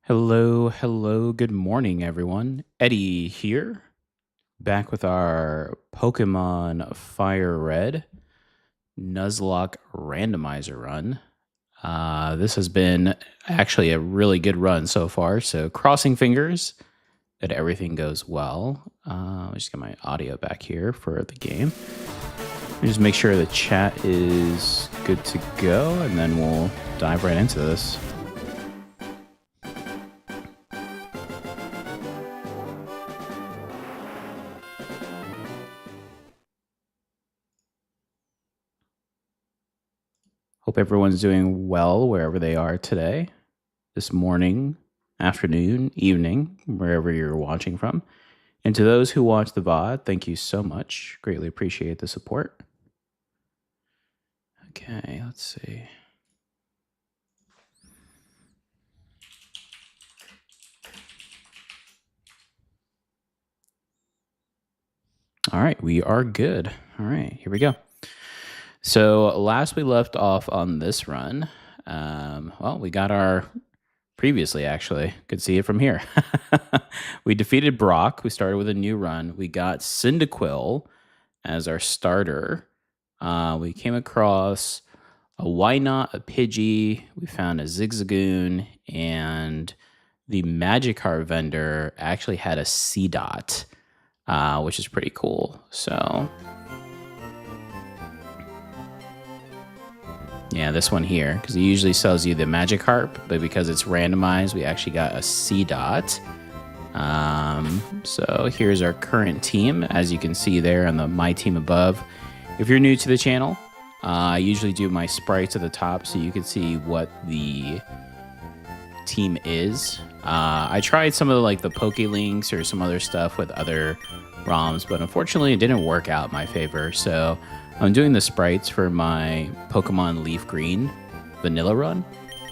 Hello, good morning, everyone. Eddie here, back with our Pokemon Fire Red Nuzlocke Randomizer run. This has been actually a really good run so far, so crossing fingers that everything goes well. I'll just get my audio back here for the game. Just make sure the chat is good to go, and then we'll dive right into this. Hope everyone's doing well wherever they are today, this morning, afternoon, evening, wherever you're watching from. And to those who watch the VOD, thank you so much. Greatly appreciate the support. Okay, let's see. All right, we are good. All right, here we go. So last we left off on this run, well, we got our previously, actually, could see it from here. We defeated Brock. We started with a new run. We got Cyndaquil as our starter. We came across a Wynot, a Pidgey. We found a Zigzagoon, and the Magikarp vendor actually had a C-Dot, which is pretty cool. So yeah, this one here, because he usually sells you the Magikarp, but because it's randomized, we actually got a C-Dot. So here's our current team, as you can see there on the My Team above. If you're new to the channel, I usually do my sprites at the top so you can see what the team is. I tried some of the Pokelinks or some other stuff with other ROMs, but unfortunately it didn't work out in my favor. So I'm doing the sprites for my Pokemon Leaf Green vanilla run,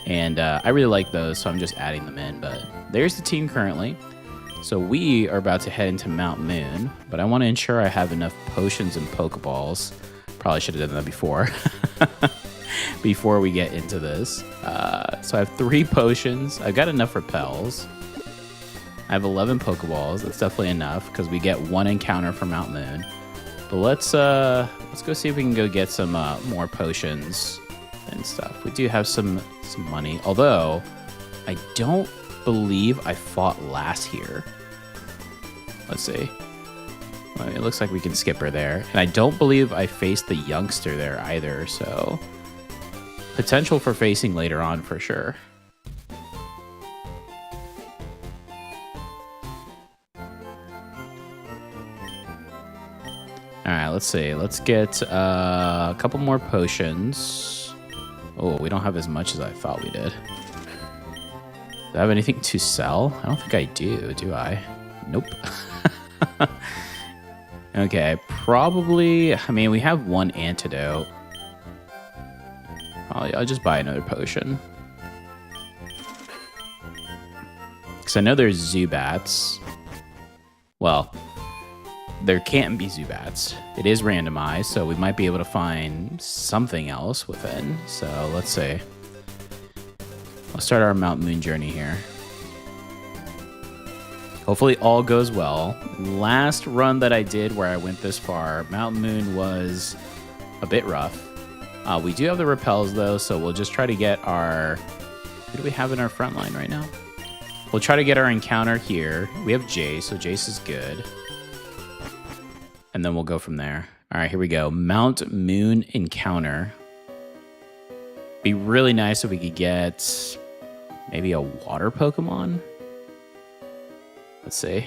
and I really like those, so I'm just adding them in. But there's the team currently. So we are about to head into Mount Moon, but I want to ensure I have enough potions and Pokeballs. Probably should have done that before. Before we get into this. So I have 3 potions. I've got enough repels. I have 11 Pokeballs. That's definitely enough because we get 1 encounter from Mount Moon. But let's go see if we can go get some more potions and stuff. We do have some money, although I don't believe I fought last here. Let's see. Well, it looks like we can skip her there. And I don't believe I faced the youngster there either, so potential for facing later on for sure. All right, let's see. Let's get a couple more potions. Oh, we don't have as much as I thought we did. Do I have anything to sell? I don't think I do I? Nope. Okay, probably, I mean, we have 1 antidote. Probably, I'll just buy another potion. Because I know there's Zubats. Well, there can't be Zubats. It is randomized, so we might be able to find something else within. So let's see. Let's start our Mount Moon journey here. Hopefully all goes well. Last run that I did where I went this far, Mount Moon was a bit rough. We do have the repels though, so we'll just try to get our... Who do we have in our front line right now? We'll try to get our encounter here. We have Jace, so Jace is good. And then we'll go from there. All right, here we go. Mount Moon encounter. Be really nice if we could get maybe a water Pokemon. Let's see.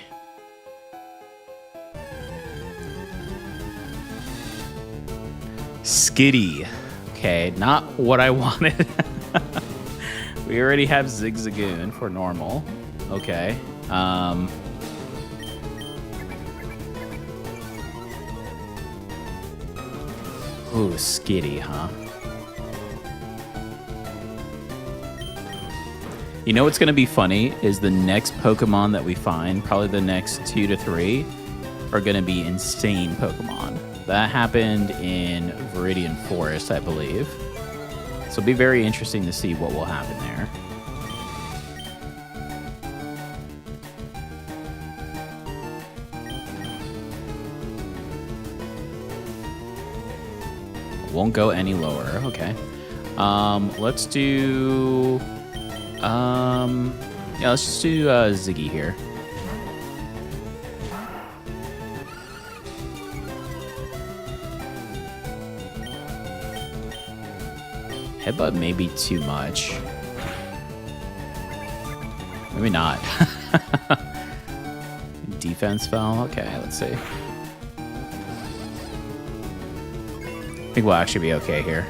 Skitty. Okay, not what I wanted. We already have Zigzagoon for normal. Okay. Ooh, Skitty, huh? You know what's going to be funny is the next Pokemon that we find, probably the next 2 to 3, are going to be insane Pokemon. That happened in Viridian Forest, I believe. So it'll be very interesting to see what will happen there. Won't go any lower. Okay. Let's do... yeah, let's just do Ziggy here. Headbutt may be too much. Maybe not. Defense fell. Okay, let's see. I think we'll actually be okay here.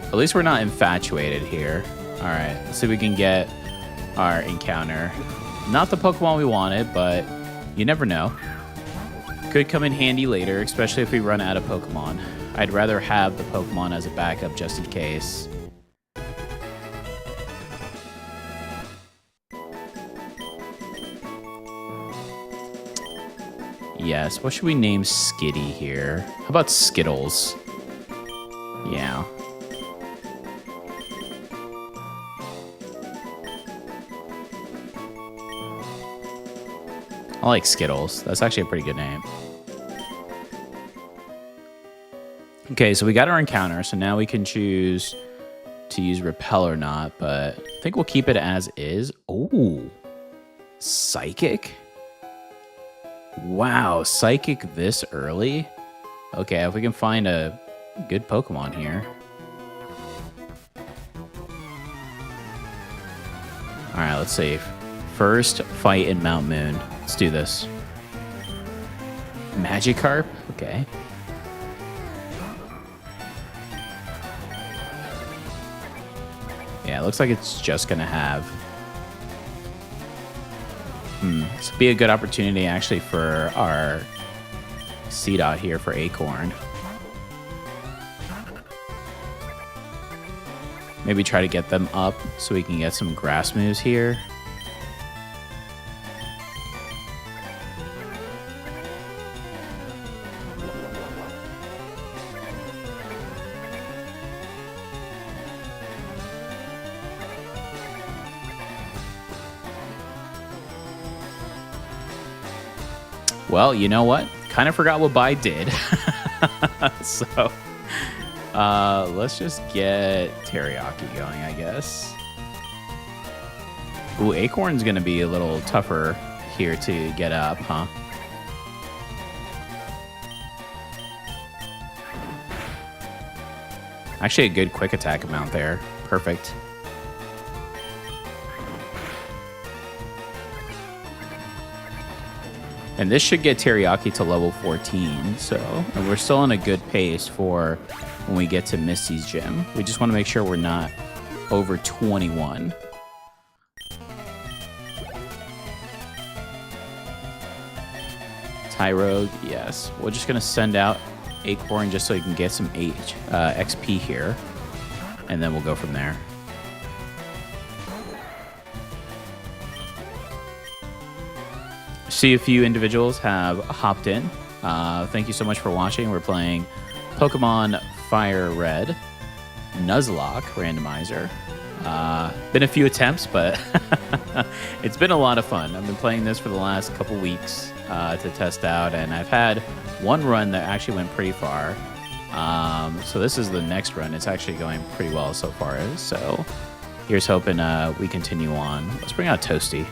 At least we're not infatuated here. All right, let's see if we can get our encounter. Not the Pokemon we wanted, but you never know. Could come in handy later, especially if we run out of Pokemon. I'd rather have the Pokemon as a backup just in case. Yes, what should we name Skitty here? How about Skittles? Yeah. I like Skittles. That's actually a pretty good name. Okay, so we got our encounter, so now we can choose to use Repel or not, but I think we'll keep it as is. Oh, Psychic? Wow, Psychic this early? Okay, if we can find a good Pokemon here. All right, let's see. First fight in Mount Moon. Let's do this. Magikarp? Okay. Yeah, it looks like it's just gonna have... This would be a good opportunity actually for our C-Dot here for Acorn. Maybe try to get them up so we can get some grass moves here. Well, you know what? Kind of forgot what Bai did. So, let's just get Teriyaki going, I guess. Ooh, Acorn's going to be a little tougher here to get up, huh? Actually, a good quick attack amount there. Perfect. And this should get Teriyaki to level 14, so and we're still in a good pace for when we get to Misty's gym. We just want to make sure we're not over 21. Tyrogue, yes. We're just going to send out Acorn just so he can get some XP here, and then we'll go from there. See a few individuals have hopped in. Thank you so much for watching. We're playing Pokemon Fire Red, Nuzlocke Randomizer. Been a few attempts, but it's been a lot of fun. I've been playing this for the last couple weeks to test out, and I've had one run that actually went pretty far. So this is the next run. It's actually going pretty well so far. So here's hoping we continue on. Let's bring out Toasty.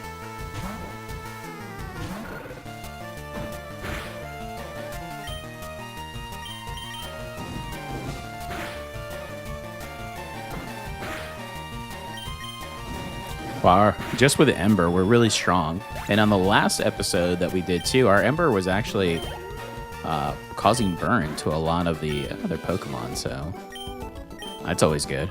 Wow, just with Ember, we're really strong. And on the last episode that we did too, our Ember was actually causing burn to a lot of the other Pokemon, so that's always good.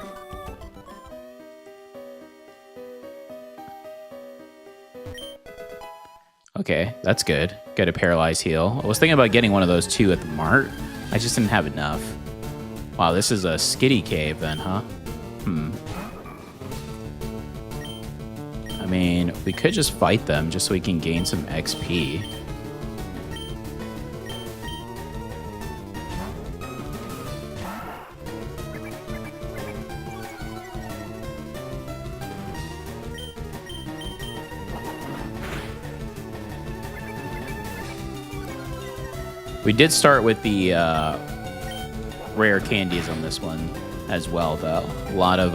Okay, that's good. Get a Paralyze Heal. I was thinking about getting one of those too at the mart. I just didn't have enough. Wow, this is a Skitty Cave then, huh? I mean, we could just fight them just so we can gain some XP. We did start with the rare candies on this one as well, though. A lot of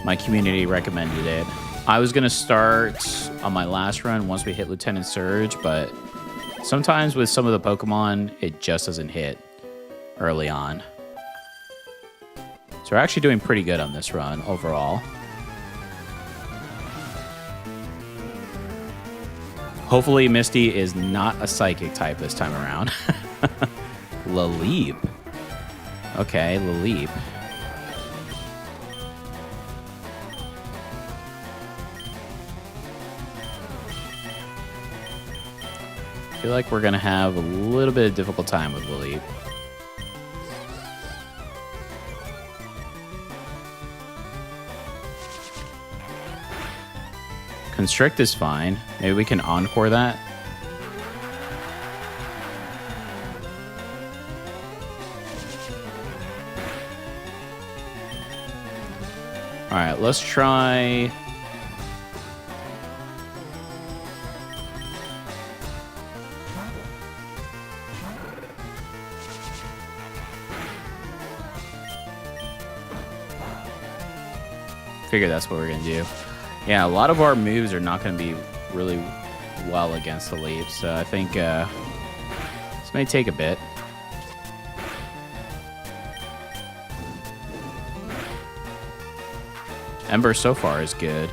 my community recommended it. I was going to start on my last run once we hit Lieutenant Surge, but sometimes with some of the Pokemon, it just doesn't hit early on. So we're actually doing pretty good on this run overall. Hopefully Misty is not a Psychic type this time around. Laleep. Okay, Laleep. I feel like we're going to have a little bit of difficult time with Laleep. Constrict is fine. Maybe we can Encore that. Alright, let's try... Figure that's what we're going to do. Yeah, a lot of our moves are not going to be really well against the Leaf, so I think this may take a bit. Ember so far is good.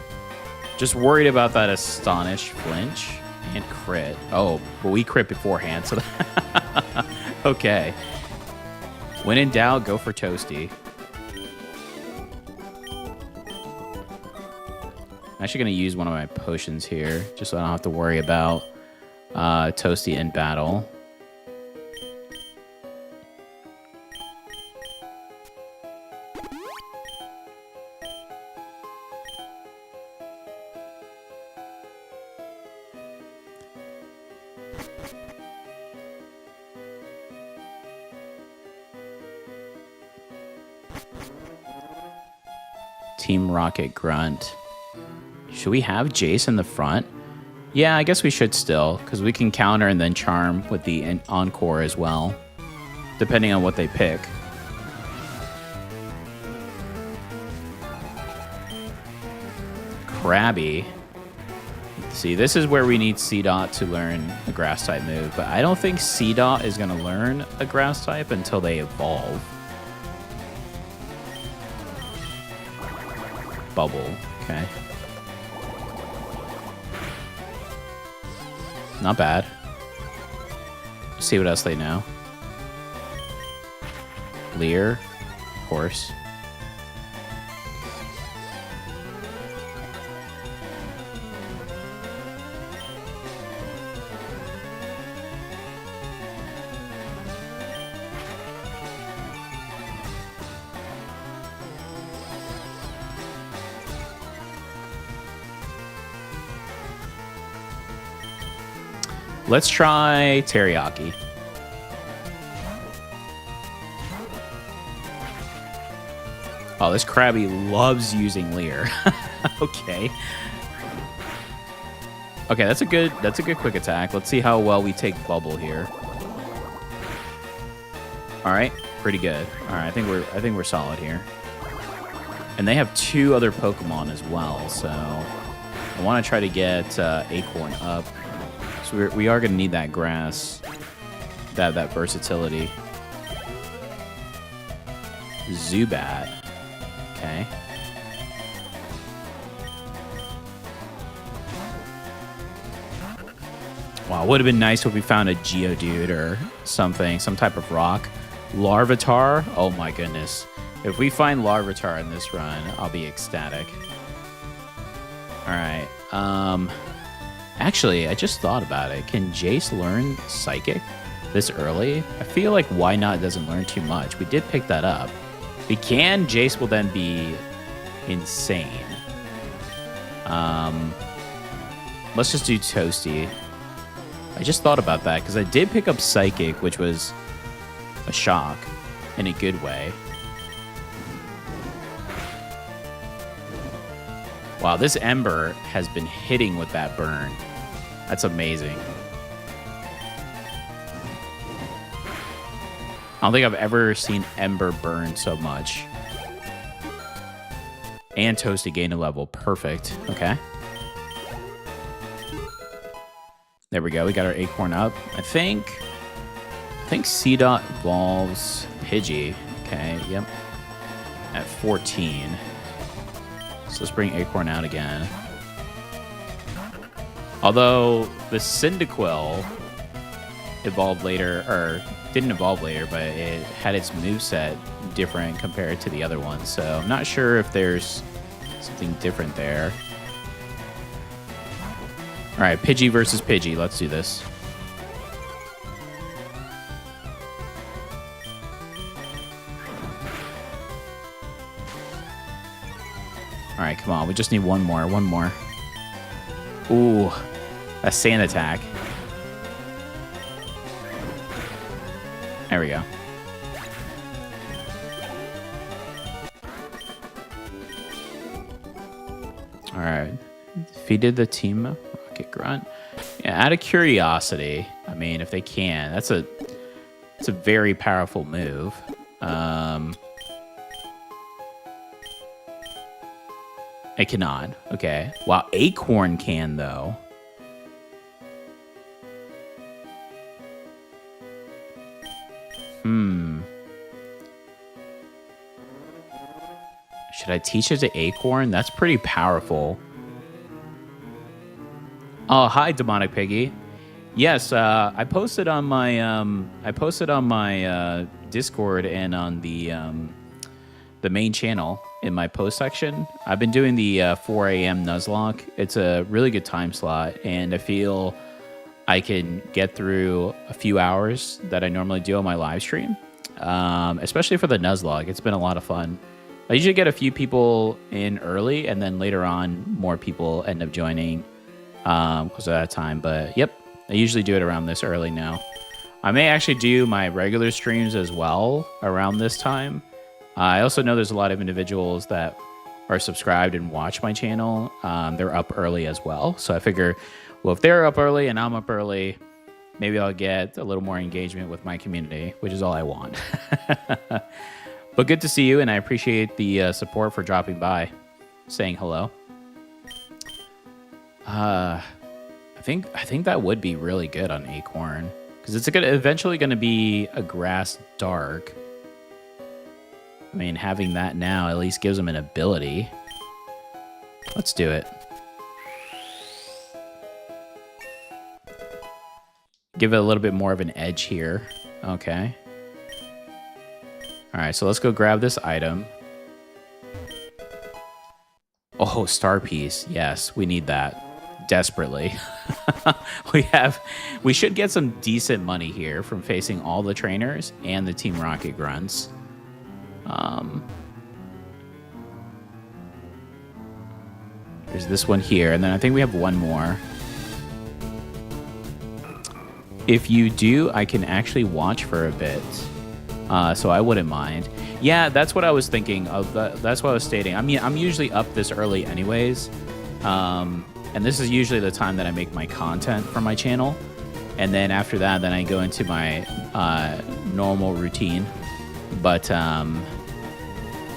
Just worried about that Astonish, Flinch, and crit. Oh, but we crit beforehand, so okay. When in doubt, go for Toasty. I'm actually going to use one of my potions here, just so I don't have to worry about Toasty in battle. Team Rocket Grunt. Should we have Jace in the front? Yeah, I guess we should still, because we can counter and then charm with the Encore as well, depending on what they pick. Krabby. See, this is where we need C-Dot to learn a Grass-type move, but I don't think C-Dot is going to learn a Grass-type until they evolve. Bubble, okay. Not bad. Let's see what else they know. Leer, of course. Let's try Teriyaki. Oh, this Krabby loves using Leer. Okay. Okay, that's a good quick attack. Let's see how well we take Bubble here. All right, pretty good. All right, I think we're solid here. And they have two other Pokemon as well, so I want to try to get Acorn up. So we are going to need that grass, that versatility. Zubat. Okay. Wow, it would have been nice if we found a Geodude or something, some type of rock. Larvitar? Oh my goodness. If we find Larvitar in this run, I'll be ecstatic. Alright, actually, I just thought about it. Can Jace learn Psychic this early? I feel like why not doesn't learn too much. We did pick that up. If he can, Jace will then be insane. Let's just do Toasty. I just thought about that because I did pick up Psychic, which was a shock in a good way. Wow, this Ember has been hitting with that burn. That's amazing. don't think I've ever seen Ember burn so much. And Toasty gain a level. Perfect. Okay. There we go. We got our Acorn up. I think C-Dot evolves Pidgey. Okay, yep. At 14. So let's bring Acorn out again. Although the Cyndaquil evolved later, or didn't evolve later, but it had its moveset different compared to the other ones. So I'm not sure if there's something different there. All right, Pidgey versus Pidgey. Let's do this. All right, come on. We just need one more. One more. Ooh, a sand attack. There we go. All right. Defeated the team Rocket Grunt. Yeah, out of curiosity, I mean, if they can, it's a very powerful move. It cannot. Okay. Wow, Acorn can though. Should I teach it to Acorn? That's pretty powerful. Oh, hi, Demonic Piggy. Yes, I posted on my Discord and on the main channel in my post section. I've been doing the 4 a.m. Nuzlocke. It's a really good time slot, and I feel I can get through a few hours that I normally do on my live stream, especially for the Nuzlocke. It's been a lot of fun. I usually get a few people in early, and then later on, more people end up joining close to that time. But yep, I usually do it around this early now. I may actually do my regular streams as well around this time. I also know there's a lot of individuals that are subscribed and watch my channel. They're up early as well. So I figure, well, if they're up early and I'm up early, maybe I'll get a little more engagement with my community, which is all I want. But good to see you, and I appreciate the support for dropping by, saying hello. I think that would be really good on Acorn, because it's eventually going to be a grass dark. I mean, having that now at least gives them an ability. Let's do it. Give it a little bit more of an edge here. Okay. All right, so let's go grab this item. Oh, star piece. Yes, we need that desperately. We should get some decent money here from facing all the trainers and the Team Rocket grunts. There's this one here, and then I think we have one more. If you do, I can actually watch for a bit. So I wouldn't mind. Yeah, that's what I was thinking of. That's what I was stating. I mean, I'm usually up this early anyways. And this is usually the time that I make my content for my channel. And then after that, then I go into my normal routine. But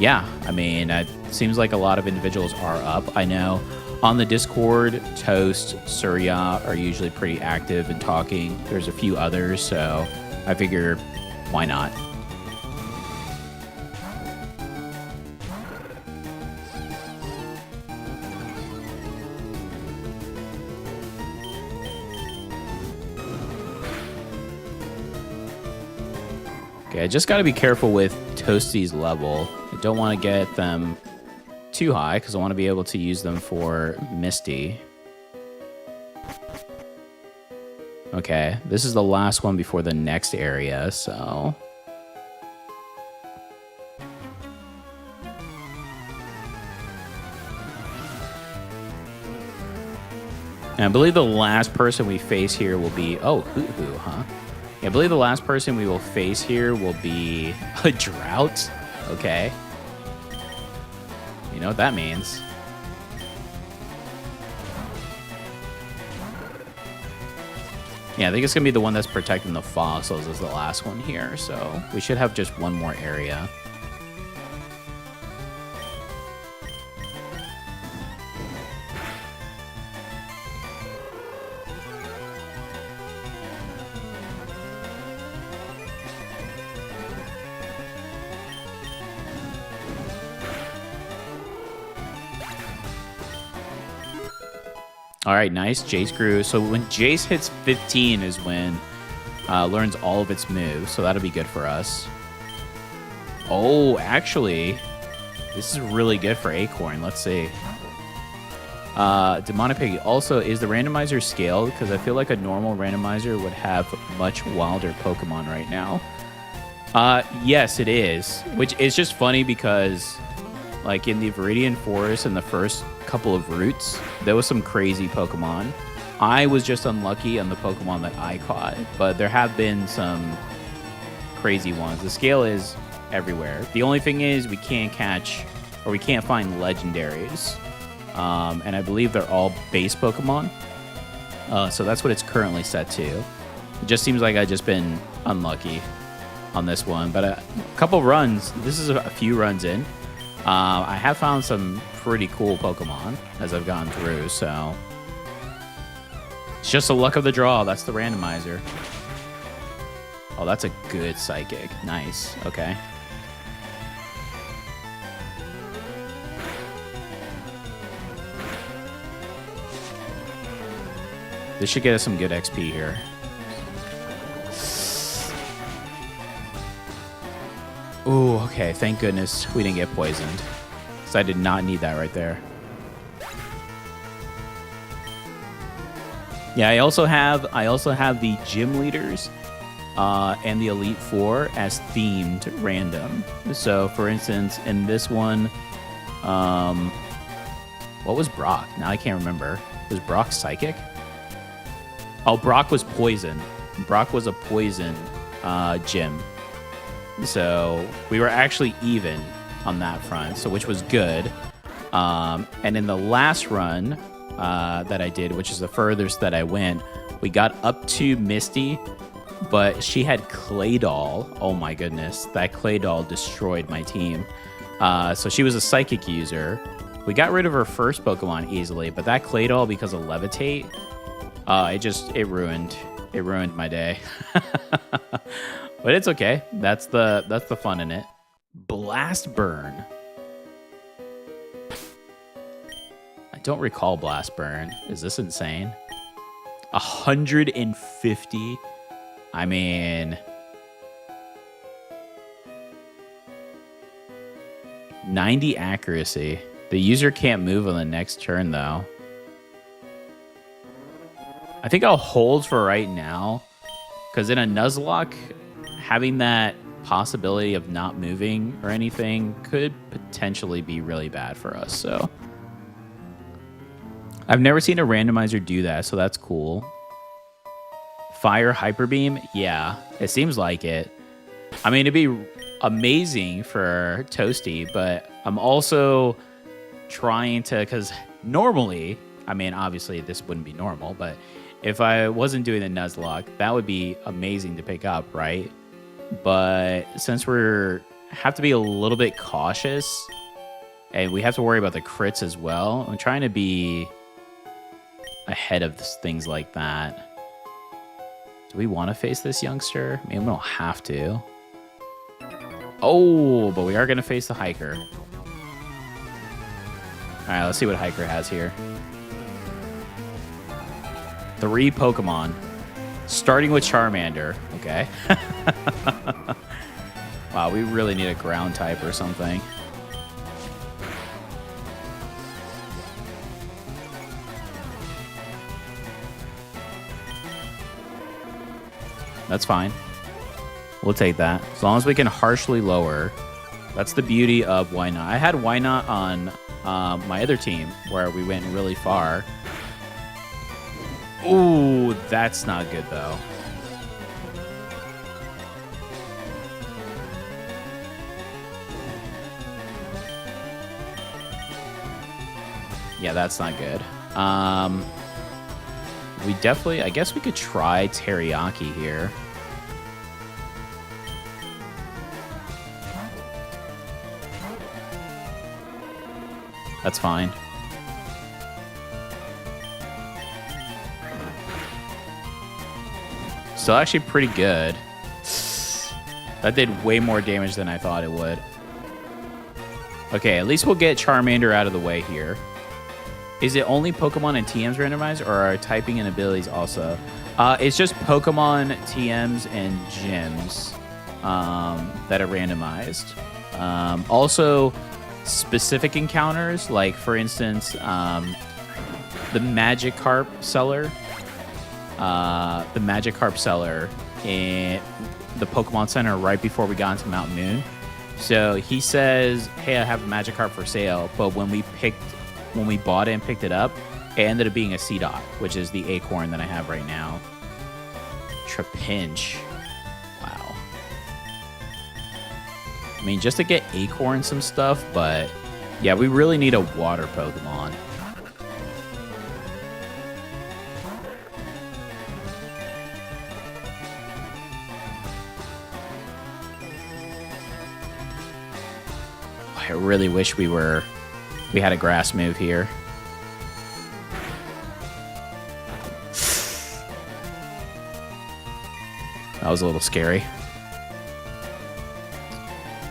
yeah, I mean, it seems like a lot of individuals are up. I know on the Discord, Toast, Surya are usually pretty active and talking. There's a few others, so I figure, why not? Okay, I just got to be careful with Toasty's level. I don't want to get them too high because I want to be able to use them for Misty. Okay, this is the last one before the next area, so... And I believe the last person we face here will be... Oh, Hoo-Hoo, huh? Yeah, I believe the last person we will face here will be a drought. Okay. You know what that means. Yeah, I think it's going to be the one that's protecting the fossils is the last one here. So we should have just one more area. All right, nice. Jace grew. So when Jace hits 15 is when learns all of its moves. So that'll be good for us. Oh, actually, this is really good for Acorn. Let's see. Demonic Pig also, is the randomizer scaled? Because I feel like a normal randomizer would have much wilder Pokemon right now. Yes, it is. Which is just funny because, like, in the Viridian Forest and the first couple of routes, there was some crazy Pokemon. I was just unlucky on the Pokemon that I caught, but there have been some crazy ones. The scale is everywhere. The only thing is we can't catch, or we can't find legendaries. And I believe they're all base Pokemon. So that's what it's currently set to. It just seems like I've just been unlucky on this one. But a couple runs, this is a few runs in. I have found some pretty cool Pokemon as I've gone through, so it's just the luck of the draw. That's the randomizer. Oh, that's a good Psychic. Nice. Okay. This should get us some good XP here. Ooh, okay. Thank goodness we didn't get poisoned. Because I did not need that right there. Yeah, I also have the gym leaders and the Elite Four as themed random. So, for instance, in this one, what was Brock? Now I can't remember. Was Brock Psychic? Oh, Brock was poison. Brock was a poison gym. So we were actually even on that front, so which was good. And in the last run that I did, which is the furthest that I went, we got up to Misty, but she had Claydol. Oh my goodness, that Claydol destroyed my team. So she was a Psychic user. We got rid of her first Pokemon easily, but that Claydol, because of Levitate, it ruined my day. But it's okay. That's the fun in it. Blast Burn. I don't recall Blast Burn. Is this insane? 150. I mean, 90 accuracy. The user can't move on the next turn though. I think I'll hold for right now, because in a Nuzlocke, having that possibility of not moving or anything could potentially be really bad for us. So I've never seen a randomizer do that, so that's cool. Fire Hyper Beam, yeah, it seems like it. I mean, it'd be amazing for Toasty, but I'm also trying to, because normally, I mean, obviously this wouldn't be normal, but if I wasn't doing the Nuzlocke, that would be amazing to pick up, right? But since have to be a little bit cautious, and we have to worry about the crits as well, I'm trying to be ahead of things like that. Do we want to face this youngster? Maybe we don't have to. Oh, but we are going to face the Hiker. All right, let's see what Hiker has here. 3 Pokemon. Starting with Charmander. Okay. Wow, we really need a ground type or something. That's fine. We'll take that. As long as we can harshly lower. That's the beauty of Why Not. I had Why Not on my other team where we went really far. Ooh, that's not good, though. Yeah, that's not good. we definitely, I guess we could try teriyaki here. That's fine. Still actually pretty good. That did way more damage than I thought it would. Okay, at least we'll get Charmander out of the way here. Is it only Pokemon and TMs randomized, or are typing and abilities also? It's just Pokemon, TMs, and gyms that are randomized. Also, specific encounters, like, for instance, the Magikarp seller. The Magikarp seller in the Pokemon Center right before we got into Mount Moon. So he says, hey, I have a Magikarp for sale, but when we bought it and picked it up, it ended up being a Seedot, which is the acorn that I have right now. Trapinch. Wow. I mean, just to get acorn some stuff, but yeah, we really need a water Pokemon. I really wish we had a grass move here. That was a little scary.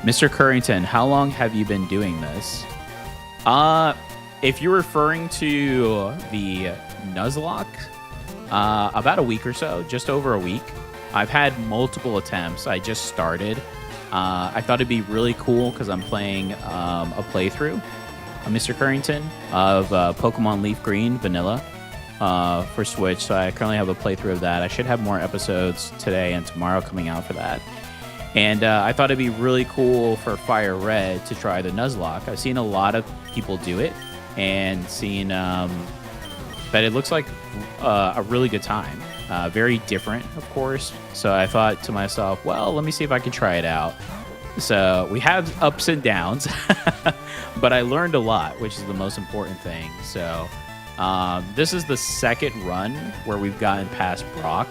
Mr. Currington, how long have you been doing this? If you're referring to the Nuzlocke, about a week or so, just over a week. I've had multiple attempts. I just started. I thought it'd be really cool because I'm playing a playthrough, Mr. Currington, of Pokemon Leaf Green Vanilla for Switch. So I currently have a playthrough of that. I should have more episodes today and tomorrow coming out for that. And I thought it'd be really cool for Fire Red to try the Nuzlocke. I've seen a lot of people do it and seen that it looks like a really good time. Very different, of course. So I thought to myself, well, let me see if I can try it out. So we have ups and downs, but I learned a lot, which is the most important thing. So this is the second run where we've gotten past Brock.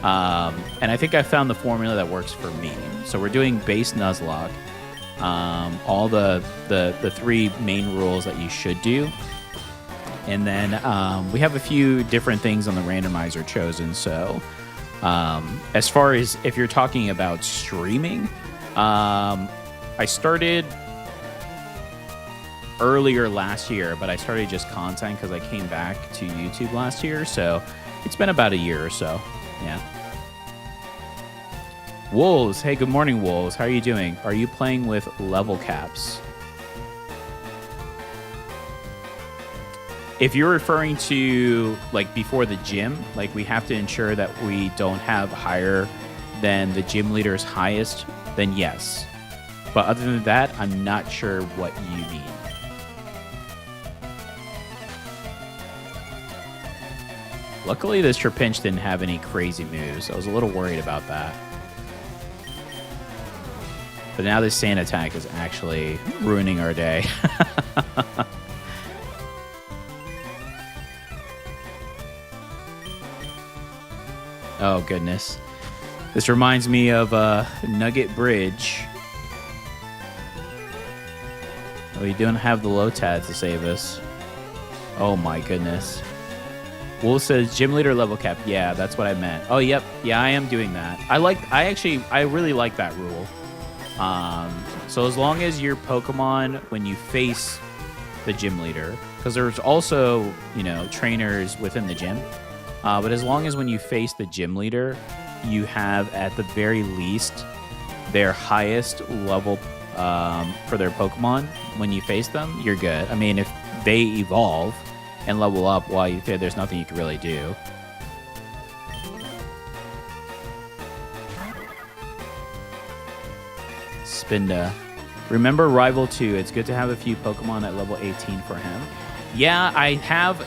And I think I found the formula that works for me. So we're doing base Nuzlocke, all the three main rules that you should do. And then we have a few different things on the randomizer chosen. So as far as if you're talking about streaming, I started earlier last year, but I started just content because I came back to YouTube last year. So it's been about a year or so. Yeah. Wolves. Hey, good morning, Wolves. How are you doing? Are you playing with level caps? If you're referring to like before the gym, like we have to ensure that we don't have higher than the gym leader's highest, then yes. But other than that, I'm not sure what you mean. Luckily, this Trapinch didn't have any crazy moves. I was a little worried about that. But now this sand attack is actually ruining our day. Oh, goodness. This reminds me of Nugget Bridge. We don't have the Lotad to save us. Oh, my goodness. Wolf says gym leader level cap. Yeah, that's what I meant. Oh, yep. Yeah, I am doing that. I really like that rule. So as long as your Pokemon, when you face the gym leader, because there's also, trainers within the gym. But as long as when you face the gym leader, you have at the very least their highest level for their Pokemon, when you face them, you're good. I mean, if they evolve and level up while you're there, there's nothing you can really do. Spinda. Remember Rival 2. It's good to have a few Pokemon at level 18 for him. Yeah, I have,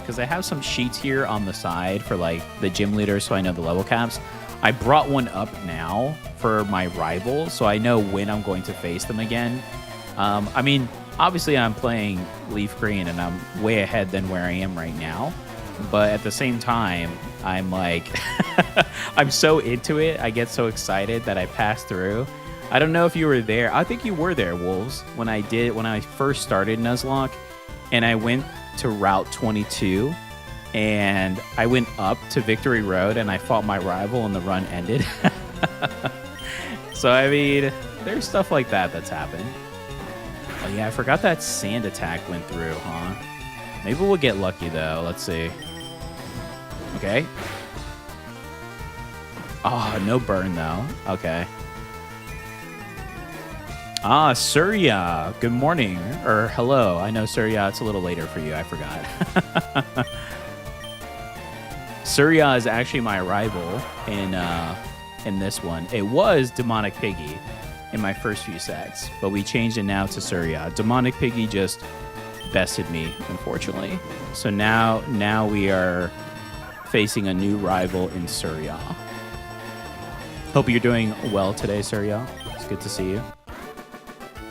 because I have some sheets here on the side for like the gym leader, so I know the level caps. I brought one up now for my rival, so I know when I'm going to face them again. I mean, obviously I'm playing Leaf Green, and I'm way ahead than where I am right now. but at the same time, I'm like, I'm so into it. I get so excited that I pass through. I don't know if you were there. I think you were there, Wolves, when I first started Nuzlocke, and I went to Route 22, and I went up to Victory Road, and I fought my rival, and the run ended. So, I mean, there's stuff like that that's happened. Oh, yeah, I forgot that sand attack went through, huh? Maybe we'll get lucky, though. Let's see. Okay. Oh, no burn, though. Okay. Ah, Surya. Good morning. Or hello. I know, Surya, it's a little later for you. I forgot. Surya is actually my rival in this one. It was Demonic Piggy in my first few sets, but we changed it now to Surya. Demonic Piggy just bested me, unfortunately. So now we are facing a new rival in Surya. Hope you're doing well today, Surya. It's good to see you.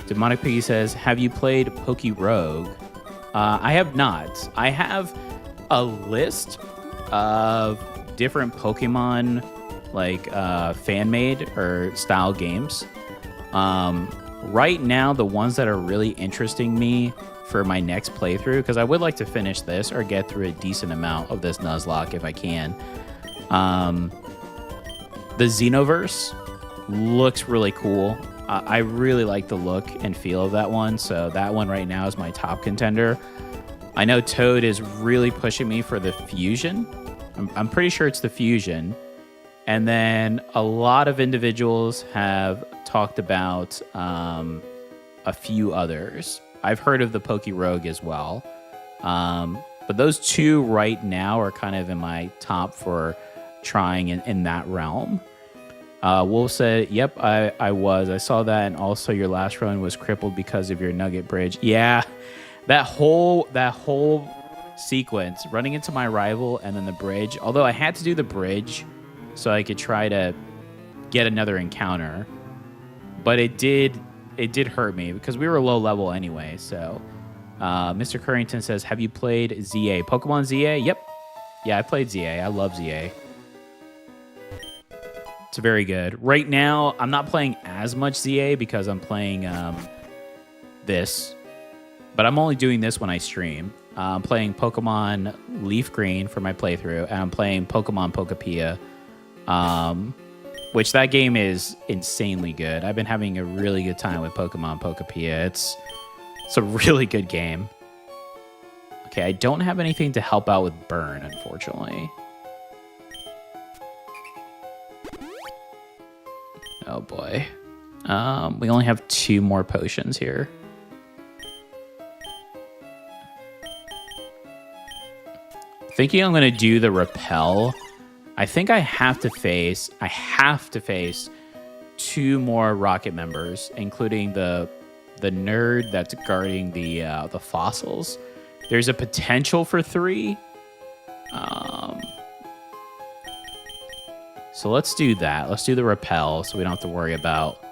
Demonic Piggy says, have you played Poke Rogue? I have not. I have a list of different Pokemon like fan-made or style games. Right now, the ones that are really interesting me for my next playthrough, because I would like to finish this or get through a decent amount of this Nuzlocke if I can. The Xenoverse looks really cool. I really like the look and feel of that one, so that one right now is my top contender. I know Toad is really pushing me for the Fusion. I'm pretty sure it's the Fusion. And then a lot of individuals have talked about a few others. I've heard of the Poke Rogue as well. But those two right now are kind of in my top for trying in that realm. Wolf said, yep, I was. I saw that, and also your last run was crippled because of your Nugget Bridge. Yeah, that whole sequence, running into my rival and then the bridge, although I had to do the bridge so I could try to get another encounter, but it did hurt me because we were low level anyway. So Mr. Currington says, have you played ZA? Pokemon ZA? Yep. Yeah, I played ZA. I love ZA. It's very good. Right now, I'm not playing as much ZA because I'm playing this, but I'm only doing this when I stream. I'm playing Pokemon Leaf Green for my playthrough, and I'm playing Pokemon Pokepia, which that game is insanely good. I've been having a really good time with Pokemon Pokepia. It's a really good game. Okay, I don't have anything to help out with Burn, unfortunately. Oh boy. We only have 2 more potions here. Thinking I'm gonna do the repel. I think I have to face 2 more Rocket members, including the nerd that's guarding the fossils. There's a potential for 3. So let's do that. Let's do the repel so we don't have to worry about...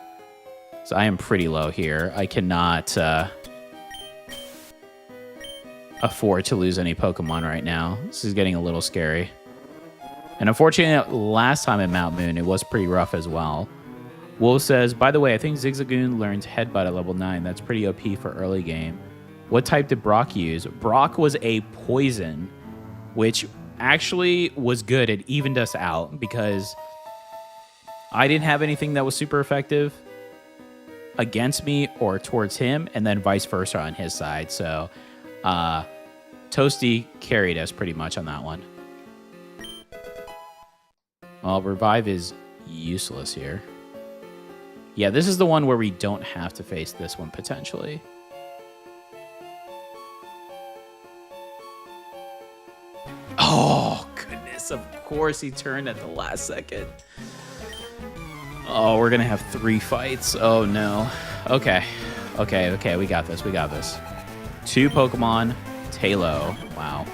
So I am pretty low here. I cannot afford to lose any Pokemon right now. This is getting a little scary. And unfortunately, last time in Mount Moon, it was pretty rough as well. Wolf says, by the way, I think Zigzagoon learns Headbutt at level 9. That's pretty OP for early game. What type did Brock use? Brock was a poison, which actually was good. It evened us out because I didn't have anything that was super effective against me or towards him, and then vice versa on his side. So Toasty carried us pretty much on that one. Well, Revive is useless here. Yeah, this is the one where we don't have to face this one potentially. Oh, goodness. Of course he turned at the last second. Oh, we're going to have 3 fights. Oh, no. Okay. Okay. We got this. 2 Pokemon. Tailo. Wow.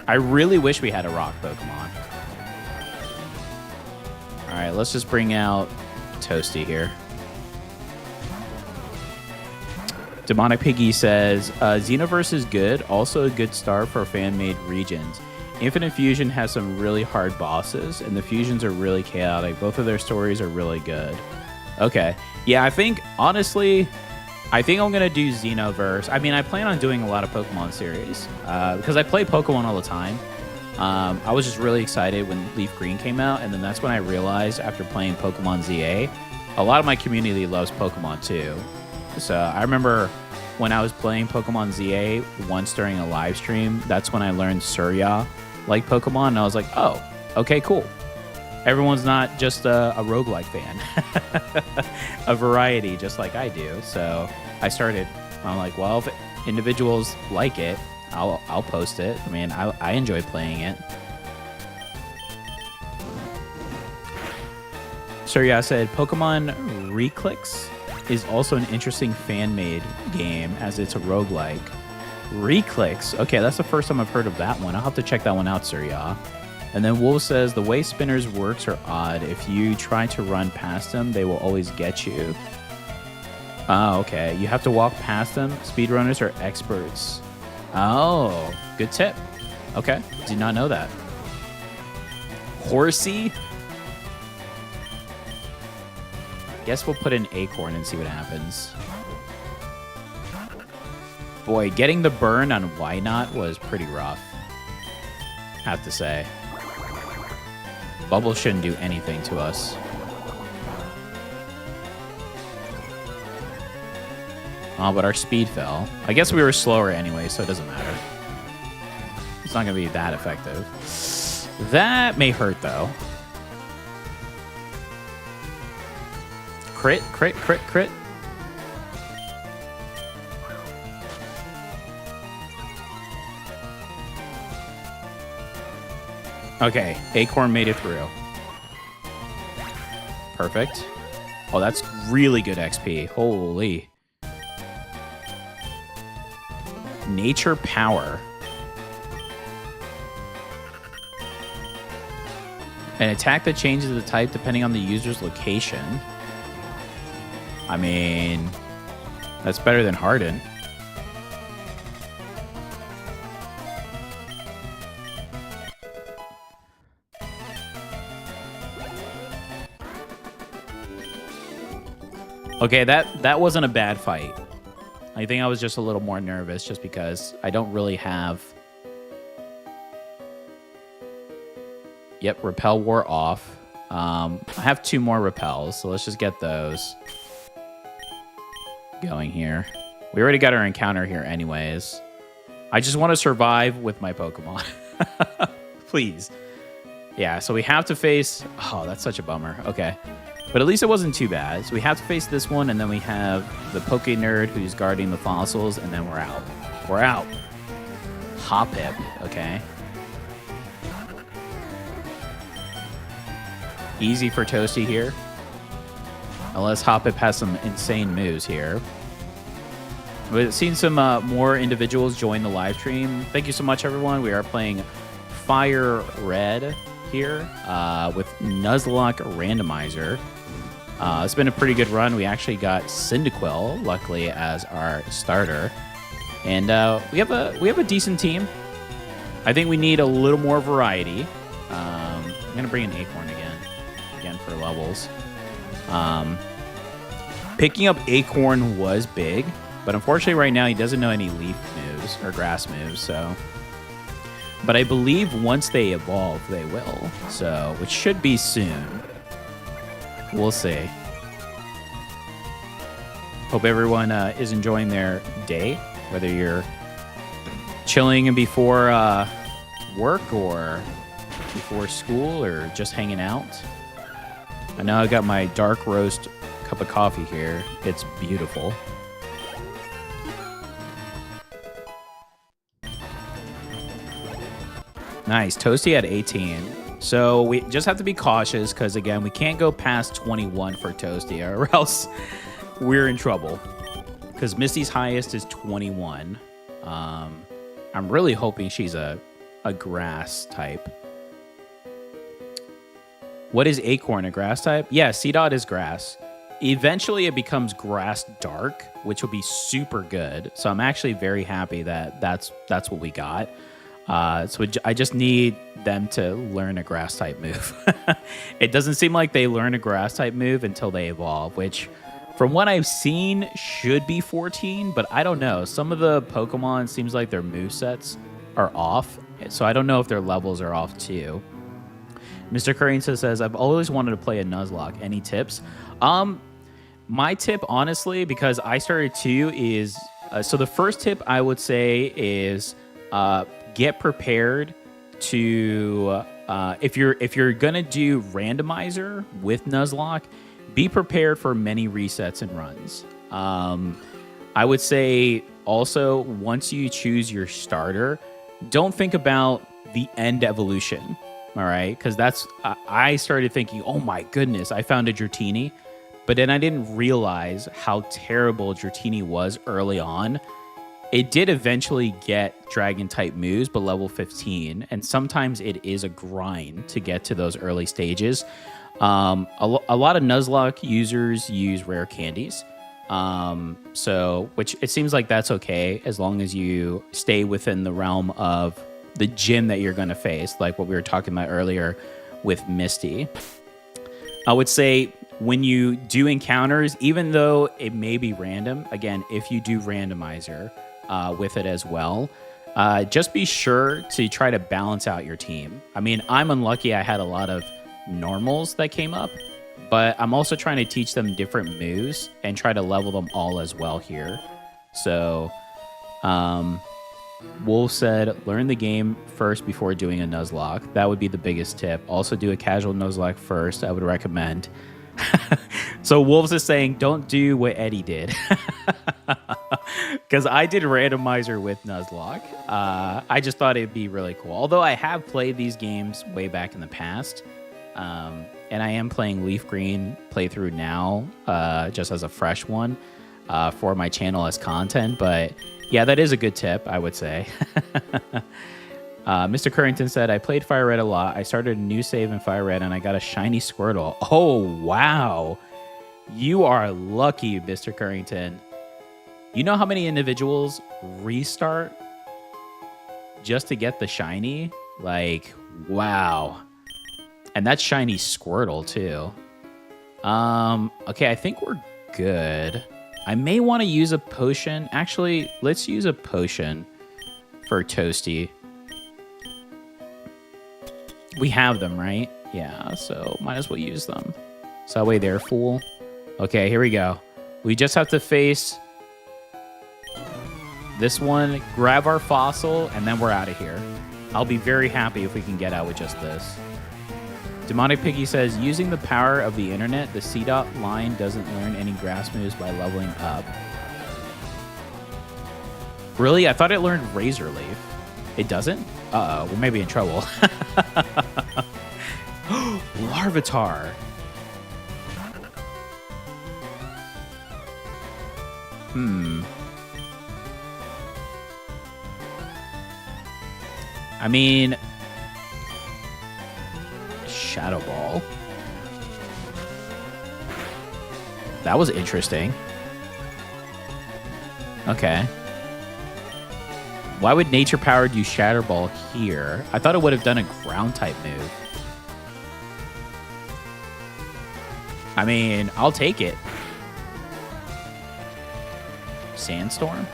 I really wish we had a rock Pokemon. All right, let's just bring out Toasty here. Demonic Piggy says, Xenoverse is good, also a good start for fan-made regions. Infinite Fusion has some really hard bosses, and the fusions are really chaotic. Both of their stories are really good. Okay. Yeah, I think, honestly, I think I'm going to do Xenoverse. I mean, I plan on doing a lot of Pokemon series, because I play Pokemon all the time. I was just really excited when Leaf Green came out, and then that's when I realized after playing Pokemon ZA, a lot of my community loves Pokemon too. So I remember when I was playing Pokemon ZA once during a live stream, that's when I learned Surya liked Pokemon, and I was like, oh, okay, cool. Everyone's not just a roguelike fan. A variety, just like I do. So I'm like, well, if individuals like it, I'll post it. I mean, I enjoy playing it. Surya said, Pokemon Reclicks is also an interesting fan-made game as it's a roguelike. Reclicks. Okay, that's the first time I've heard of that one. I'll have to check that one out, Surya. And then Wolf says, the way spinners works are odd. If you try to run past them, they will always get you. Oh, okay. You have to walk past them. Speedrunners are experts. Oh, good tip. Okay, did not know that. Horsey? Guess we'll put an acorn and see what happens. Boy, getting the burn on Why Not was pretty rough, have to say. Bubble shouldn't do anything to us. Oh, but our speed fell. I guess we were slower anyway, so it doesn't matter. It's not going to be that effective. That may hurt, though. Crit, crit, crit, crit. Okay, Acorn made it through. Perfect. Oh, that's really good XP. Holy. Nature Power. An attack that changes the type depending on the user's location. I mean, that's better than Harden. Okay, that wasn't a bad fight. I think I was just a little more nervous just because I don't really have... Yep, Repel wore off. I have 2 more Repels, so let's just get those going here. We already got our encounter here anyways. I just want to survive with my Pokemon. Please. Yeah, so we have to face... Oh, that's such a bummer. Okay. But at least it wasn't too bad. So we have to face this one, and then we have the Poke Nerd who's guarding the fossils, and then we're out. We're out. Hoppip, okay. Easy for Toasty here. Unless Hoppip has some insane moves here. We've seen some more individuals join the live stream. Thank you so much, everyone. We are playing Fire Red here with Nuzlocke Randomizer. It's been a pretty good run. We actually got Cyndaquil, luckily, as our starter. And we have a decent team. I think we need a little more variety. I'm going to bring an Acorn again for levels. Picking up Acorn was big, but unfortunately right now he doesn't know any leaf moves or grass moves, so... But I believe once they evolve, they will. So, which should be soon. We'll see. Hope everyone is enjoying their day, whether you're chilling before work or before school or just hanging out. I know I got my dark roast cup of coffee here. It's beautiful. Nice. Toasty at 18. So we just have to be cautious because, again, we can't go past 21 for Toasty or else we're in trouble. Because Misty's highest is 21. I'm really hoping she's a grass type. What is Acorn, a grass type? Yeah, C-Dot is grass. Eventually, it becomes grass dark, which will be super good. So I'm actually very happy that that's what we got. So I just need them to learn a grass type move. It doesn't seem like they learn a grass type move until they evolve, which from what I've seen should be 14, but I don't know. Some of the Pokemon seems like their movesets are off, so I don't know if their levels are off too. Mr. Currington says, I've always wanted to play a Nuzlocke. Any tips? My tip, honestly, because I started too, is so the first tip I would say is get prepared to if you're gonna do randomizer with Nuzlocke, be prepared for many resets and runs. I would say also, once you choose your starter, don't think about the end evolution. All right, because I started thinking, oh my goodness, I found a Dratini. But then I didn't realize how terrible Dratini was early on. It did eventually get Dragon-type moves, but level 15. And sometimes it is a grind to get to those early stages. A lot of Nuzlocke users use rare candies. Which it seems like that's okay as long as you stay within the realm of the gym that you're going to face, like what we were talking about earlier with Misty. I would say when you do encounters, even though it may be random, again, if you do randomizer with it as well, just be sure to try to balance out your team. I mean, I'm unlucky I had a lot of normals that came up, but I'm also trying to teach them different moves and try to level them all as well here. So, Wolf said, learn the game first before doing a Nuzlocke. That would be the biggest tip. Also do a casual Nuzlocke first, I would recommend. So Wolves is saying, don't do what Eddie did. Because I did randomizer with Nuzlocke. I just thought it'd be really cool. Although I have played these games way back in the past. And I am playing Leaf Green playthrough now, just as a fresh one for my channel as content. But yeah, that is a good tip, I would say. Mr. Currington said, I played Fire Red a lot. I started a new save in Fire Red, and I got a shiny Squirtle. Oh, wow. You are lucky, Mr. Currington. You know how many individuals restart just to get the shiny? Like, wow. And that's shiny Squirtle, too. Okay, I think we're good. I may want to use a potion. Actually, let's use a potion for Toasty. We have them, right? Yeah, so might as well use them. So that way they're full. Okay, here we go. We just have to face this one, grab our fossil, and then we're out of here. I'll be very happy if we can get out with just this. Demonic Piggy says, using the power of the internet, the C-Dot line doesn't learn any grass moves by leveling up. Really? I thought it learned Razor Leaf. It doesn't? Uh-oh, we may be in trouble. Larvitar. I mean, Shadow Ball. That was interesting. Okay. Why would Nature Power do Shadow Ball here? I thought it would have done a ground type move. I mean, I'll take it. Sandstorm?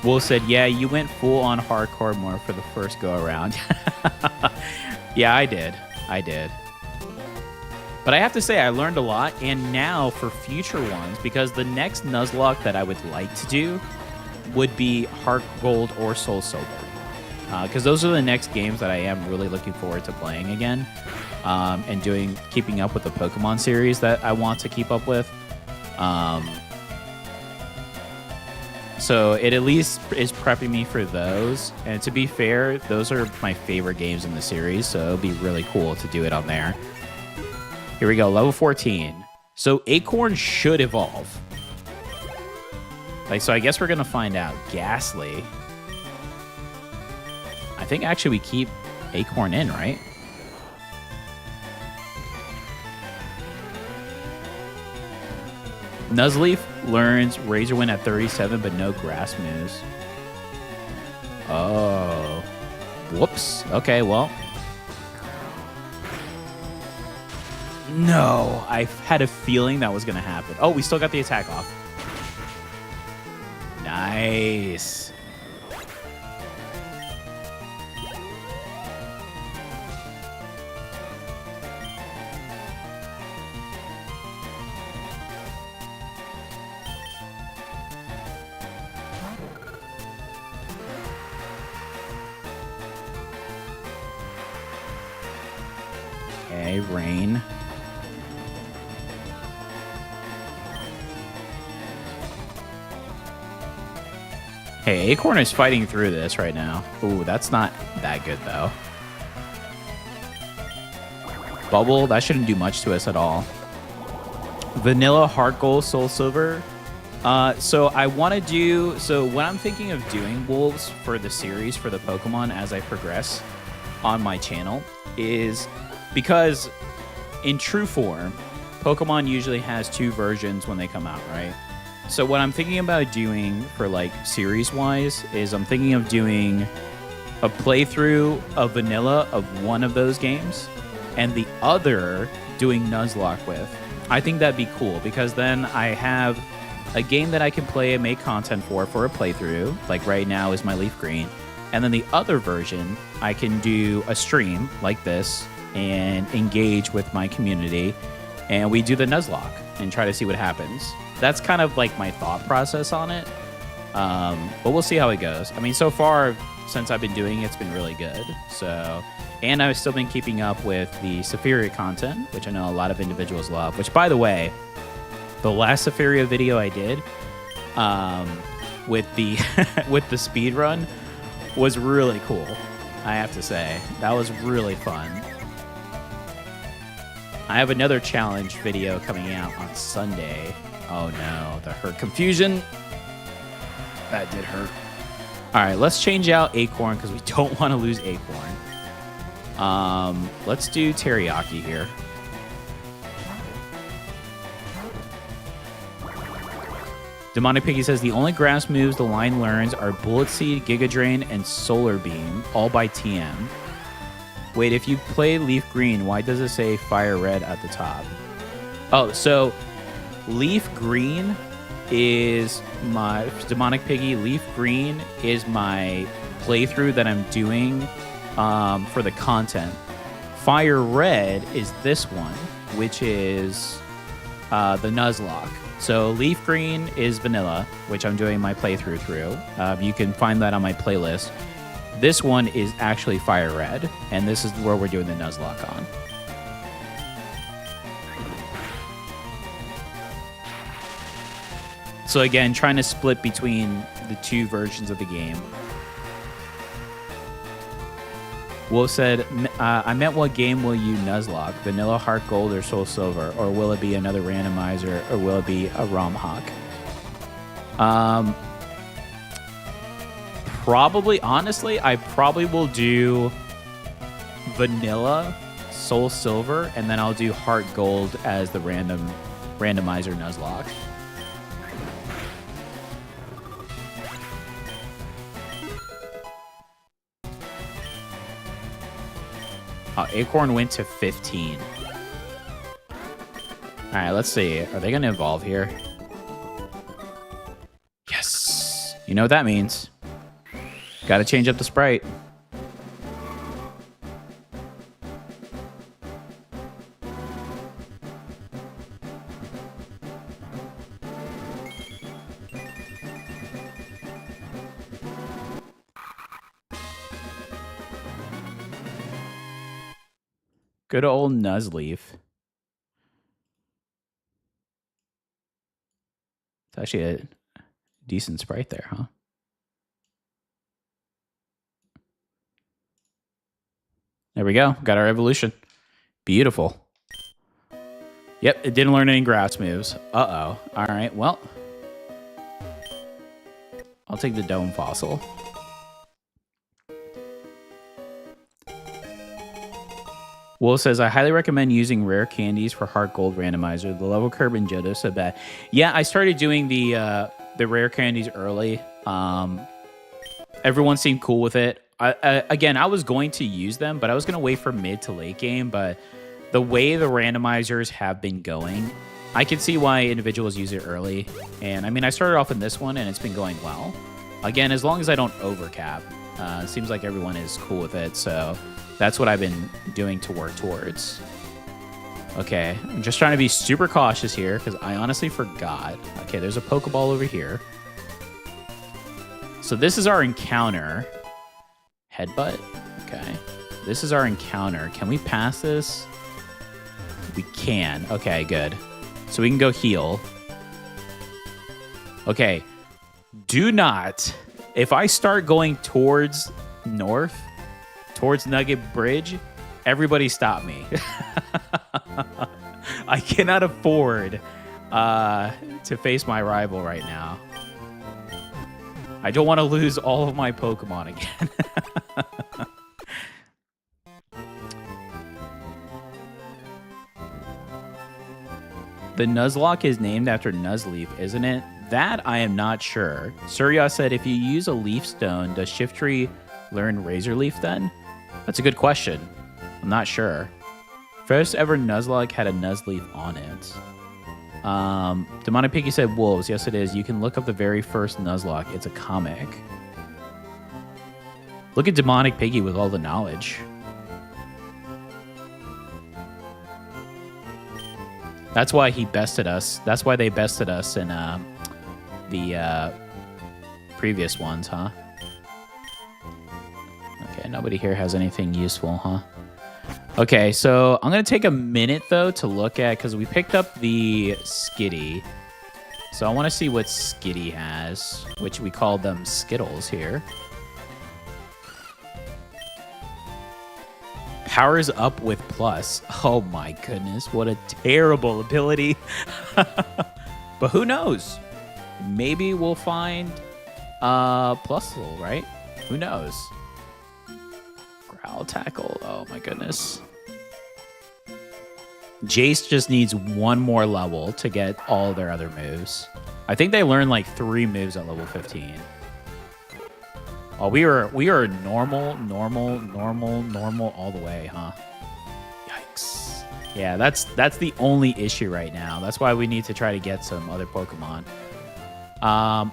Wolf said, yeah, you went full on hardcore more for the first go around. Yeah, I did. But I have to say, I learned a lot, and now for future ones, because the next Nuzlocke that I would like to do would be Heart Gold or Soul Silver. Because those are the next games that I am really looking forward to playing again, and keeping up with the Pokemon series that I want to keep up with. So it at least is prepping me for those. And to be fair, those are my favorite games in the series, so it'll be really cool to do it on there. Here we go, level 14. So Acorn should evolve. So I guess we're gonna find out. Ghastly. I think actually we keep Acorn in, right? Nuzleaf learns Razor Wind at 37, but no grass moves. Oh. Whoops. Okay, well. No, I had a feeling that was going to happen. Oh, we still got the attack off. Nice. Okay, rain. Hey, Acorn is fighting through this right now. Ooh, that's not that good, though. Bubble, that shouldn't do much to us at all. Vanilla, Heart Gold, Soul Silver. So I want to do... So what I'm thinking of doing, Wolves, for the series, for the Pokemon, as I progress on my channel, is... Because in true form, Pokemon usually has 2 versions when they come out, right? So what I'm thinking about doing for like series-wise is I'm thinking of doing a playthrough of vanilla of one of those games and the other doing Nuzlocke with. I think that'd be cool because then I have a game that I can play and make content for a playthrough. Like right now is my Leaf Green. And then the other version, I can do a stream like this and engage with my community, and we do the Nuzlocke and try to see what happens. That's kind of like my thought process on it, but we'll see how it goes. I mean, so far, since I've been doing it, it's been really good. So, and I've still been keeping up with the Safiria content, which I know a lot of individuals love, which, by the way, the last Safiria video I did with the with the speed run was really cool, I have to say. That was really fun. I have another challenge video coming out on Sunday. Oh no, the hurt confusion. That did hurt. All right, let's change out Acorn because we don't want to lose Acorn. Let's do Teriyaki here. Demonic Piggy says the only grass moves the line learns are Bullet Seed, Giga Drain, and Solar Beam, all by TM. Wait, if you play Leaf Green, why does it say Fire Red at the top? Oh, so Leaf Green is my Demonic Piggy. Leaf Green is my playthrough that I'm doing for the content. Fire Red is this one, which is the Nuzlocke. So Leaf Green is vanilla, which I'm doing my playthrough through. You can find that on my playlist. This one is actually Fire Red, and this is where we're doing the Nuzlocke on. So again, trying to split between the 2 versions of the game. Wolf said, I meant what game will you Nuzlocke? Vanilla, Heart Gold, or Soul Silver? Or will it be another randomizer, or will it be a ROM hack? Probably, honestly, I probably will do Vanilla, Soul Silver, and then I'll do Heart Gold as the randomizer Nuzlocke. Oh, Acorn went to 15. All right, let's see. Are they going to evolve here? Yes. You know what that means. Got to change up the sprite. Good old Nuzleaf. It's actually a decent sprite there, huh? There we go. Got our evolution. Beautiful. Yep, it didn't learn any grass moves. Uh-oh. All right, well. I'll take the Dome Fossil. Will says, I highly recommend using rare candies for Heart Gold Randomizer. The level curve in Johto so bad. Yeah, I started doing the rare candies early. Everyone seemed cool with it. Again, I was going to use them, but I was going to wait for mid to late game. But the way the randomizers have been going, I can see why individuals use it early. And I mean, I started off in this one, and it's been going well. Again, as long as I don't overcap. It seems like everyone is cool with it, so that's what I've been doing to work towards. Okay, I'm just trying to be super cautious here because I honestly forgot. Okay, there's a Pokeball over here. So this is our encounter. Headbutt? Okay. This is our encounter. Can we pass this? We can. Okay, good. So we can go heal. Okay. Do not... If I start going towards north, towards Nugget Bridge, everybody stop me. I cannot afford to face my rival right now. I don't want to lose all of my Pokemon again. The Nuzlocke is named after Nuzleaf, isn't it? That I am not sure. Surya said, if you use a leaf stone, does Shiftry learn Razor Leaf then? That's a good question. I'm not sure. First ever Nuzlocke had a Nuzleaf on it. Demonic Piggy said wolves. Yes, it is. You can look up the very first Nuzlocke. It's a comic. Look at Demonic Piggy with all the knowledge. That's why he bested us. That's why they bested us in the previous ones, huh? Okay, nobody here has anything useful, huh? Okay, so I'm going to take a minute, though, to look at... Because we picked up the Skitty. So I want to see what Skitty has, which we call them Skittles here. Powers up with plus. Oh, my goodness. What a terrible ability. But who knows? Maybe we'll find Plusle, right? Who knows? Growl Tackle. Oh, my goodness. Jace just needs one more level to get all their other moves. I think they learned like 3 moves at level 15. Oh, we are normal all the way, huh? Yikes. Yeah, that's the only issue right now. That's why we need to try to get some other Pokemon.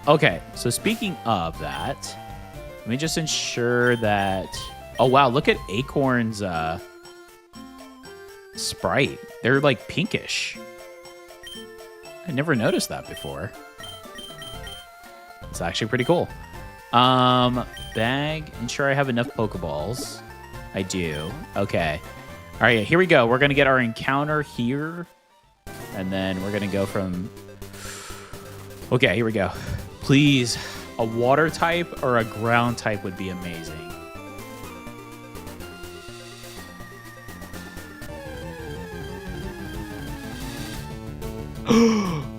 Okay, so speaking of that, let me just ensure that... Oh, wow, look at Acorn's sprite. They're, like, pinkish. I never noticed that before. It's actually pretty cool. Bag. Ensure I have enough Pokeballs. I do. Okay. All right, here we go. We're going to get our encounter here. And then we're going to go from... Okay, here we go. Please, a water type or a ground type would be amazing.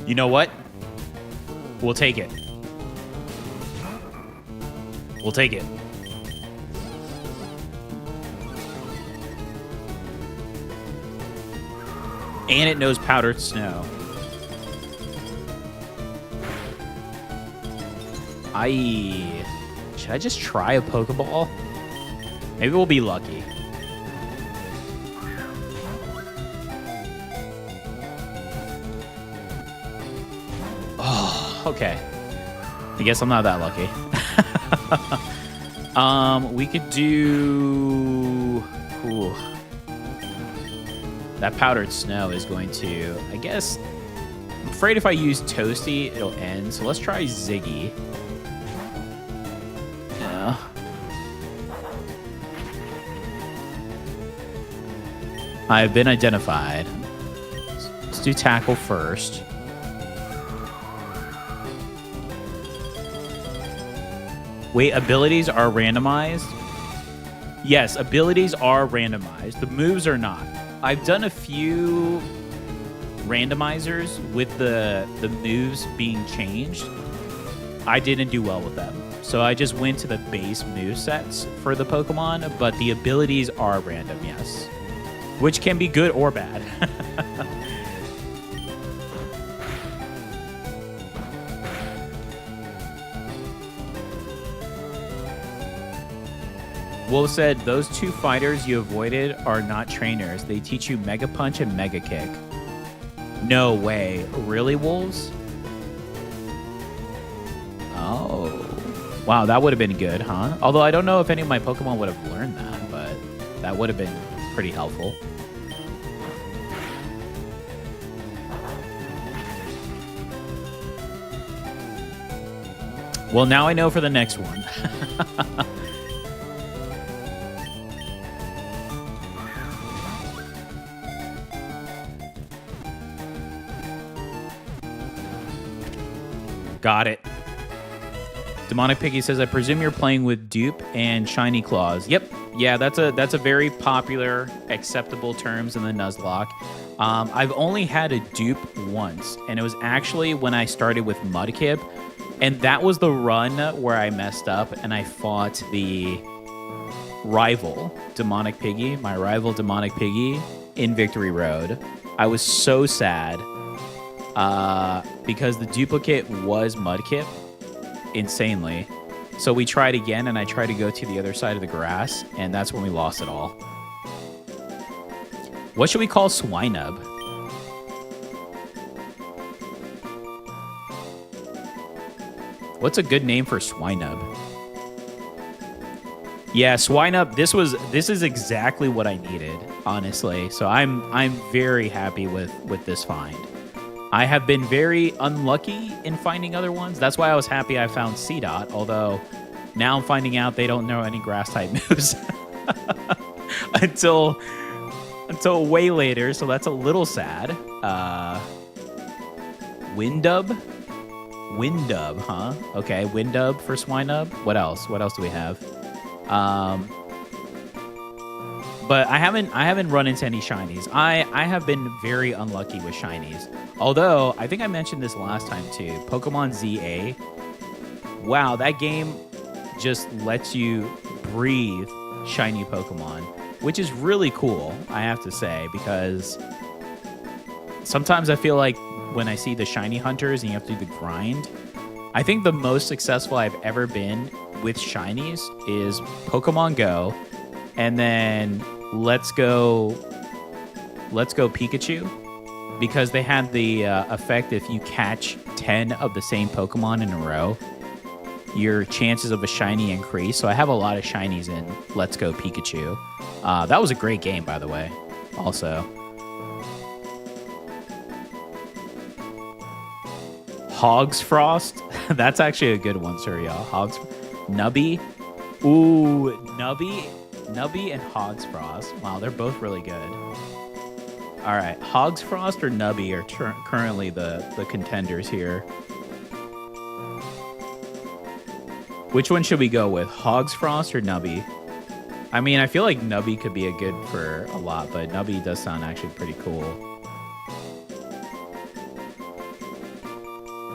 You know what? We'll take it. We'll take it. And it knows powdered snow. Should I just try a Pokeball? Maybe we'll be lucky. Oh, okay. I guess I'm not that lucky. We could do... Ooh. That powdered snow is going to... I guess... I'm afraid if I use Toasty, it'll end. So let's try Ziggy. Yeah. I've been identified. Let's do Tackle first. Wait, abilities are randomized? Yes, abilities are randomized. The moves are not. I've done a few randomizers with the moves being changed. I didn't do well with them. So I just went to the base move sets for the Pokemon, but the abilities are random, yes. which can be good or bad. Wolf said, those two fighters you avoided are not trainers. They teach you Mega Punch and Mega Kick. No way. Really, Wolves? Oh. Wow, that would have been good, huh? Although I don't know if any of my Pokemon would have learned that, but that would have been pretty helpful. Well, now I know for the next one. Got it. Demonic Piggy says, I presume you're playing with Dupe and Shiny Claws. Yep. Yeah, that's a very popular, acceptable terms in the Nuzlocke. I've only had a Dupe once, and it was actually when I started with Mudkip, and that was the run where I messed up, and I fought the rival, Demonic Piggy, my rival Demonic Piggy, in Victory Road. I was so sad. Because the duplicate was Mudkip, insanely. So we tried again, and I tried to go to the other side of the grass, and that's when we lost it all. What should we call Swinub? What's a good name for Swinub? Yeah, Swinub. This is exactly what I needed, honestly. So I'm very happy with this find. I have been very unlucky in finding other ones. That's why I was happy I found C-Dot, although now I'm finding out they don't know any grass-type moves until way later, so that's a little sad. Windub? Windub, huh? Okay, Windub for Swinub. What else? What else do we have? But I haven't run into any shinies. I have been very unlucky with shinies. Although, I think I mentioned this last time too. Pokemon ZA. Wow, that game just lets you breathe shiny Pokemon, which is really cool, I have to say, because sometimes I feel like when I see the shiny hunters and you have to do the grind, I think the most successful I've ever been with shinies is Pokemon Go, and then Let's Go Pikachu, because they had the effect if you catch 10 of the same Pokemon in a row, your chances of a shiny increase. So I have a lot of shinies in Let's Go Pikachu. That was a great game, by the way, also. Hog's Frost. That's actually a good one, sir, y'all. Nubby. Ooh, Nubby and Hog's Frost. Wow, they're both really good. All right, Hog's Frost or Nubby are currently the contenders here. Which one should we go with? Hog's Frost or Nubby? I mean, I feel like Nubby could be a good for a lot, but Nubby does sound actually pretty cool.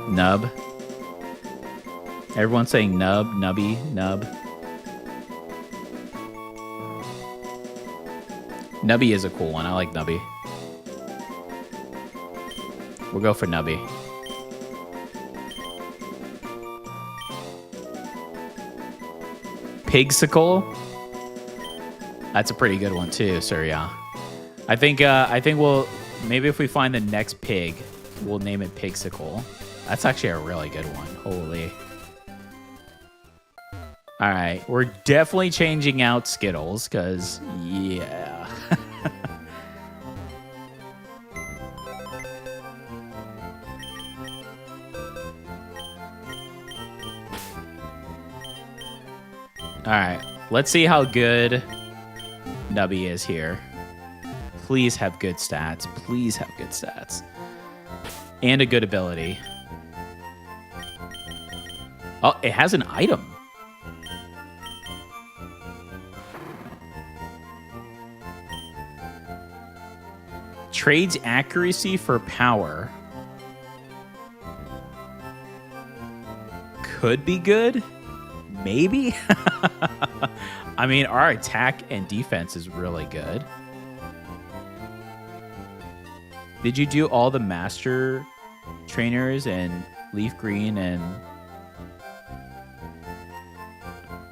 Nub. Everyone's saying Nub, Nubby, Nub. Nubby is a cool one. I like Nubby. We'll go for Nubby. Pigsicle. That's a pretty good one too, sir. Yeah. I think we'll maybe if we find the next pig, we'll name it Pigsicle. That's actually a really good one. Holy. All right, we're definitely changing out Skittles because yeah. All right, let's see how good Nubby is here. Please have good stats. Please have good stats. And a good ability. Oh, it has an item. Trades accuracy for power. Could be good. Maybe. I mean, our attack and defense is really good. Did you do all the master trainers and leaf green and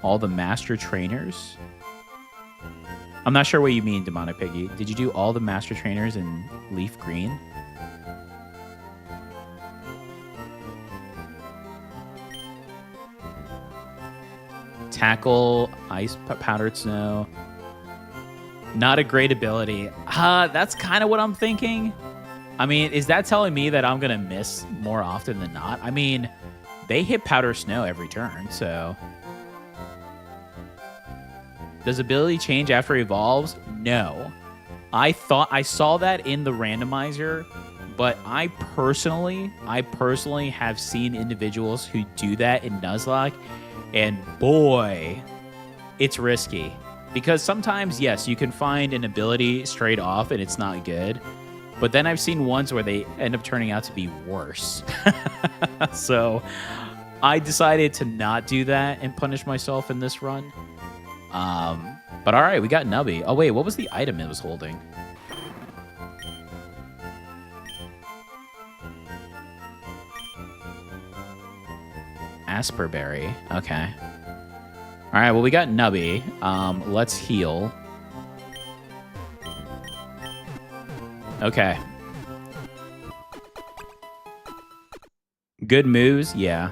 all the master trainers? I'm not sure what you mean, Demonic Piggy. Did you do all the master trainers in leaf green? Tackle, ice, powdered snow. Not a great ability. That's kind of what I'm thinking. I mean, is that telling me that I'm going to miss more often than not? I mean, they hit powder snow every turn, so... Does ability change after evolves? No. I thought I saw that in the randomizer, but I personally have seen individuals who do that in Nuzlocke, and boy, it's risky. Because sometimes, yes, you can find an ability straight off and it's not good, but then I've seen ones where they end up turning out to be worse. So I decided to not do that and punish myself in this run. But all right, we got Nubby. Oh, wait, what was the item it was holding? Asperberry. Okay. All right, well, we got Nubby. Let's heal. Okay. Good moves? Yeah.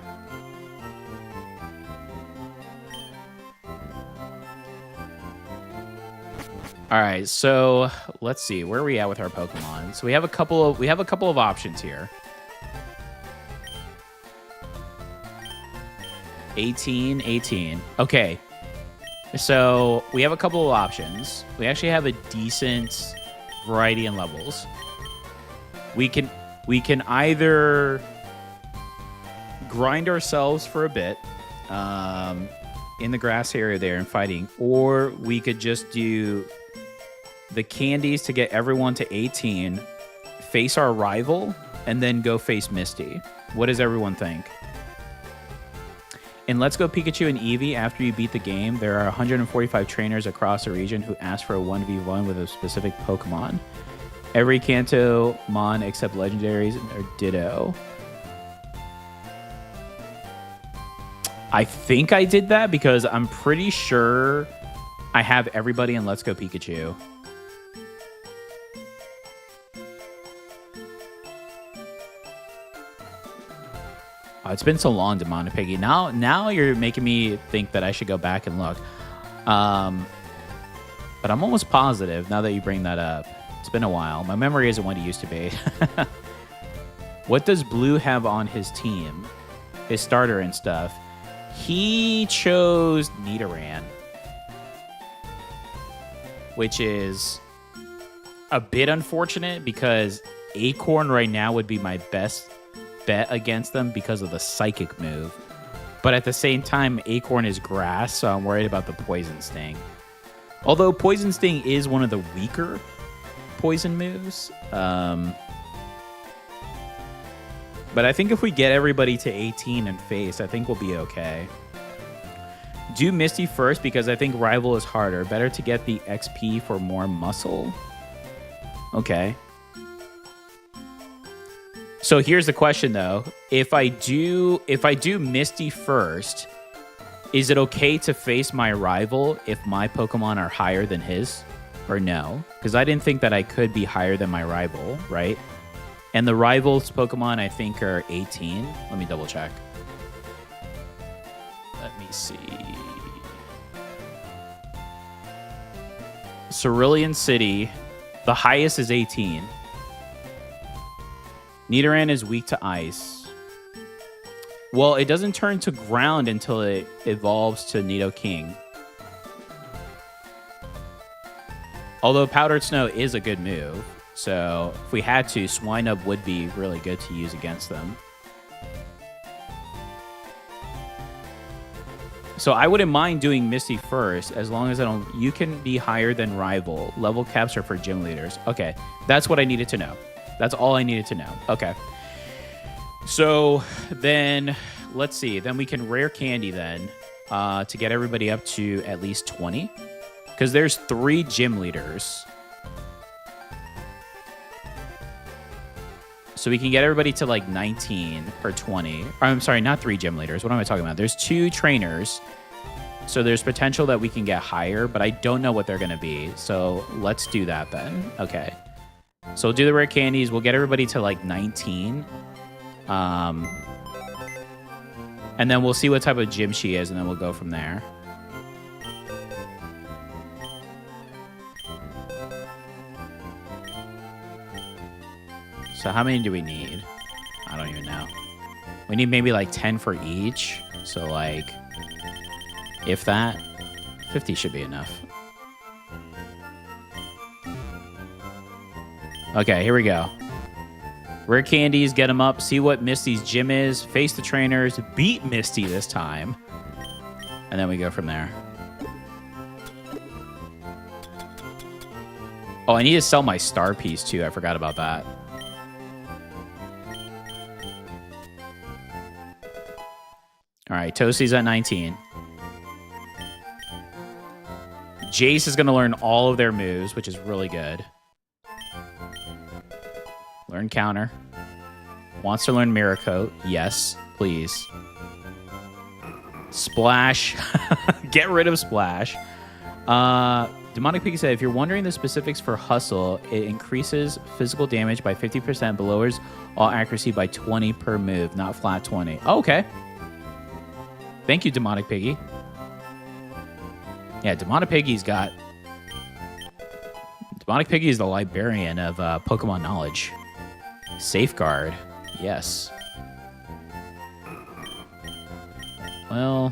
All right, so let's see. Where are we at with our Pokemon? So we have a couple of options here. 18. Okay. So we have a couple of options. We actually have a decent variety in levels. We can either grind ourselves for a bit in the grass area there and fighting, or we could just do the candies to get everyone to 18, face our rival, and then go face Misty. What does everyone think? In Let's Go Pikachu and Eevee, after you beat the game, there are 145 trainers across the region who ask for a 1v1 with a specific Pokemon. Every Kanto Mon except legendaries are Ditto. I think I did that because I'm pretty sure I have everybody in Let's Go Pikachu. Oh, it's been so long, Demonic Piggy. Now you're making me think that I should go back and look. But I'm almost positive now that you bring that up. It's been a while. My memory isn't what it used to be. What does Blue have on his team? His starter and stuff. He chose Nidoran, which is a bit unfortunate because Acorn right now would be my best bet against them because of the Psychic move. But at the same time, Acorn is grass, so I'm worried about the Poison Sting. Although Poison Sting is one of the weaker poison moves. But I think if we get everybody to 18 and face, I think we'll be okay. Do Misty first because I think Rival is harder. Better to get the XP for more muscle. Okay. So here's the question though. If I do Misty first, is it okay to face my rival if my Pokemon are higher than his? Or no? Because I didn't think that I could be higher than my rival, right? And the rival's Pokemon, I think, are 18. Let me double check. Let me see. Cerulean City, the highest is 18. Nidoran is weak to ice. Well, it doesn't turn to ground until it evolves to Nidoking. Although Powdered Snow is a good move. So if we had to, Swinub would be really good to use against them. So I wouldn't mind doing Misty first as long as I don't... You can be higher than Rival. Level caps are for gym leaders. Okay, that's what I needed to know. That's all I needed to know. Okay. So then, let's see. Then we can rare candy then to get everybody up to at least 20. Because there's 3 gym leaders. So we can get everybody to like 19 or 20. Or, I'm sorry, not 3 gym leaders. What am I talking about? There's 2 trainers. So there's potential that we can get higher, but I don't know what they're going to be. So let's do that then. Okay. So we'll do the rare candies. We'll get everybody to like 19. And then we'll see what type of gym she is, and then we'll go from there. So how many do we need? I don't even know. We need maybe like 10 for each. So like, if that, 50 should be enough. Okay, here we go. Rare candies, get them up. See what Misty's gym is. Face the trainers. Beat Misty this time. And then we go from there. Oh, I need to sell my star piece too. I forgot about that. All right, Toasty's at 19. Jace is going to learn all of their moves, which is really good. Learn counter. Wants to learn Mirror Coat. Yes, please. Splash. Get rid of Splash. Demonic Piggy said, if you're wondering the specifics for Hustle, it increases physical damage by 50%, but lowers all accuracy by 20 per move, not flat 20. Oh, okay. Thank you, Demonic Piggy. Yeah, Demonic Piggy's got... Demonic Piggy is the librarian of Pokemon knowledge. Safeguard. Yes. Well...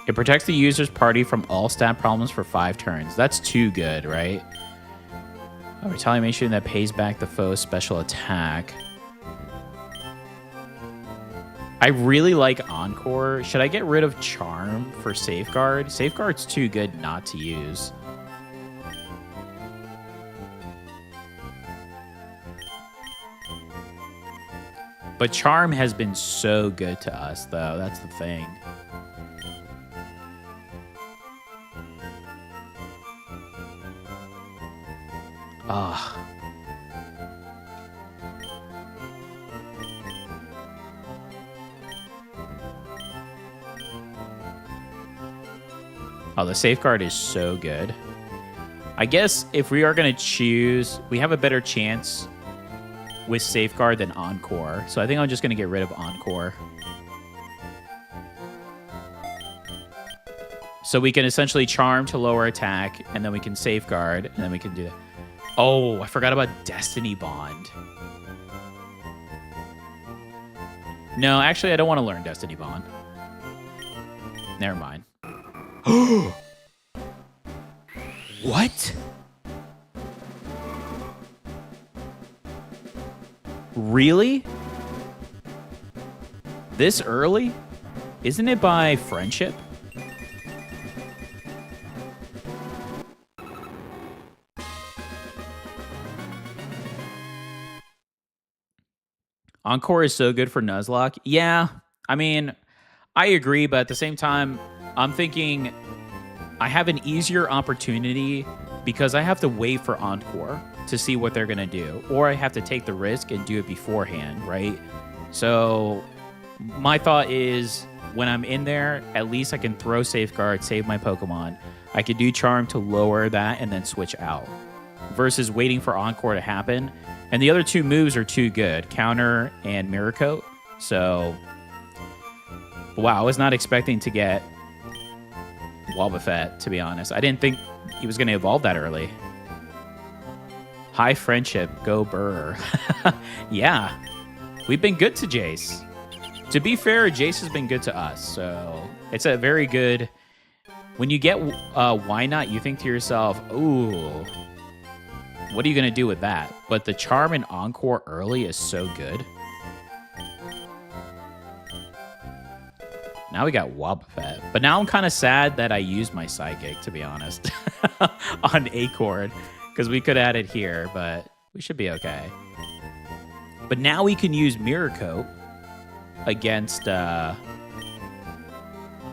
It protects the user's party from all stat problems for 5 turns. That's too good, right? A retaliation that pays back the foe's special attack. I really like Encore. Should I get rid of Charm for Safeguard? Safeguard's too good not to use. But Charm has been so good to us, though. That's the thing. Ah. Oh, the Safeguard is so good. I guess if we are going to choose, we have a better chance with Safeguard than Encore. So I think I'm just going to get rid of Encore. So we can essentially Charm to lower attack, and then we can Safeguard, and then we can do that. Oh, I forgot about Destiny Bond. No, actually, I don't want to learn Destiny Bond. Never mind. What? Really? This early? Isn't it by friendship? Encore is so good for Nuzlocke. Yeah, I mean, I agree, but at the same time, I'm thinking I have an easier opportunity because I have to wait for Encore to see what they're going to do. Or I have to take the risk and do it beforehand, right? So my thought is when I'm in there, at least I can throw Safeguard, save my Pokemon. I could do Charm to lower that and then switch out. Versus waiting for Encore to happen. And the other 2 moves are too good. Counter and Mirror Coat. So, wow, I was not expecting to get Wobbuffet, to be honest. I didn't think he was going to evolve that early. High friendship, go Burr. Yeah, we've been good to Jace. To be fair, Jace has been good to us, so it's a very good... When you get Why Not, you think to yourself, ooh, what are you going to do with that? But the Charm and Encore early is so good. Now we got Wobbuffet. But now I'm kind of sad that I used my Psychic, to be honest, on Acorn. Because we could add it here, but we should be okay. But now we can use Mirror Coat against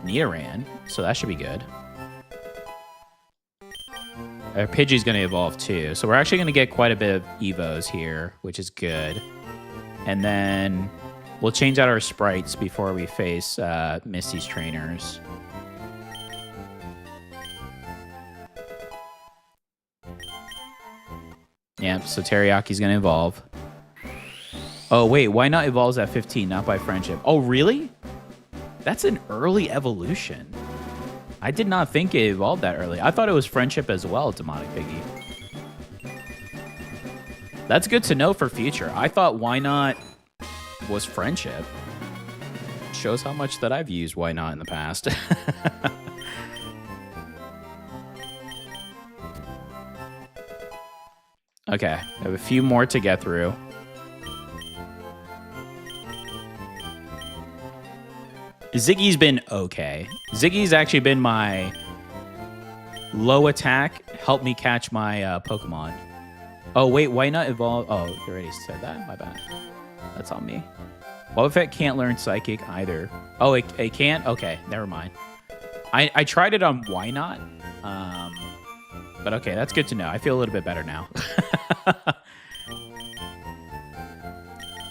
Nidoran. So that should be good. Pidgey's going to evolve too. So we're actually going to get quite a bit of Evos here, which is good. And then we'll change out our sprites before we face Misty's trainers. Yeah, so Teriyaki's going to evolve. Oh, wait, why not evolves at 15, not by friendship? Oh, really? That's an early evolution. I did not think it evolved that early. I thought it was friendship as well, Demonic Piggy. That's good to know for future. I thought why not was friendship. Shows how much that I've used why not in the past. Okay, I have a few more to get through. Ziggy's been okay. Ziggy's actually been my low attack. Help me catch my Pokemon. Oh, wait, why not evolve? Oh, you already said that? My bad. That's on me. What if it can't learn Psychic either? Oh, it can't? Okay, never mind. I tried it on why not. But okay, that's good to know. I feel a little bit better now.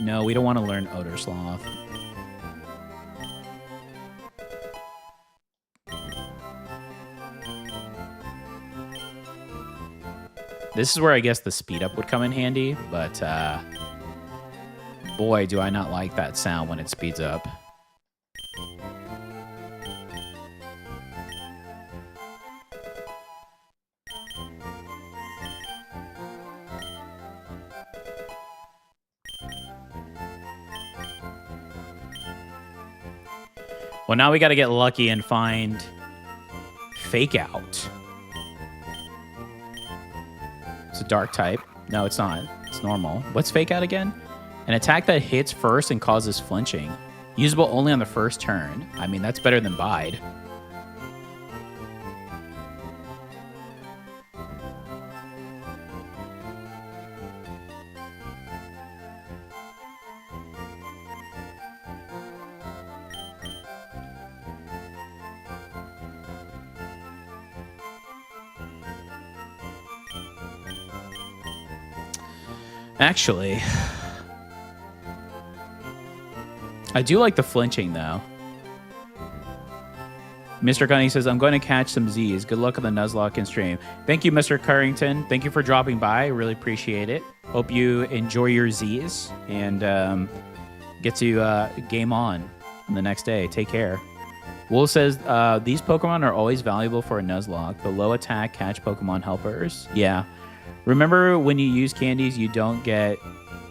No, we don't want to learn Odor Sloth. This is where I guess the speed up would come in handy, but boy, do I not like that sound when it speeds up. Well, now we got to get lucky and find Fake Out. It's a dark type. No, it's not. It's normal. What's Fake Out again? An attack that hits first and causes flinching. Usable only on the first turn. I mean, that's better than Bide. Actually, I do like the flinching, though. Mr. Gunny says, I'm going to catch some Z's. Good luck on the Nuzlocke and stream. Thank you, Mr. Currington. Thank you for dropping by. I really appreciate it. Hope you enjoy your Z's and get to game on the next day. Take care. Wool says, these Pokemon are always valuable for a Nuzlocke. The low attack catch Pokemon helpers. Yeah. Remember, when you use candies, you don't get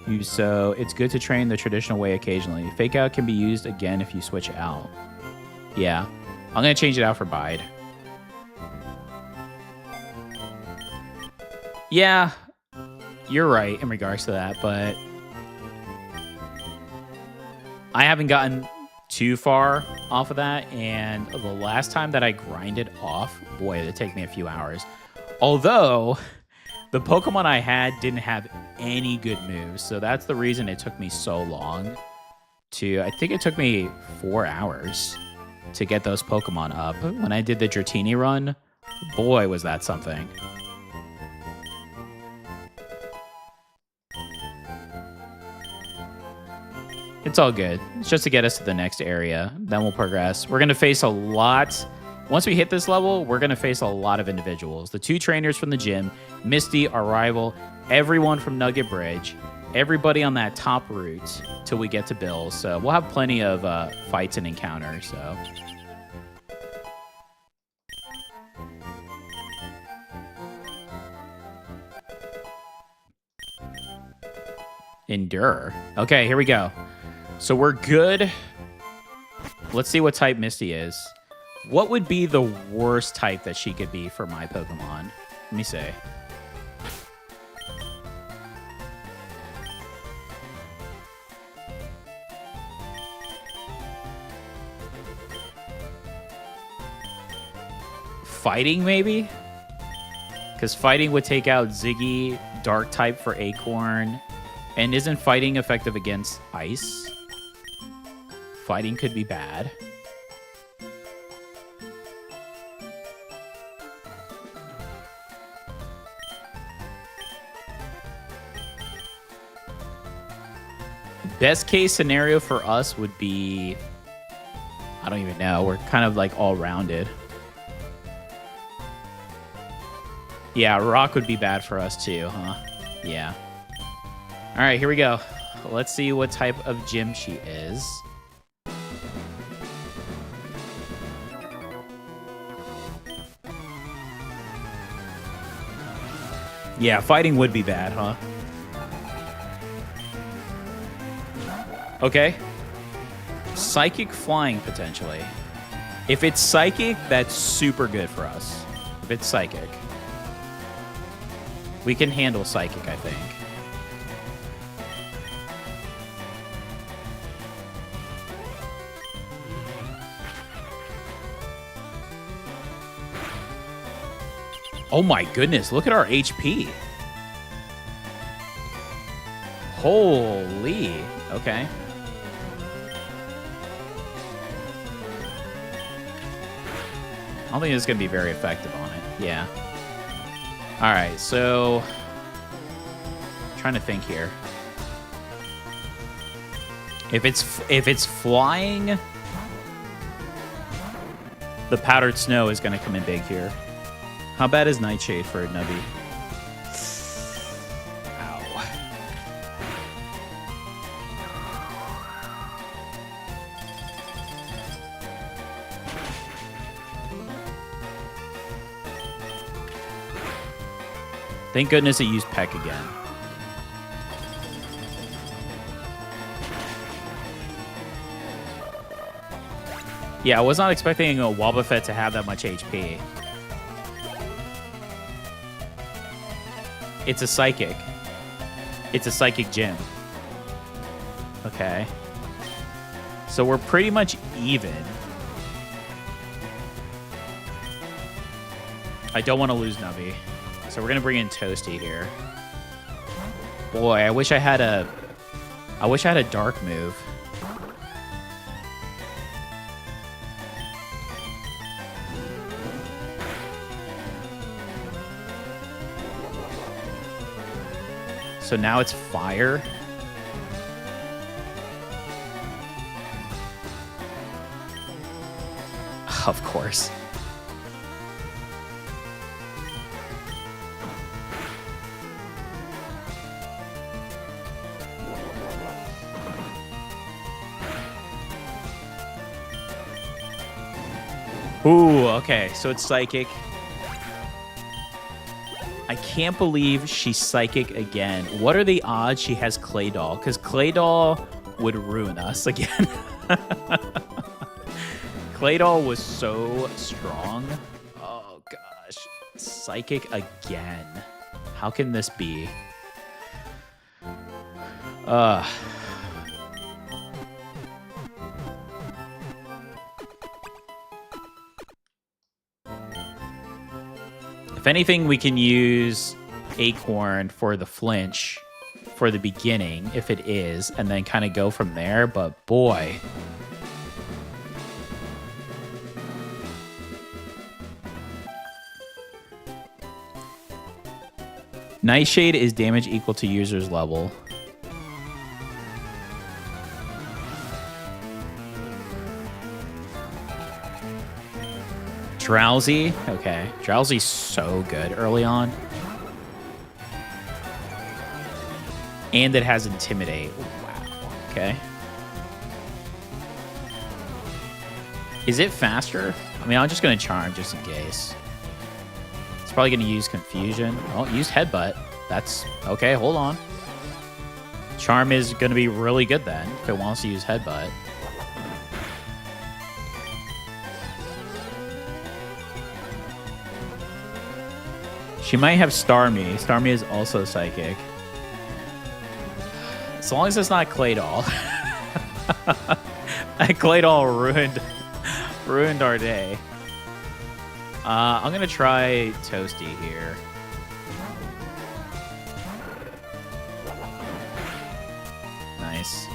used, so it's good to train the traditional way occasionally. Fake Out can be used again if you switch out. Yeah. I'm going to change it out for Bide. Yeah, you're right in regards to that, but I haven't gotten too far off of that, and the last time that I grinded off, boy, it'd take me a few hours. Although the Pokemon I had didn't have any good moves, so that's the reason it took me so long to... I think it took me 4 hours to get those Pokemon up. When I did the Dratini run, boy, was that something. It's all good. It's just to get us to the next area. Then we'll progress. We're going to face a lot... Once we hit this level, we're going to face a lot of individuals. The 2 trainers from the gym, Misty, our rival, everyone from Nugget Bridge, everybody on that top route till we get to Bill's. So we'll have plenty of fights and encounters. So endure. Okay, here we go. So we're good. Let's see what type Misty is. What would be the worst type that she could be for my Pokemon? Let me see. Fighting, maybe? Because fighting would take out Ziggy, dark type for Acorn. And isn't fighting effective against ice? Fighting could be bad. Best case scenario for us would be, I don't even know. We're kind of like all rounded. Yeah, rock would be bad for us too, huh? Yeah. All right, here we go. Let's see what type of gym she is. Yeah, fighting would be bad, huh? Okay. Psychic flying, potentially. If it's psychic, that's super good for us. If it's psychic. We can handle psychic, I think. Oh my goodness, look at our HP. Holy. Okay. I don't think it's going to be very effective on it. Yeah. All right, so trying to think here. If it's flying, the powdered snow is going to come in big here. How bad is Nightshade for a Nubby? Ow. Thank goodness it used Peck again. Yeah, I was not expecting a Wobbuffet to have that much HP. It's a psychic. It's a psychic gym. Okay. So we're pretty much even. I don't want to lose Nubby. So we're going to bring in Toasty here. Boy, I wish I had a dark move. So now it's fire. Of course. Ooh, okay. So it's psychic. I can't believe she's psychic again. What are the odds she has Clay Doll? Because Clay Doll would ruin us again. Clay Doll was so strong. Oh, gosh. Psychic again. How can this be? If anything, we can use Acorn for the flinch for the beginning, if it is, and then kind of go from there. But boy. Nightshade is damage equal to user's level. Drowsy. Okay. Drowsy's so good early on. And it has Intimidate. Wow. Okay. Is it faster? I mean, I'm just going to Charm just in case. It's probably going to use Confusion. Oh, use Headbutt. That's... Okay, hold on. Charm is going to be really good then if it wants to use Headbutt. She might have Starmie. Starmie is also psychic. As long as it's not Clay Doll. Clay Doll ruined our day. I'm gonna try Toasty here. Nice.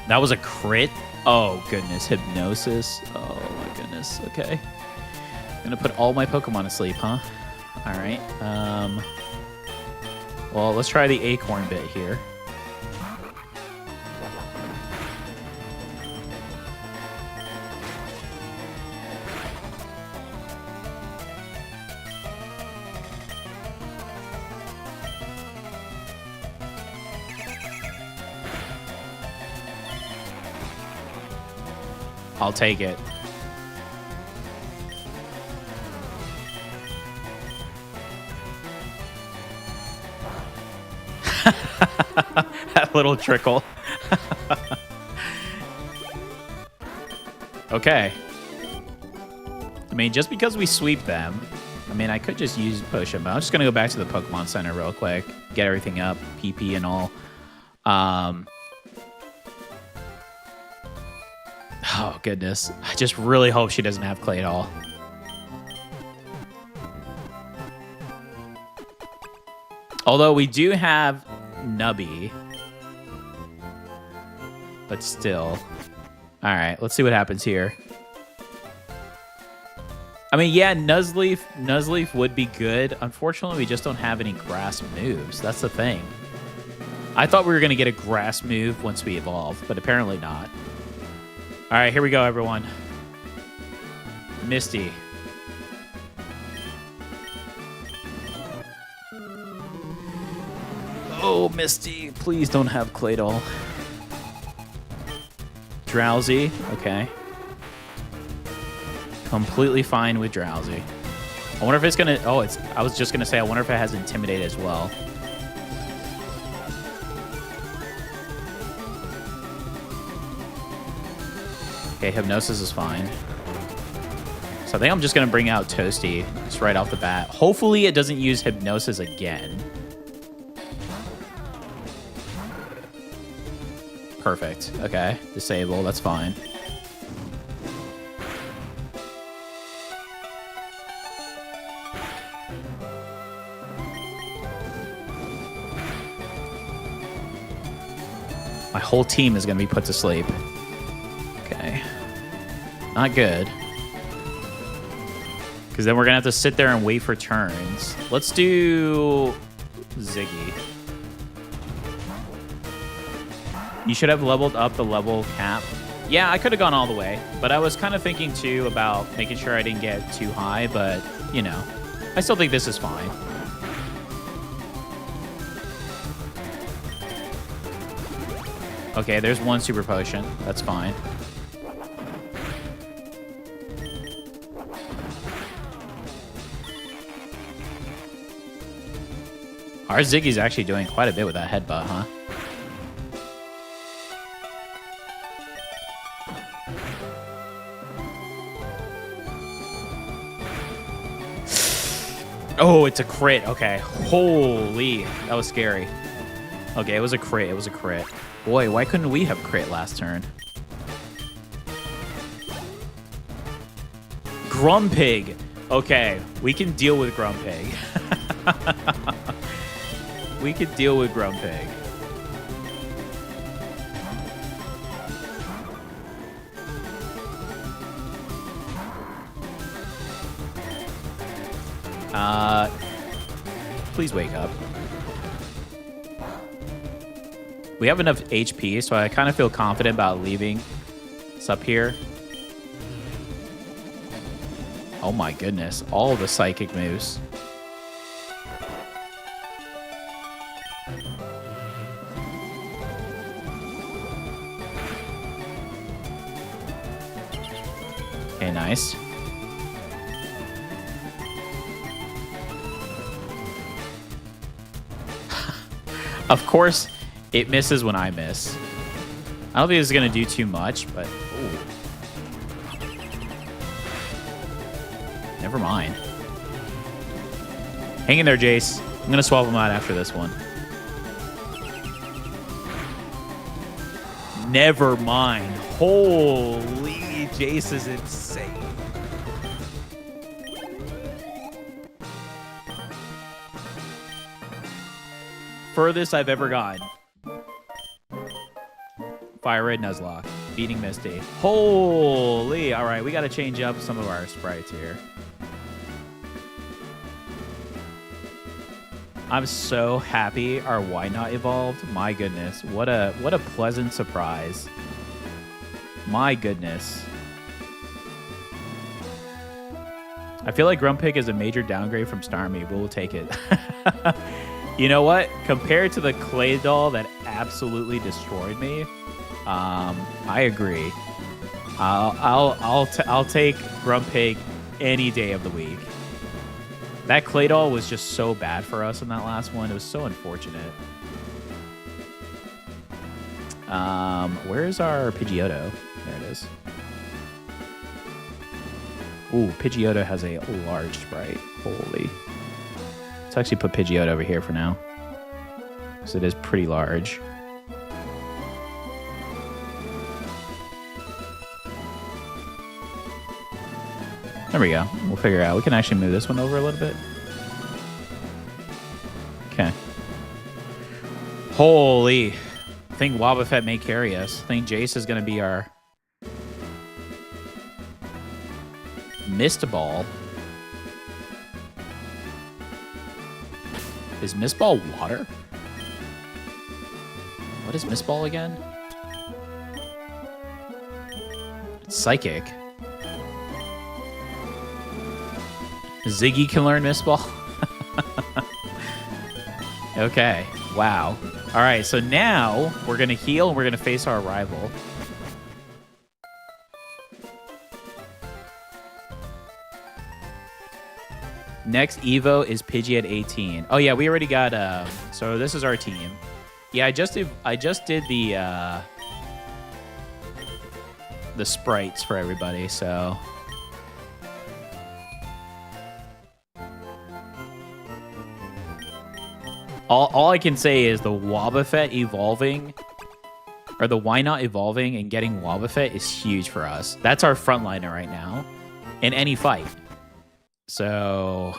That was a crit. Oh goodness, Hypnosis. Oh my goodness. Okay. Gonna put all my Pokemon to sleep, huh? All right. Well, let's try the acorn bit here. I'll take it. That little trickle. Okay. I mean, just because we sweep them, I mean, I could just use potion, but I'm just going to go back to the Pokemon Center real quick, get everything up, PP and all. Oh, goodness. I just really hope she doesn't have Clay at all. Although we do have Nubby. But still. Alright, let's see what happens here. I mean, yeah, Nuzleaf would be good. Unfortunately, we just don't have any grass moves. That's the thing. I thought we were going to get a grass move once we evolve, but apparently not. All right, here we go, everyone. Misty. Oh, Misty, please don't have Claydol. Drowsy, okay. Completely fine with Drowsy. I wonder if it's gonna, I was just gonna say, I wonder if it has Intimidate as well. Okay, Hypnosis is fine. So I think I'm just going to bring out Toasty just right off the bat. Hopefully it doesn't use Hypnosis again. Perfect. Okay. Disable. That's fine. My whole team is going to be put to sleep. Okay. Not good. Because then we're going to have to sit there and wait for turns. Let's do Ziggy. You should have leveled up the level cap. Yeah, I could have gone all the way. But I was kind of thinking, too, about making sure I didn't get too high. But, you know, I still think this is fine. Okay, there's one super potion. That's fine. Our Ziggy's actually doing quite a bit with that headbutt, huh? Oh, it's a crit. Okay. Holy. That was scary. Okay, it was a crit. It was a crit. Boy, why couldn't we have crit last turn? Grumpig. Okay, we can deal with Grumpig. We could deal with Grumpig. Please wake up. We have enough HP, so I kind of feel confident about leaving. It's up here. Oh my goodness, all the psychic moves. Okay, nice. Of course, it misses when I miss. I don't think this is going to do too much, but... Ooh. Never mind. Hang in there, Jace. I'm going to swap him out after this one. Never mind. Holy, Jace is insane. Furthest I've ever gotten. Fire Red Nuzlocke. Beating Misty. Holy. All right, we got to change up some of our sprites here. I'm so happy our Why Not evolved. My goodness, what a pleasant surprise. My goodness. I feel like Grumpig is a major downgrade from Starmie, but we'll take it. You know what? Compared to the clay doll that absolutely destroyed me, I agree. I'll take Grumpig any day of the week. That clay doll was just so bad for us in that last one. It was so unfortunate. Where's our Pidgeotto? There it is. Ooh, Pidgeotto has a large sprite. Holy. Let's actually put Pidgeotto over here for now, because it is pretty large. There we go. We'll figure it out. We can actually move this one over a little bit. Okay. Holy. I think Wobbuffet may carry us. I think Jace is going to be our Mist Ball. Is Mist Ball water? What is Mist Ball again? It's Psychic. Ziggy can learn Mist Ball. Okay. Wow. All right. So now we're going to heal and we're going to face our rival. Next Evo is Pidgey at 18. Oh yeah, we already got so this is our team. Yeah, I just did the sprites for everybody, so all I can say is the Wobbuffet evolving, or the Why Not evolving and getting Wobbuffet is huge for us. That's our frontliner right now in any fight. So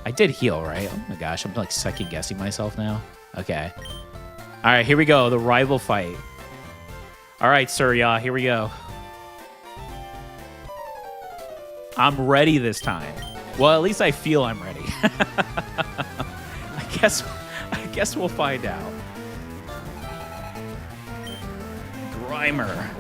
I did heal, right? Oh my gosh, I'm like second guessing myself now. Okay. All right, here we go. The rival fight. All right, Surya, here we go. I'm ready this time. Well, at least I feel I'm ready. I guess we'll find out. Grimer.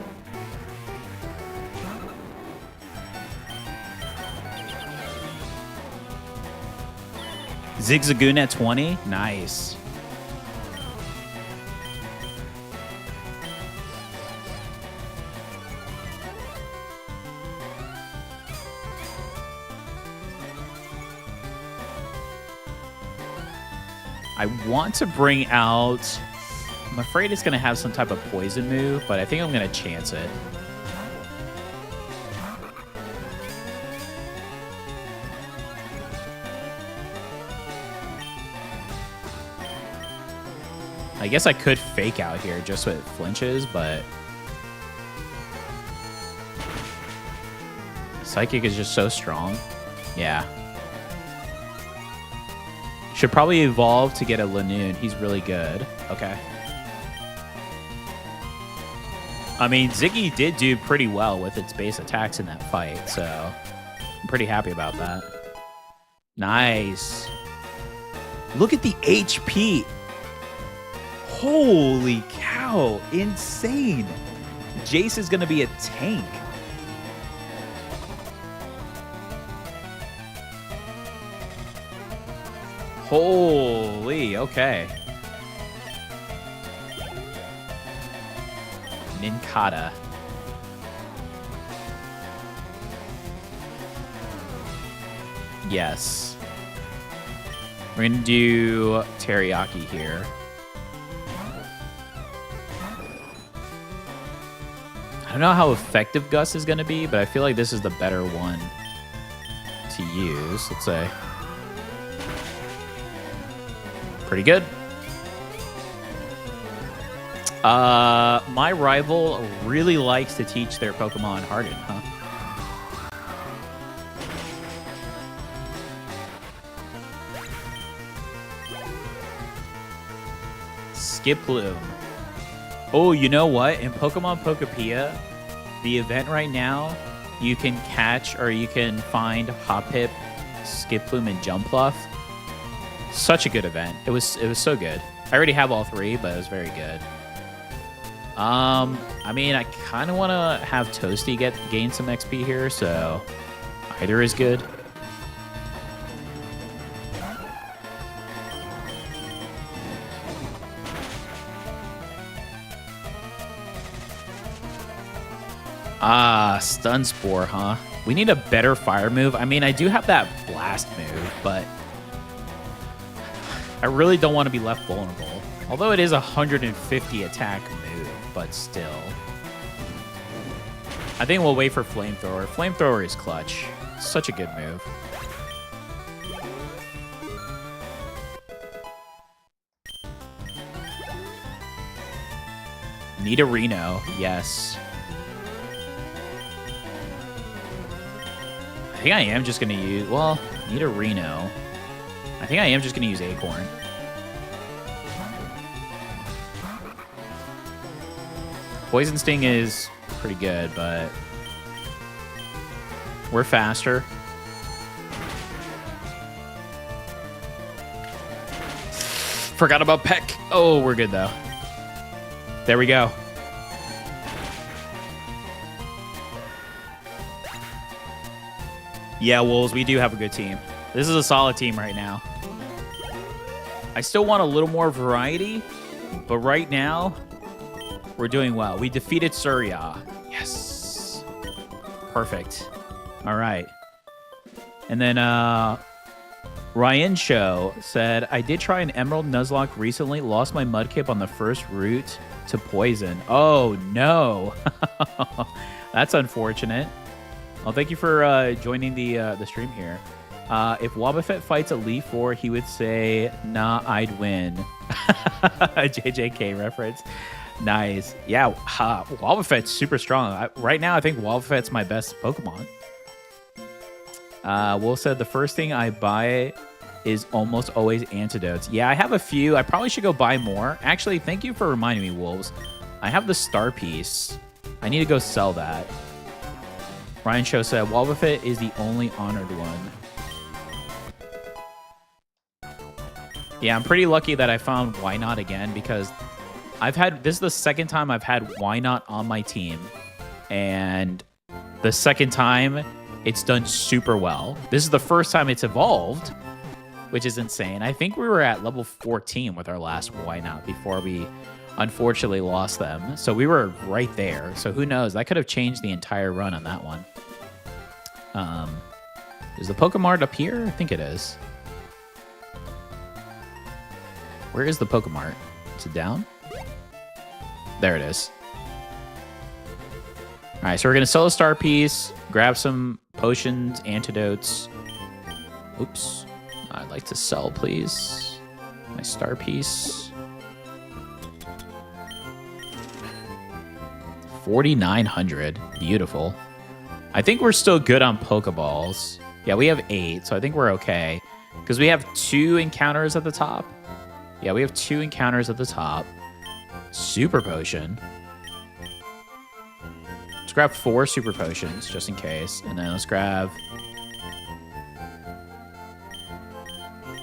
Zigzagoon at 20? Nice. I want to bring out... I'm afraid it's going to have some type of poison move, but I think I'm going to chance it. I guess I could fake out here just so it flinches, but Psychic is just so strong. Yeah. Should probably evolve to get a Lanoon. He's really good. Okay. I mean, Ziggy did do pretty well with its base attacks in that fight, so I'm pretty happy about that. Nice. Look at the HP. Holy cow, insane. Jace is going to be a tank. Holy, okay. Nincada. Yes. We're going to do Teriyaki here. I don't know how effective Gus is going to be, but I feel like this is the better one to use. Let's say. Pretty good. My rival really likes to teach their Pokemon Harden, huh? Skiploom. Oh, you know what? In Pokemon Pokepia, the event right now, you can catch or you can find Hoppip, Skiploom, and Jumpluff. Such a good event. It was so good. I already have all 3, but it was very good. I mean, I kind of want to have Toasty gain some XP here, so either is good. Stun Spore, huh? We need a better fire move. I mean, I do have that blast move, but I really don't want to be left vulnerable. Although it is a 150 attack move, but still. I think we'll wait for Flamethrower. Flamethrower is clutch. Such a good move. Need a Reno, yes. I think I am just going to use... Well, need a Reno. I think I am just going to use Acorn. Poison Sting is pretty good, but... We're faster. Forgot about Peck. Oh, we're good, though. There we go. Yeah, Wolves, we do have a good team. This is a solid team right now. I still want a little more variety, but right now, we're doing well. We defeated Surya. Yes. Perfect. All right. And then Ryan Show said, I did try an Emerald Nuzlocke recently. Lost my Mudkip on the first route to Poison. Oh, no. That's unfortunate. Well, thank you for joining the stream here. If Wobbuffet fights at Elite 4, he would say, nah, I'd win. A JJK reference. Nice. Yeah, Wobbuffet's super strong. Right now, I think Wobbuffet's my best Pokemon. Will said, the first thing I buy is almost always antidotes. Yeah, I have a few. I probably should go buy more. Actually, thank you for reminding me, Wolves. I have the Star Piece. I need to go sell that. Ryan Show said, Wobbuffet is the only honored one. Yeah, I'm pretty lucky that I found Why Not again, because this is the second time I've had Why Not on my team. And the second time, it's done super well. This is the first time it's evolved, which is insane. I think we were at level 14 with our last Why Not before we unfortunately lost them. So we were right there. So who knows? That could have changed the entire run on that one. Is the Pokemart up here? I think it is. Where is the Pokemart? Is it down? There it is. All right, so we're going to sell a Star Piece, grab some potions, antidotes. Oops. I'd like to sell, please. My Star Piece. 4,900. Beautiful. I think we're still good on Pokeballs. Yeah, we have 8, so I think we're okay. Because we have 2 encounters at the top. Yeah, we have 2 encounters at the top. Super Potion. Let's grab 4 Super Potions, just in case. And then let's grab...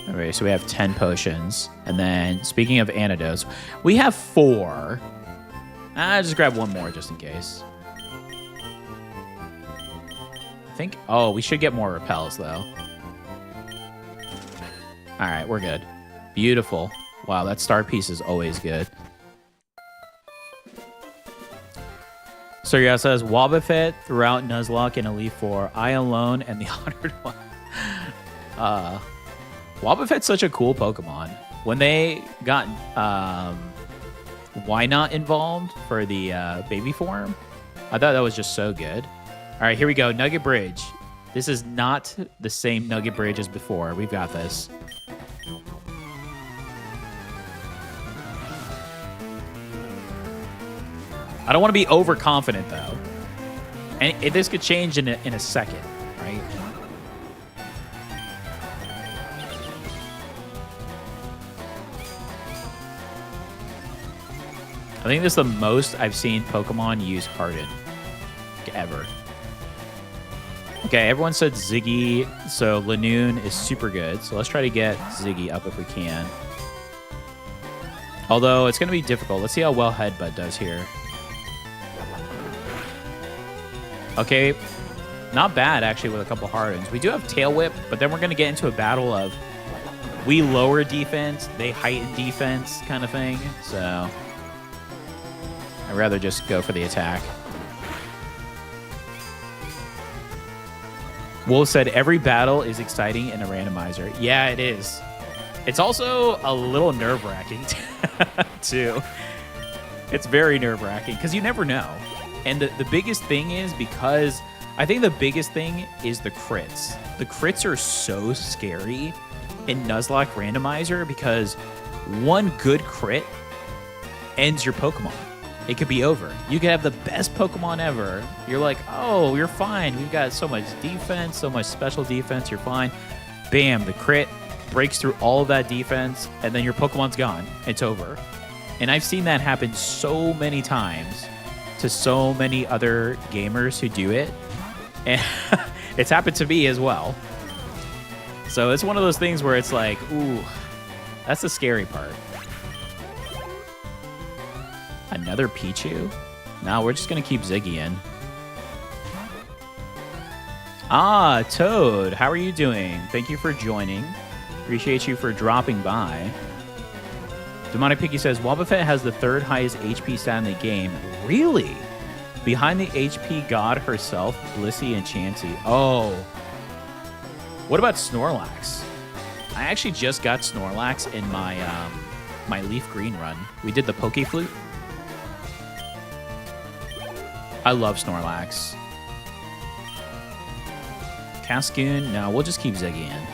Okay, so we have 10 potions. And then, speaking of antidotes, we have 4. Just grab 1 more, just in case. I think... Oh, we should get more repels, though. Alright, we're good. Beautiful. Wow, that Star Piece is always good. Surya says, Wobbuffet throughout Nuzlocke and Elite 4. I alone and the honored one. Wobbuffet's such a cool Pokemon. When they got Why Not involved for the baby form, I thought that was just so good. All right, here we go. Nugget Bridge. This is not the same Nugget Bridge as before. We've got this. I don't want to be overconfident, though. And this could change in a second, right? I think this is the most I've seen Pokemon use Harden ever. Okay, everyone said Ziggy, so Lanoon is super good. So let's try to get Ziggy up if we can. Although it's going to be difficult. Let's see how well Headbutt does here. Okay, not bad actually with a couple hard-ons. We do have Tail Whip, but then we're going to get into a battle of we lower defense, they heighten defense kind of thing. So I'd rather just go for the attack. Wolf said every battle is exciting in a randomizer. Yeah, it is. It's also a little nerve-wracking too. It's very nerve-wracking because you never know. And the biggest thing is because I think the biggest thing is the crits. The crits are so scary in Nuzlocke Randomizer because one good crit ends your Pokemon. It could be over. You could have the best Pokemon ever. You're like, oh, you're fine. We've got so much defense, so much special defense. You're fine. Bam, the crit breaks through all of that defense, and then your Pokemon's gone. It's over. And I've seen that happen so many times to so many other gamers who do it. And it's happened to me as well. So it's one of those things where it's like, ooh, that's the scary part. Another Pichu? No, we're just going to keep Ziggy in. Ah, Toad, how are you doing? Thank you for joining. Appreciate you for dropping by. Demonic Piggy says, Wobbuffet has the third highest HP stat in the game. Really? Behind the HP god herself, Blissey and Chansey. Oh. What about Snorlax? I actually just got Snorlax in my my Leaf Green run. We did the Poke Flute. I love Snorlax. Cascoon? No, we'll just keep Ziggy in.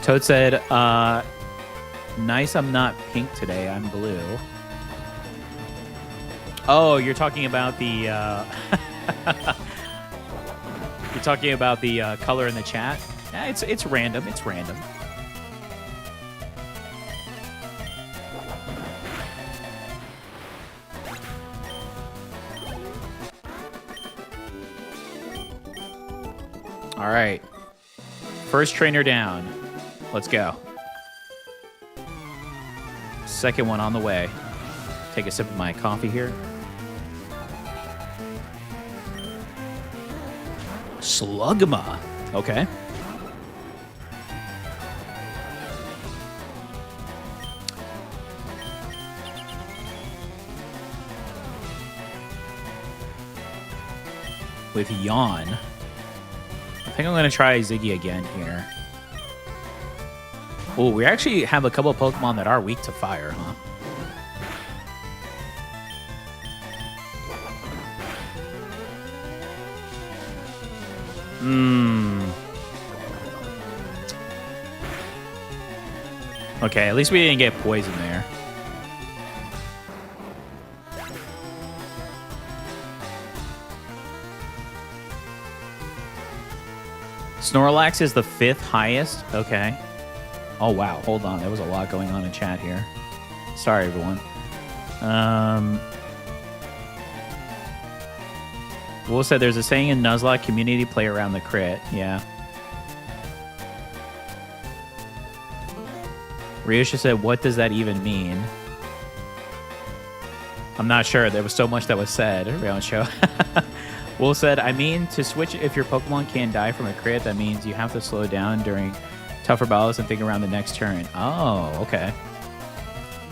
Toad said, nice I'm not pink today, I'm blue. Oh, you're talking about the... you're talking about the color in the chat? Yeah, it's random. It's random. All right. First trainer down. Let's go. Second one on the way. Take a sip of my coffee here. Slugma. Okay. With Yawn. I think I'm going to try Ziggy again here. Oh, we actually have a couple of Pokemon that are weak to fire, huh? Okay, at least we didn't get poison there. Snorlax is the 5th highest? Okay. Oh, wow. Hold on. There was a lot going on in chat here. Sorry, everyone. Will said there's a saying in Nuzlocke, community play around the crit. Yeah. Ryosha said, what does that even mean? I'm not sure. There was so much that was said. Ryosha. Will said, I mean, to switch if your Pokemon can't die from a crit, that means you have to slow down during tougher battles and think around the next turn. Oh, okay.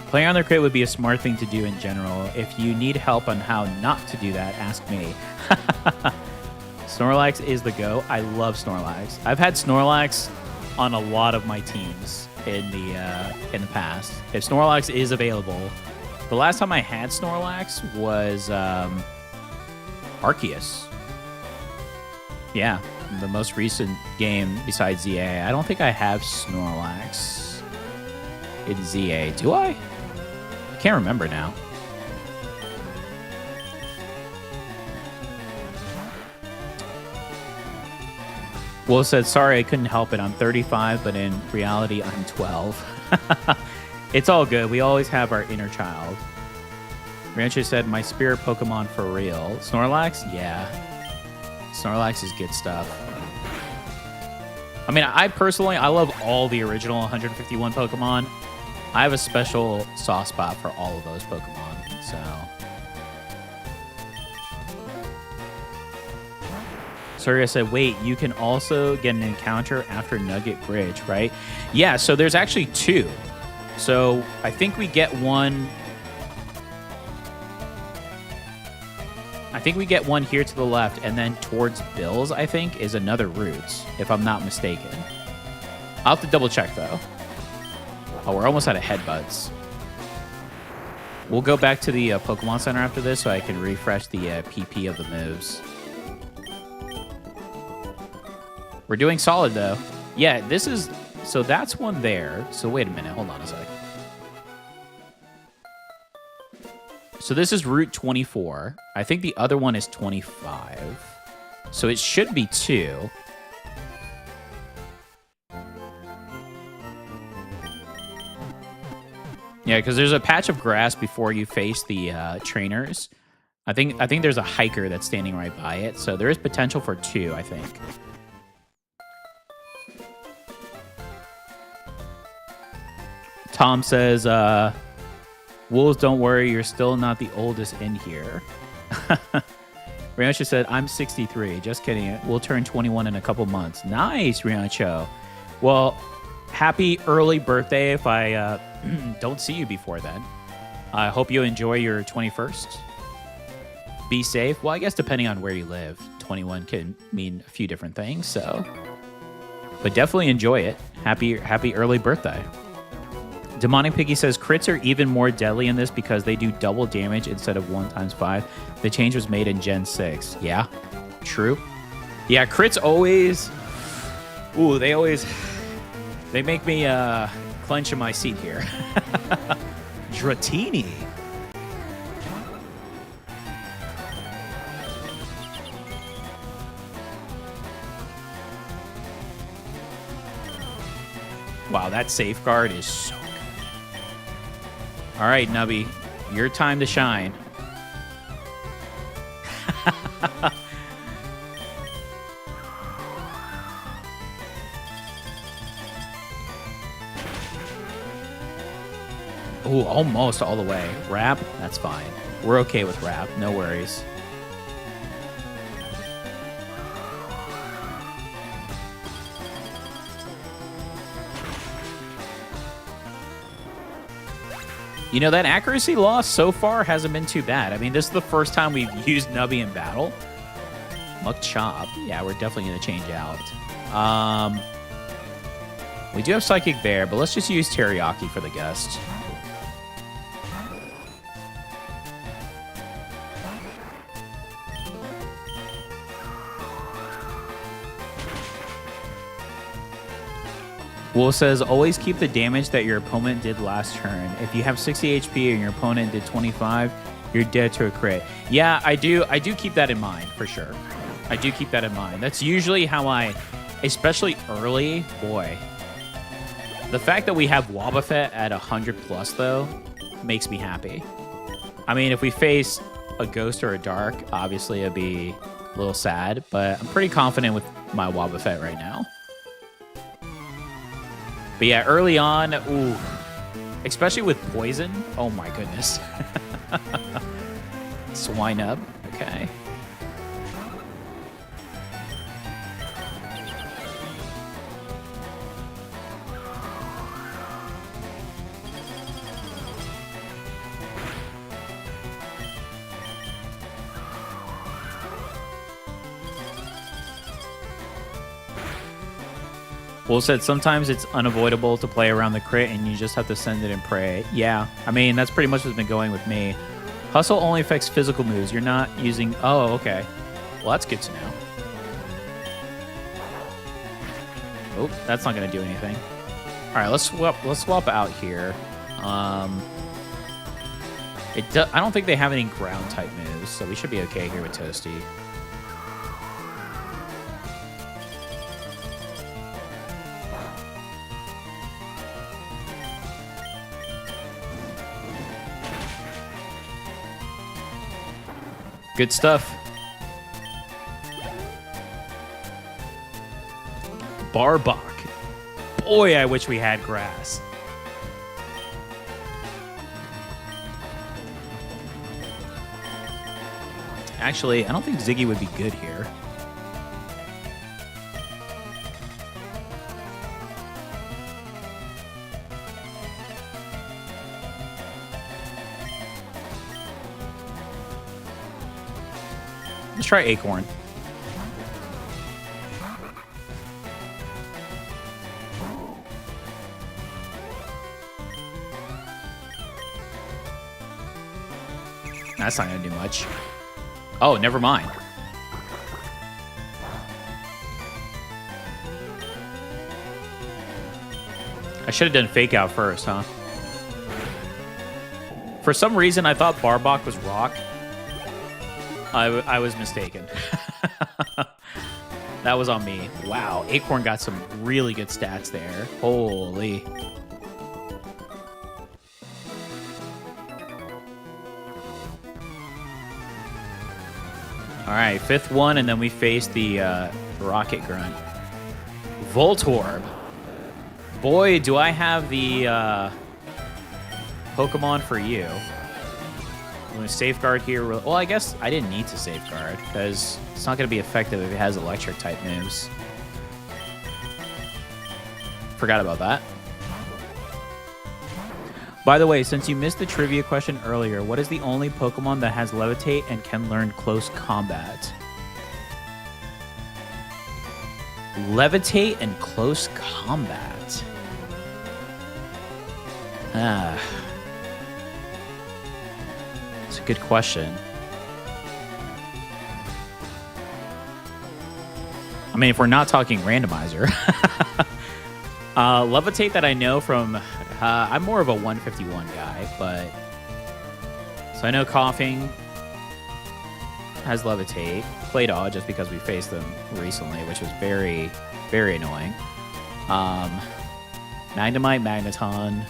Playing on the crit would be a smart thing to do in general. If you need help on how not to do that, ask me. Snorlax is the go. I love Snorlax. I've had Snorlax on a lot of my teams in the past. If Snorlax is available, the last time I had Snorlax was Arceus. Yeah, the most recent game besides ZA. I don't think I have Snorlax in ZA. Do I? I can't remember now. Will said, sorry, I couldn't help it. I'm 35, but in reality, I'm 12. It's all good. We always have our inner child. Rancho said, my spirit Pokemon for real. Snorlax? Yeah. Snorlax is good stuff. I mean, I personally love all the original 151 Pokemon. I have a special soft spot for all of those Pokemon, so... Surya said, wait, you can also get an encounter after Nugget Bridge, right? Yeah, so there's actually 2. So I think we get one... I think we get one here to the left, and then towards Bill's, I think, is another route, if I'm not mistaken. I'll have to double check, though. Oh, we're almost out of headbutts. We'll go back to the Pokemon Center after this so I can refresh the PP of the moves. We're doing solid, though. Yeah, this is... So that's one there. So wait a minute. Hold on a sec. So this is Route 24. I think the other one is 25. So it should be 2. Yeah, because there's a patch of grass before you face the trainers. I think there's a hiker that's standing right by it. So there is potential for 2, I think. Tom says, Wolves, don't worry, you're still not the oldest in here. Riancho said, I'm 63. Just kidding. We'll turn 21 in a couple months. Nice, Riancho. Well, happy early birthday if I don't see you before then. I hope you enjoy your 21st. Be safe. Well, I guess depending on where you live, 21 can mean a few different things, so. But definitely enjoy it. Happy early birthday. Demonic Piggy says, crits are even more deadly in this because they do double damage instead of 1 times 5. The change was made in Gen 6. Yeah, true. Yeah, crits always... Ooh, they make me clench in my seat here. Dratini. Wow, that safeguard is so... All right, Nubby, your time to shine. Ooh, almost all the way. Wrap? That's fine. We're okay with wrap. No worries. You know, that accuracy loss so far hasn't been too bad. I mean, this is the first time we've used Nubby in battle. Muck Chop. Yeah, we're definitely going to change out. We do have Psychic Bear, but let's just use Teriyaki for the guest. Wolf says, always keep the damage that your opponent did last turn. If you have 60 HP and your opponent did 25, you're dead to a crit. Yeah, I do keep that in mind, for sure. I do keep that in mind. That's usually how I, especially early, boy. The fact that we have Wobbuffet at 100 plus, though, makes me happy. I mean, if we face a Ghost or a Dark, obviously it'd be a little sad, but I'm pretty confident with my Wobbuffet right now. But yeah, early on, ooh, especially with poison. Oh my goodness. Swine up. Okay. Will said sometimes it's unavoidable to play around the crit and you just have to send it and pray. Yeah, I mean, that's pretty much what's been going with me. Hustle only affects physical moves. You're not using... Oh, okay. Well, that's good to know. Oh, that's not going to do anything. All right, let's swap out here. I don't think they have any ground type moves, so we should be okay here with Toasty. Good stuff. Barbuck. Boy, I wish we had grass. Actually, I don't think Ziggy would be good here. Let's try Acorn. That's not gonna do much. Oh, never mind. I should have done Fake Out first, huh? For some reason, I thought Barbuck was Rock. I was mistaken. That was on me. Wow, Acorn got some really good stats there. Holy. All right, 5th one, and then we face the Rocket Grunt. Voltorb. Boy, do I have the Pokemon for you. I'm going to safeguard here. Well, I guess I didn't need to safeguard because it's not going to be effective if it has electric-type moves. Forgot about that. By the way, since you missed the trivia question earlier, what is the only Pokemon that has Levitate and can learn Close Combat? Levitate and Close Combat. It's a good question. I mean, if we're not talking Randomizer. Levitate that I know from... I'm more of a 151 guy, but... So I know Coughing has Levitate. Claydol, just because we faced them recently, which was very, very annoying. Magnemite, Magneton.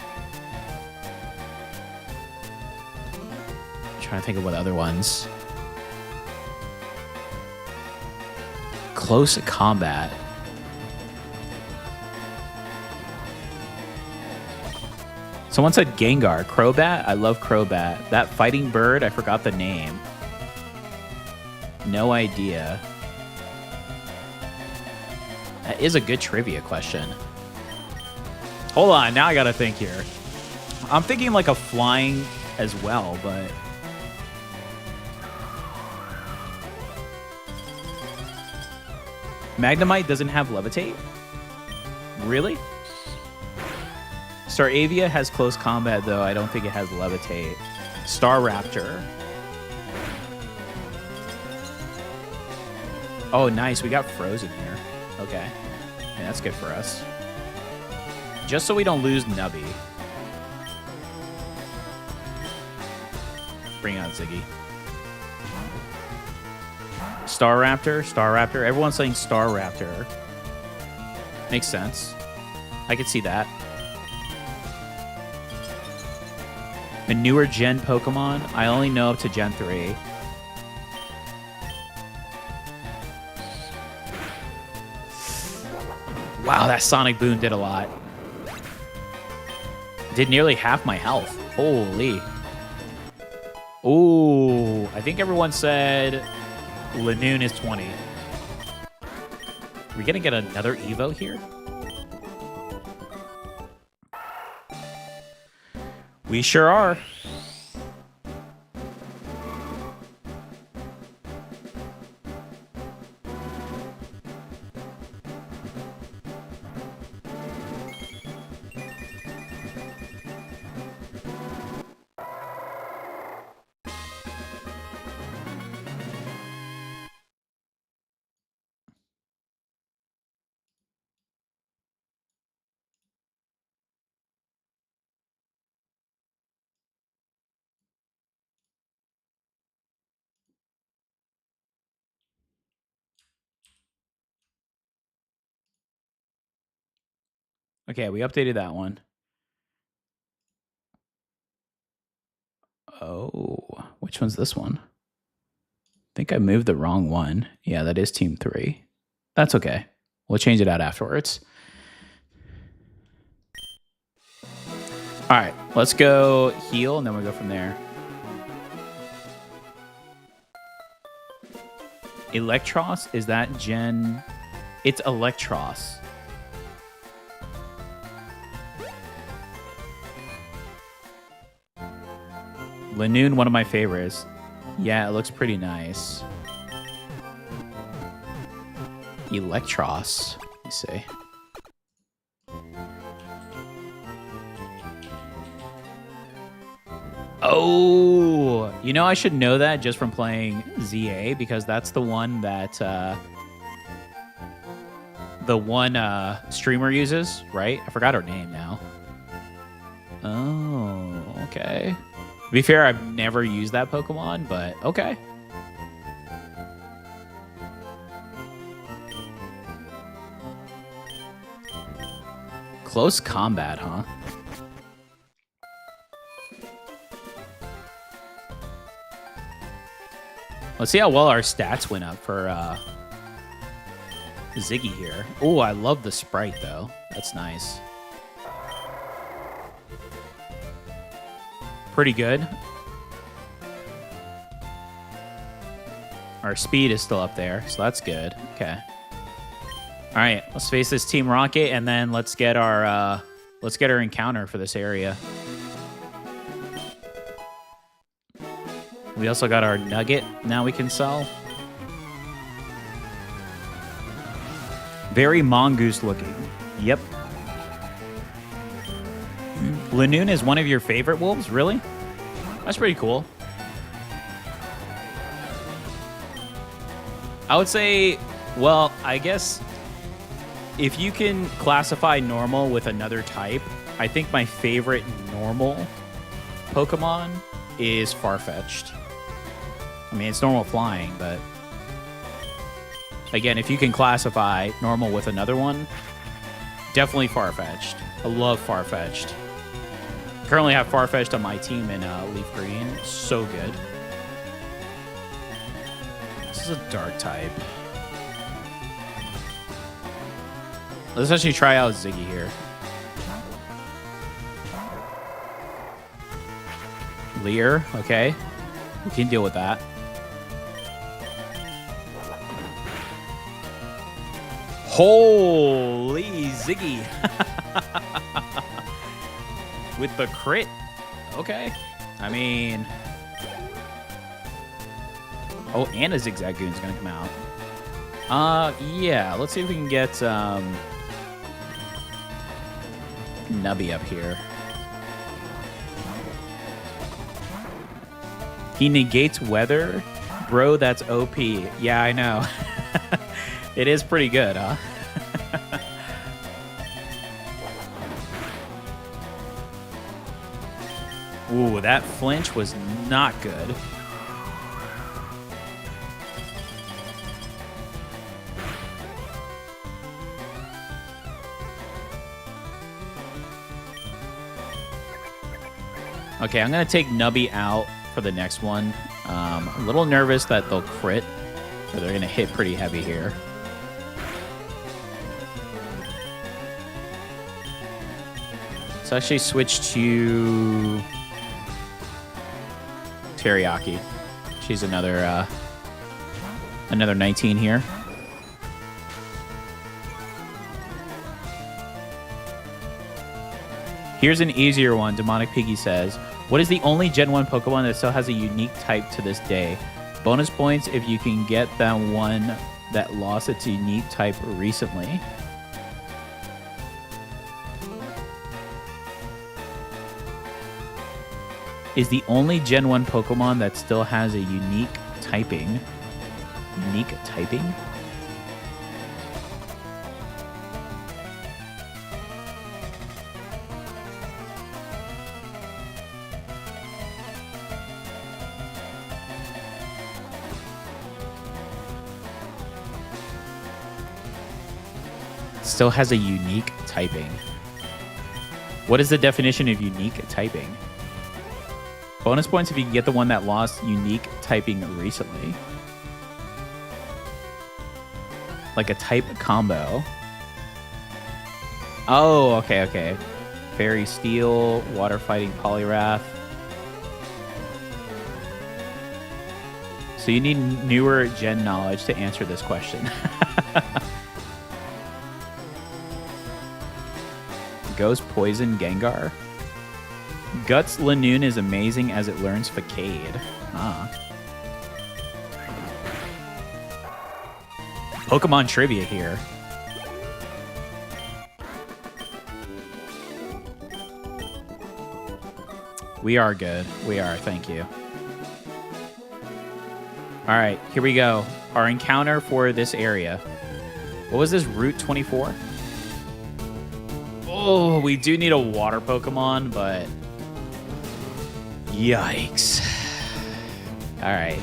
I'm trying to think of what other ones. Close Combat. Someone said Gengar. Crobat? I love Crobat. That fighting bird, I forgot the name. No idea. That is a good trivia question. Hold on, now I gotta think here. I'm thinking like a flying as well, but... Magnemite doesn't have Levitate? Really? Staravia has Close Combat, though. I don't think it has Levitate. Staraptor. Oh, nice. We got Frozen here. Okay. Yeah, that's good for us. Just so we don't lose Nubby. Bring out Ziggy. Staraptor. Staraptor. Everyone's saying Staraptor. Makes sense. I could see that. A newer gen Pokemon. I only know up to Gen 3. Wow, that Sonic Boom did a lot. Did nearly half my health. Holy. Ooh, I think everyone said Lanoon is 20. Are we gonna get another Evo here? We sure are. Okay, we updated that one. Oh, which one's this one? think I moved the wrong one. Yeah, that is team 3. That's okay. We'll change it out afterwards. All right, let's go heal, and then we'll go from there. Electros, is that Gen? It's Electros. Lanoon, one of my favorites. Yeah, it looks pretty nice. Electros, let me see. Oh, you know, I should know that just from playing ZA, because that's the one that streamer uses, right? I forgot her name now. Oh, okay. To be fair, I've never used that Pokemon, but okay. Close combat, huh? Let's see how well our stats went up for Ziggy here. Oh, I love the sprite, though. That's nice. Pretty good. Our speed is still up there, so that's good. Okay. All right, let's face this Team Rocket, and then let's get our encounter for this area. We also got our nugget now we can sell. Very mongoose looking. Yep. Lanoon is one of your favorite wolves? Really? That's pretty cool. I would say, well, I guess if you can classify normal with another type, I think my favorite normal Pokemon is Farfetch'd. I mean, it's normal flying, but again, if you can classify normal with another one, definitely Farfetch'd. I love Farfetch'd. Currently have Farfetch'd on my team in Leaf Green. So good. This is a dark type. Let's actually try out Ziggy here. Leer, okay. We can deal with that. Holy Ziggy. With the crit. Okay. I mean... Oh, and a Zigzagoon's going to come out. Yeah. Let's see if we can get Nubby up here. He negates weather? Bro, that's OP. Yeah, I know. It is pretty good, huh? Ooh, that flinch was not good. Okay, I'm going to take Nubby out for the next one. I'm a little nervous that they'll crit, but they're going to hit pretty heavy here. Let's actually switch to Teriyaki. She's another 19 here. Here's an easier one. Demonic Piggy says, what is the only Gen 1 Pokemon that still has a unique type to this day? Bonus points if you can get that one that lost its unique type recently. Is the only Gen 1 Pokemon that still has a unique typing. Unique typing? Still has a unique typing. What is the definition of unique typing? Bonus points if you can get the one that lost unique typing recently. Like a type combo. Oh, okay, okay. Fairy Steel, Water Fighting Poliwrath. So you need newer gen knowledge to answer this question. Ghost Poison Gengar. Guts Lanoon is amazing as it learns Facade. Ah. Pokemon trivia here. We are good. We are, thank you. All right, here we go. Our encounter for this area. What was this, Route 24? Oh, we do need a water Pokemon, but... Yikes. All right.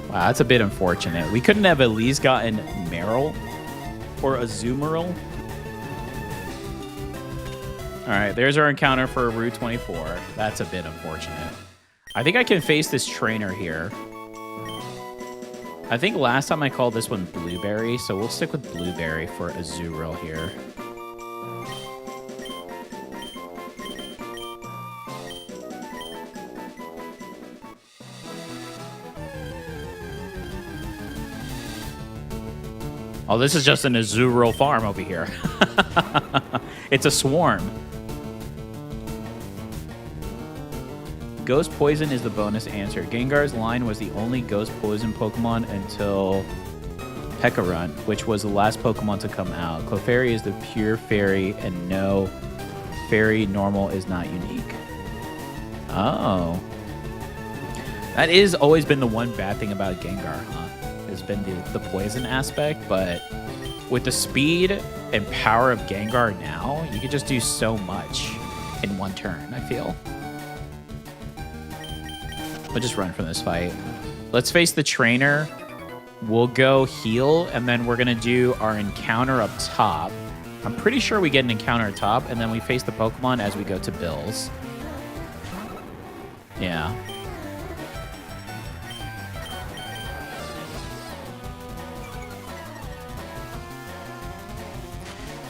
Wow, that's a bit unfortunate. We couldn't have at least gotten Meryl or Azumarill. All right, there's our encounter for Route 24. That's a bit unfortunate. I think I can face this trainer here. I think last time I called this one Blueberry, so we'll stick with Blueberry for Azumarill here. Oh, this is just an Azumarill farm over here. It's a swarm. Ghost Poison is the bonus answer. Gengar's line was the only Ghost Poison Pokemon until Pekka-Runt, which was the last Pokemon to come out. Clefairy is the pure fairy, and no, fairy normal is not unique. Oh. That is always been the one bad thing about Gengar, huh? Has been the poison aspect, but with the speed and power of Gengar now, you can just do so much in one turn, I feel. We'll just run from this fight. Let's face the trainer. We'll go heal, and then we're going to do our encounter up top. I'm pretty sure we get an encounter up top, and then we face the Pokemon as we go to Bill's. Yeah.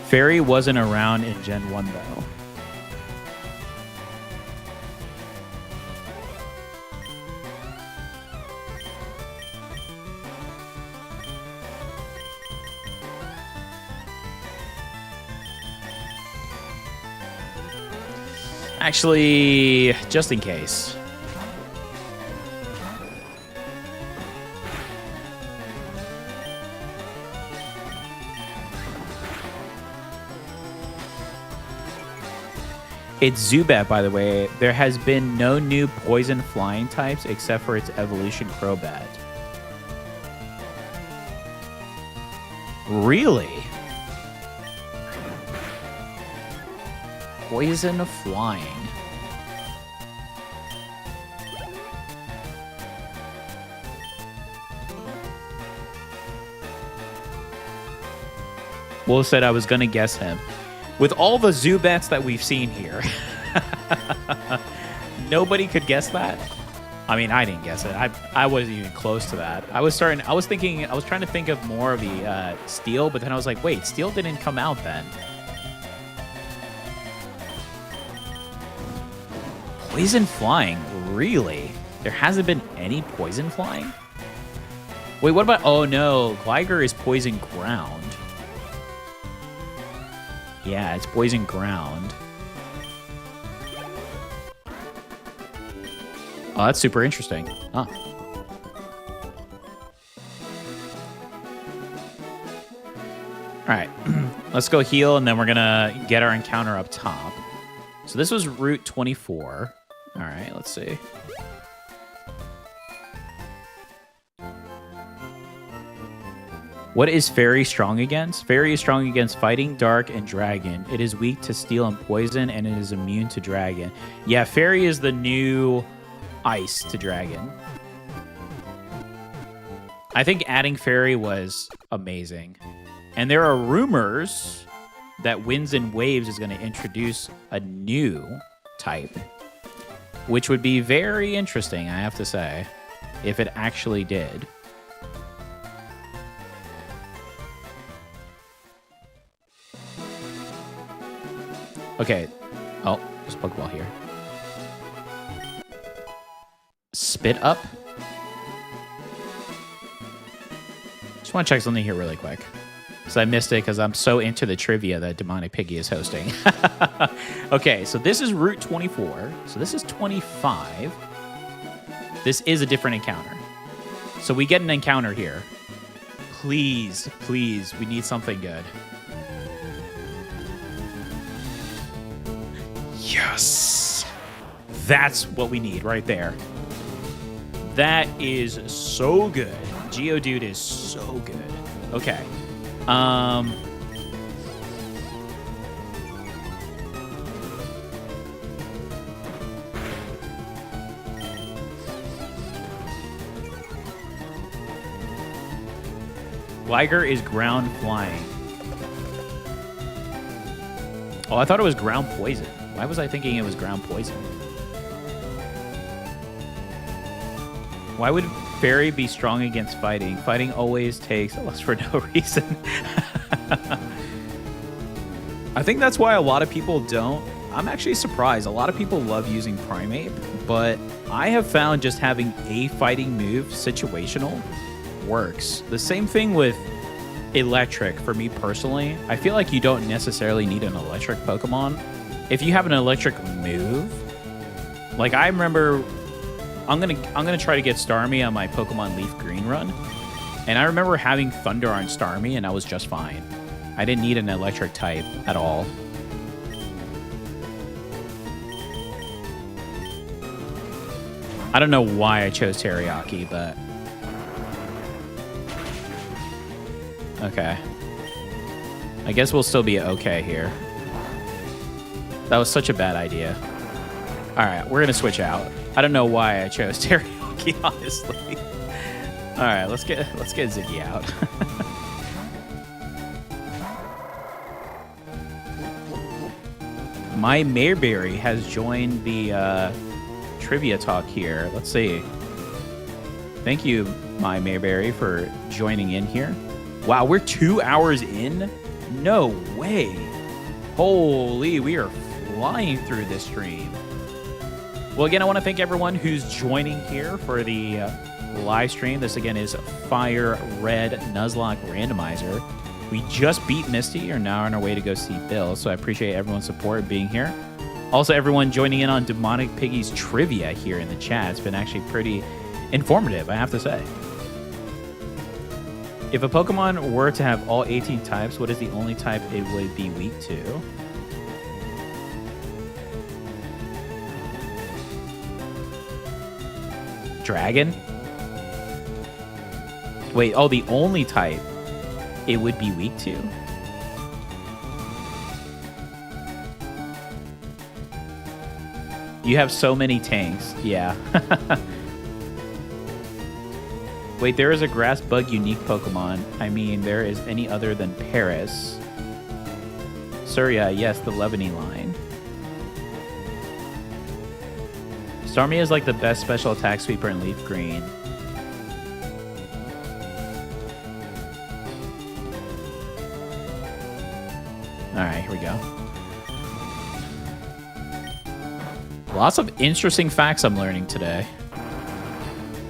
Fairy wasn't around in Gen 1, though. Actually, just in case. It's Zubat, by the way. There has been no new poison flying types except for its evolution Crobat. Really? Poison flying. Will said I was going to guess him. With all the Zubats that we've seen here, nobody could guess that. I mean, I didn't guess it. I wasn't even close to that. I was trying to think of more of the Steel, but then I was like, wait, Steel didn't come out then. Poison flying, really? There hasn't been any poison flying? Wait, what about? Oh no, Gligar is poison ground. Yeah, it's poison ground. Oh, that's super interesting. Huh. All right, let's go heal, and then we're gonna get our encounter up top. So this was Route 24. All right, let's see. What is Fairy strong against? Fairy is strong against Fighting, Dark, and Dragon. It is weak to Steel and Poison, and it is immune to Dragon. Yeah, Fairy is the new Ice to Dragon. I think adding Fairy was amazing. And there are rumors that Winds and Waves is going to introduce a new type, which would be very interesting, I have to say, if it actually did. Okay. Oh, there's a Pokeball here. Spit Up. Just want to check something here really quick. So I missed it because I'm so into the trivia that Demonic Piggy is hosting. Okay, so this is Route 24. So this is 25. This is a different encounter. So we get an encounter here. Please, please, we need something good. Yes! That's what we need right there. That is so good. Geodude is so good. Okay. Liger is ground flying. Oh, I thought it was ground poison. Why was I thinking it was ground poison? Why would Fairy be strong against fighting? Fighting always takes a loss for no reason. I think that's why a lot of people don't. I'm actually surprised. A lot of people love using Primeape, but I have found just having a fighting move, situational, works. The same thing with electric for me personally. I feel like you don't necessarily need an electric Pokemon. If you have an electric move, like I remember, I'm gonna try to get Starmie on my Pokemon Leaf Green run, and I remember having Thunder on Starmie, and I was just fine. I didn't need an electric type at all. I don't know why I chose Teriyaki, but okay. I guess we'll still be okay here. That was such a bad idea. All right, we're gonna switch out. I don't know why I chose Teriyaki, honestly. All right, let's get Ziggy out. My Mayberry has joined the trivia talk here. Let's see. Thank you, My Mayberry, for joining in here. Wow, we're 2 hours in? No way. Holy, we are flying through this stream. Well, again, I want to thank everyone who's joining here for the live stream. This, again, is Fire Red Nuzlocke Randomizer. We just beat Misty, are now on our way to go see Bill, so I appreciate everyone's support being here. Also, everyone joining in on Demonic Piggy's trivia here in the chat. It's been actually pretty informative, I have to say. If a Pokemon were to have all 18 types, what is the only type it would be weak to? Dragon? Wait, oh, the only type it would be weak to? You have so many tanks. Yeah. Wait, there is a grass bug unique Pokemon. I mean, there is any other than Paris. Surya, yes, the Lebanese line. Starmie is like the best special attack sweeper in Leaf Green. Alright, here we go. Lots of interesting facts I'm learning today.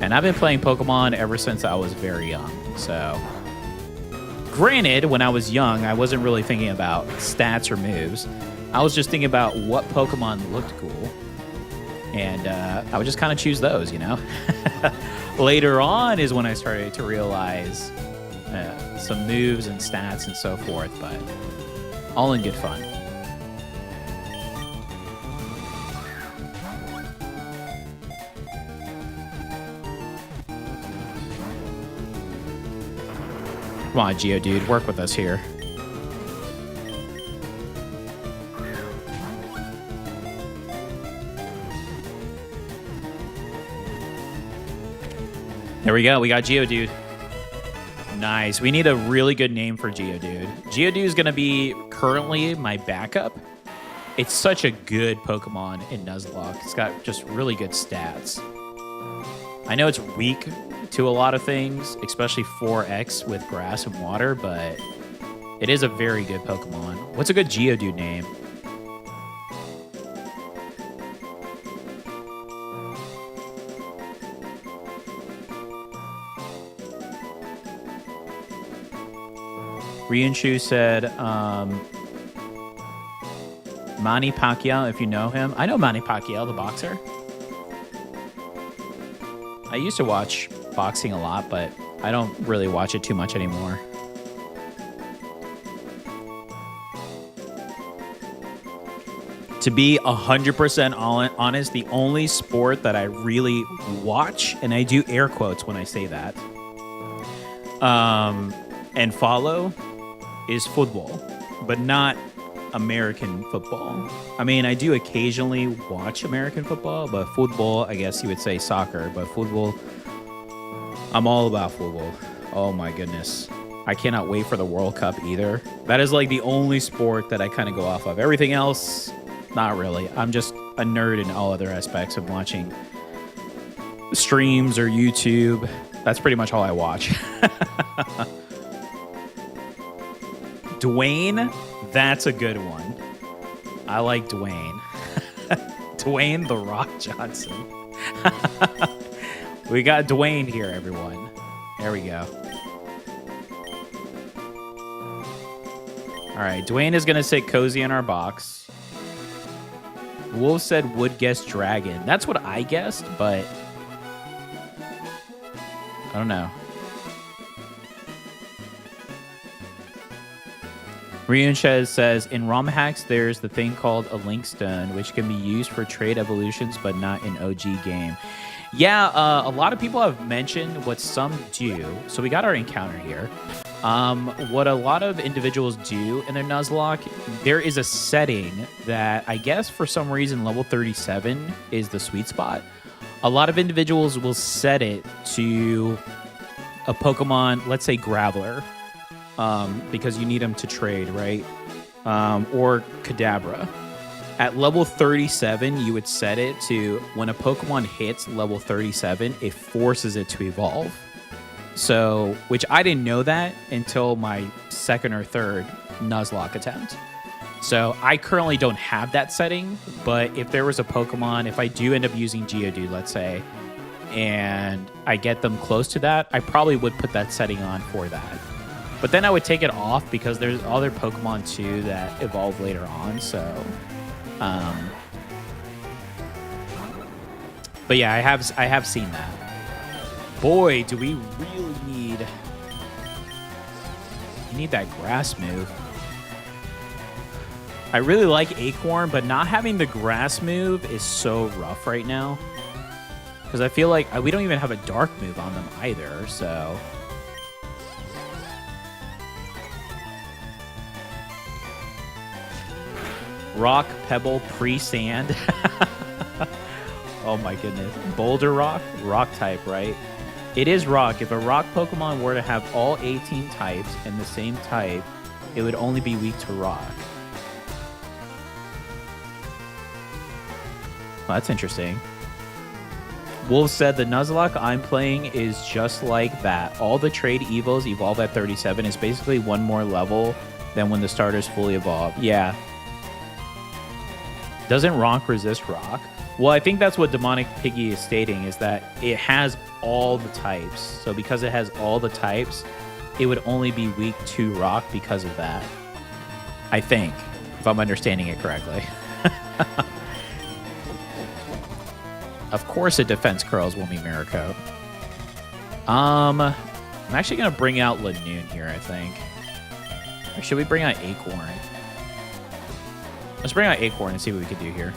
And I've been playing Pokemon ever since I was very young, so... Granted, when I was young, I wasn't really thinking about stats or moves. I was just thinking about what Pokemon looked cool. And I would just kind of choose those, you know? Later on is when I started to realize some moves and stats and so forth, but all in good fun. Come on, Geodude, work with us here. There we go. We got Geodude. Nice. We need a really good name for Geodude. Geodude is going to be currently my backup. It's such a good Pokemon in Nuzlocke. It's got just really good stats. I know it's weak to a lot of things, especially 4X with grass and water, but it is a very good Pokemon. What's a good Geodude name? Rienshu said, Manny Pacquiao, if you know him. I know Manny Pacquiao, the boxer. I used to watch boxing a lot, but I don't really watch it too much anymore. To be 100% honest, the only sport that I really watch, and I do air quotes when I say that, and follow, is football, but not American football. I mean, I do occasionally watch American football, but football, I guess you would say soccer, but football, I'm all about football. Oh my goodness. I cannot wait for the World Cup either. That is like the only sport that I kind of go off of. Everything else, not really. I'm just a nerd in all other aspects of watching streams or YouTube. That's pretty much all I watch. Dwayne, that's a good one. I like Dwayne. Dwayne The Rock Johnson. We got Dwayne here, everyone. There we go. All right, Dwayne is going to sit cozy in our box. Wolf said would guess dragon. That's what I guessed, but I don't know. Ryunchez says, in ROM hacks, there's the thing called a link stone, which can be used for trade evolutions, but not in OG game. Yeah, a lot of people have mentioned what some do. So we got our encounter here. What a lot of individuals do in their Nuzlocke, there is a setting that I guess for some reason level 37 is the sweet spot. A lot of individuals will set it to a Pokemon, let's say Graveler, because you need them to trade, right? Or Kadabra. At level 37, you would set it to when a Pokemon hits level 37, it forces it to evolve. So, which I didn't know that until my second or third Nuzlocke attempt. So I currently don't have that setting, but if there was a Pokemon, if I do end up using Geodude, let's say, and I get them close to that, I probably would put that setting on for that. But then I would take it off because there's other Pokemon too that evolve later on, so... but yeah, I have seen that. Boy, do we really need... You need that grass move. I really like Acorn, but not having the grass move is so rough right now. Because I feel like we don't even have a dark move on them either, so... Rock, Pebble, Pre-Sand. Oh my goodness. Boulder Rock? Rock type, right? It is rock. If a rock Pokemon were to have all 18 types and the same type, it would only be weak to rock. Well, that's interesting. Wolf said the Nuzlocke I'm playing is just like that. All the trade evos evolve at 37 is basically one more level than when the starters fully evolve. Yeah. Doesn't Ronk resist rock? Well, I think that's what Demonic Piggy is stating, is that it has all the types. So because it has all the types, it would only be weak to rock because of that. I think, if I'm understanding it correctly. Of course it defense curls will be Mirror Coat. I'm actually going to bring out Lanoon here, I think. Or should we bring out Acorn? Let's bring out Acorn and see what we can do here.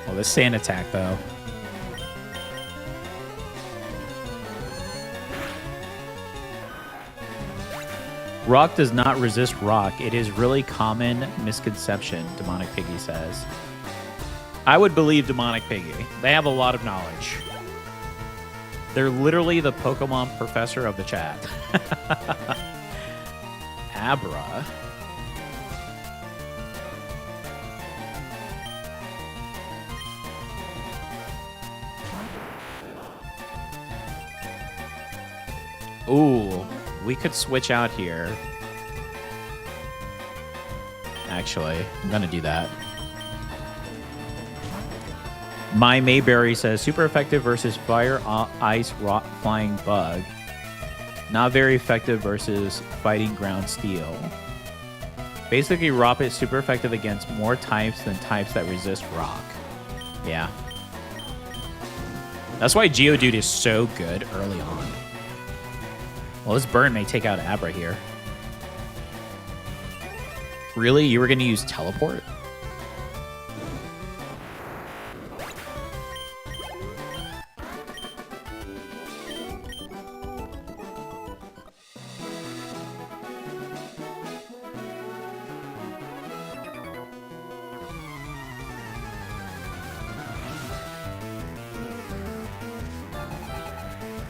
Well, this sand attack, though. Rock does not resist rock. It is really common misconception, Demonic Piggy says. I would believe Demonic Piggy. They have a lot of knowledge. They're literally the Pokemon professor of the chat. Abra. Ooh, we could switch out here. Actually, I'm gonna do that. My Mayberry says, super effective versus fire, ice, rock, flying bug. Not very effective versus fighting ground steel. Basically, Rop is super effective against more types than types that resist rock. Yeah. That's why Geodude is so good early on. Well, this burn may take out Abra here. Really? You were going to use Teleport?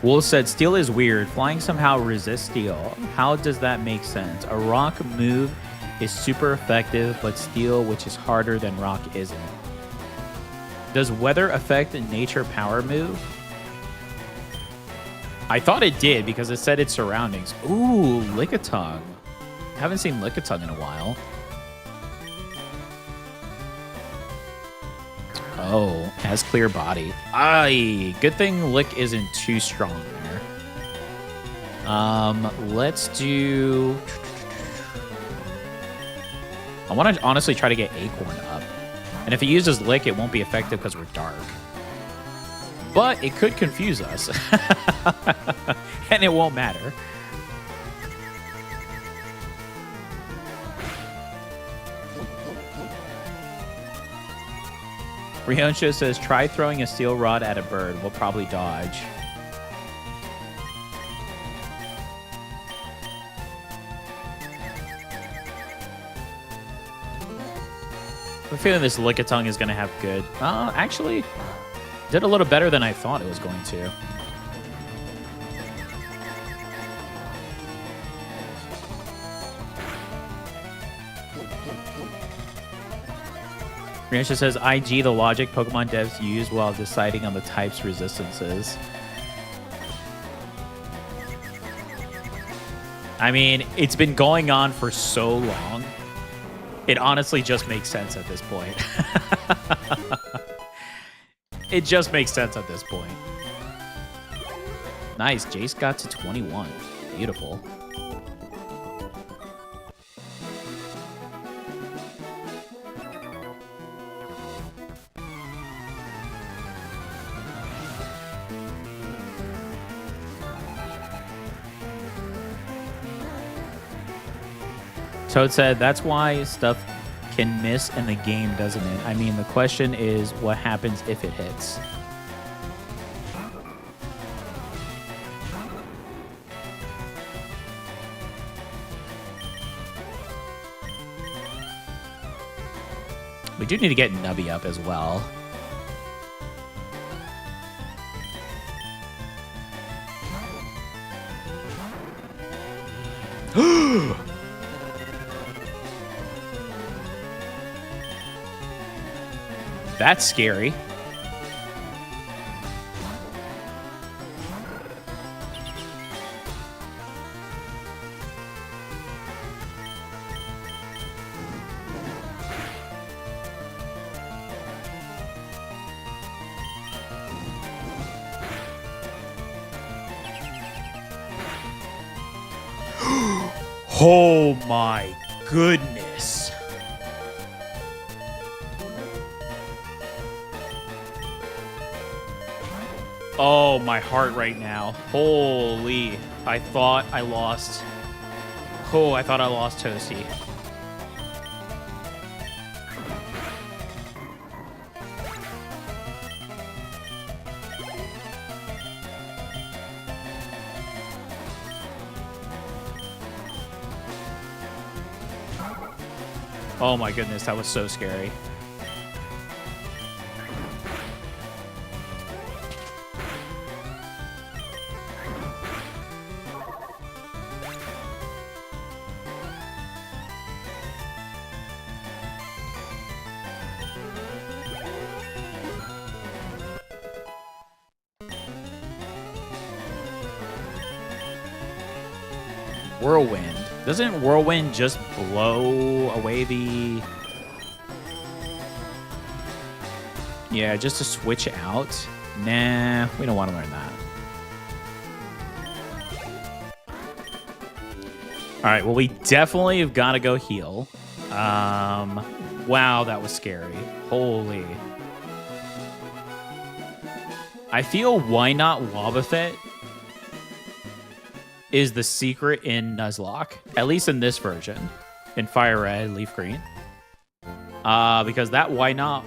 Wolf said, steel is weird. Flying somehow resists steel. How does that make sense? A rock move is super effective, but steel, which is harder than rock, isn't. Does weather affect a nature power move? I thought it did because it said its surroundings. Ooh, Lickitung. Haven't seen Lickitung in a while. Oh, has clear body. Aye, good thing Lick isn't too strong there. Let's do... I want to honestly try to get Acorn up. And if it uses Lick, it won't be effective because we're dark. But it could confuse us. And it won't matter. Ryonsho says, try throwing a steel rod at a bird. We'll probably dodge. I'm feeling this Lickitung is going to have good. Actually, did a little better than I thought it was going to. Riansha says, IG, the logic Pokemon devs use while deciding on the type's resistances. I mean, it's been going on for so long. It honestly just makes sense at this point. It just makes sense at this point. Nice. Jace got to 21. Beautiful. Toad said, that's why stuff can miss in the game, doesn't it? I mean, the question is, what happens if it hits? We do need to get Nubby up as well. That's scary. Oh my goodness. Oh, my heart right now. Holy. I thought I lost. Oh, I thought I lost Toasty. Oh my goodness, that was so scary. Whirlwind. Doesn't Whirlwind just blow away the... Yeah, just to switch out? Nah, we don't want to learn that. All right, well, we definitely have got to go heal. Wow, that was scary. Holy. I feel Why Not Wobbuffet is the secret in Nuzlocke, at least in this version, in Fire Red, Leaf Green. Because that Why Not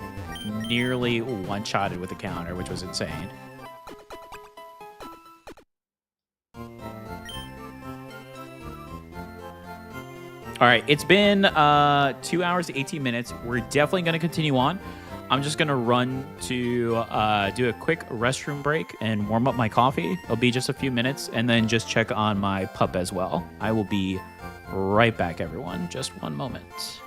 nearly one-shotted with the counter, which was insane. All right, it's been 2 hours, 18 minutes. We're definitely going to continue on. I'm just going to run to do a quick restroom break and warm up my coffee. It'll be just a few minutes, and then just check on my pup as well. I will be right back, everyone. Just one moment.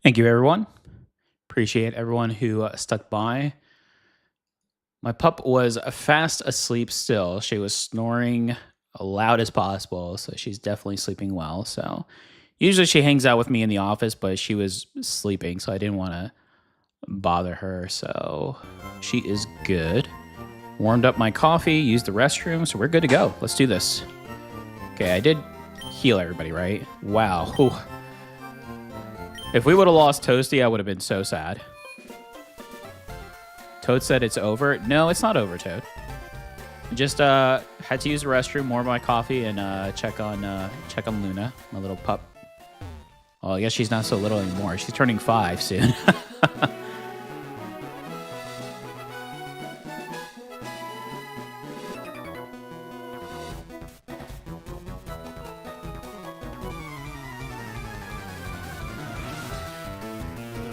Thank you, everyone. Appreciate everyone who stuck by. My pup was fast asleep still. She was snoring loud as possible, so she's definitely sleeping well. So usually she hangs out with me in the office, but she was sleeping, so I didn't want to bother her. So she is good. Warmed up my coffee, used the restroom, so we're good to go. Let's do this. Okay, I did heal everybody, right? Wow. Whew. If we would have lost Toasty, I would have been so sad. Toad said it's over. No, it's not over, Toad. Just had to use the restroom, warm my coffee, and check on Luna, my little pup. Oh, I guess she's not so little anymore. She's turning 5 soon.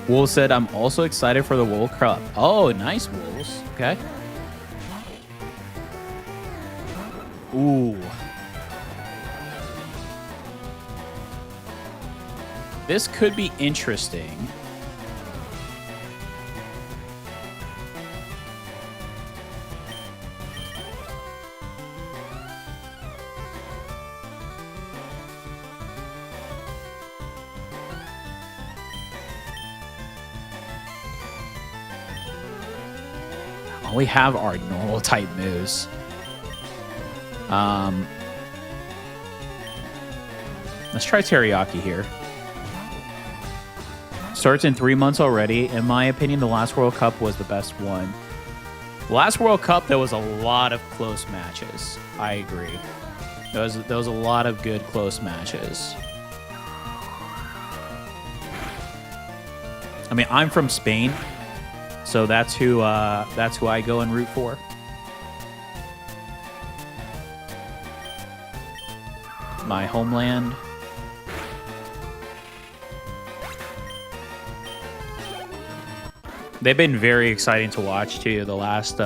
Wool said, I'm also excited for the World Cup. Oh, nice, Wolves. Okay. Ooh. This could be interesting. We have our normal type moves. Let's try Teriyaki here. Starts in 3 months already. In my opinion, the last World Cup was the best one. The last World Cup, there was a lot of close matches. I agree. There was a lot of good close matches. I mean, I'm from Spain. So that's who I go and root for. My homeland. They've been very exciting to watch too. The last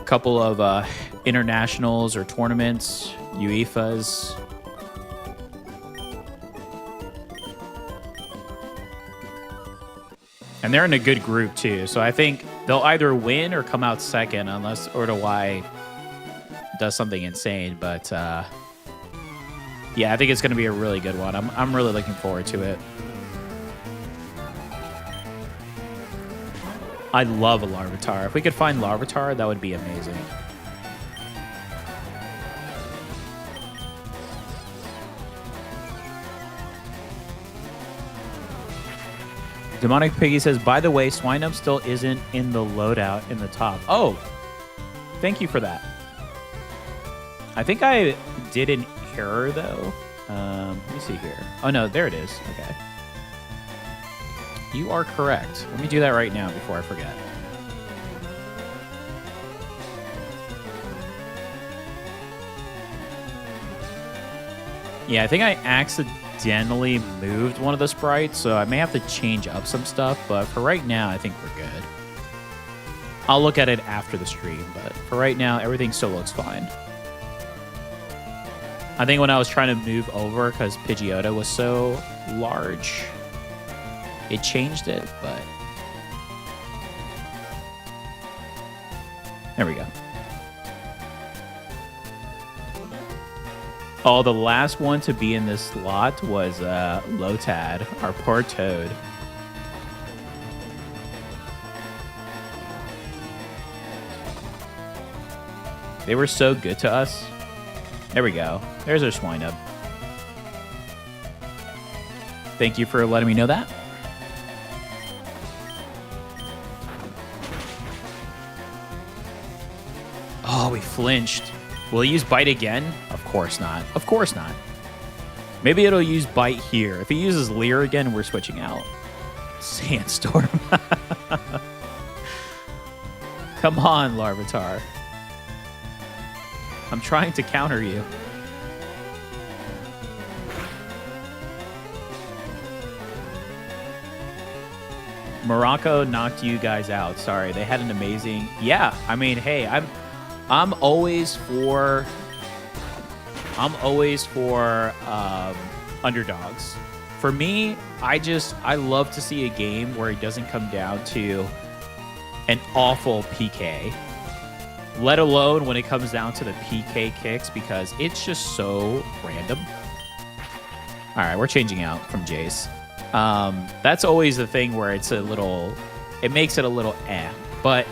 couple of internationals or tournaments, UEFA's. And they're in a good group, too. So I think they'll either win or come out second, unless Uruguay does something insane. But, yeah, I think it's going to be a really good one. I'm really looking forward to it. I love a Larvitar. If we could find Larvitar, that would be amazing. Demonic Piggy says, by the way, Swinub still isn't in the loadout in the top. Oh, thank you for that. I think I did an error, though. Let me see here. Oh, no, there it is. Okay. You are correct. Let me do that right now before I forget. Yeah, I think I accidentally moved one of the sprites, so I may have to change up some stuff, but for right now, I think we're good. I'll look at it after the stream, but for right now, everything still looks fine. I think when I was trying to move over, because Pidgeotto was so large, it changed it, but... There we go. Oh, the last one to be in this slot was Lotad, our poor Toad. They were so good to us. There we go. There's our Swinub. Thank you for letting me know that. Oh, we flinched. Will he use Bite again? Of course not. Of course not. Maybe it'll use Bite here. If he uses Leer again, we're switching out. Sandstorm. Come on, Larvitar. I'm trying to counter you. Morocco knocked you guys out. Sorry, they had an amazing... Yeah, I mean, hey, I'm always for underdogs. For me, I love to see a game where it doesn't come down to an awful PK, let alone when it comes down to the PK kicks, because it's just so random. All right, we're changing out from Jace. That's always the thing where it makes it a little but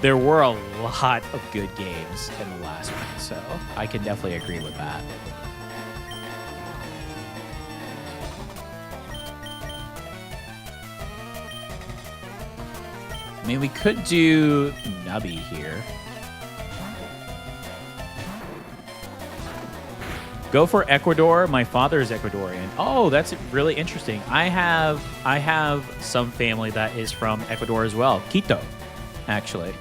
there were a lot of good games in the last one, so I can definitely agree with that. I mean, we could do Nubby here. Go for Ecuador. My father is Ecuadorian. Oh, that's really interesting. I have some family that is from Ecuador as well. Quito, actually.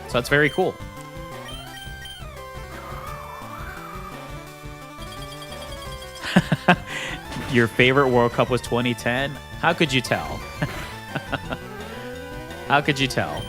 So that's very cool. Your favorite World Cup was 2010? How could you tell? How could you tell?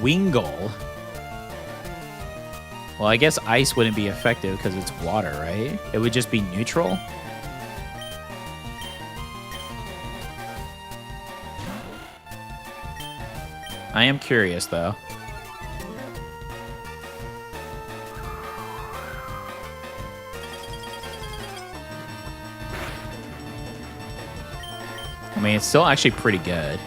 Wingle. Well, I guess ice wouldn't be effective because it's water, right? It would just be neutral. I am curious, though. I mean, it's still actually pretty good.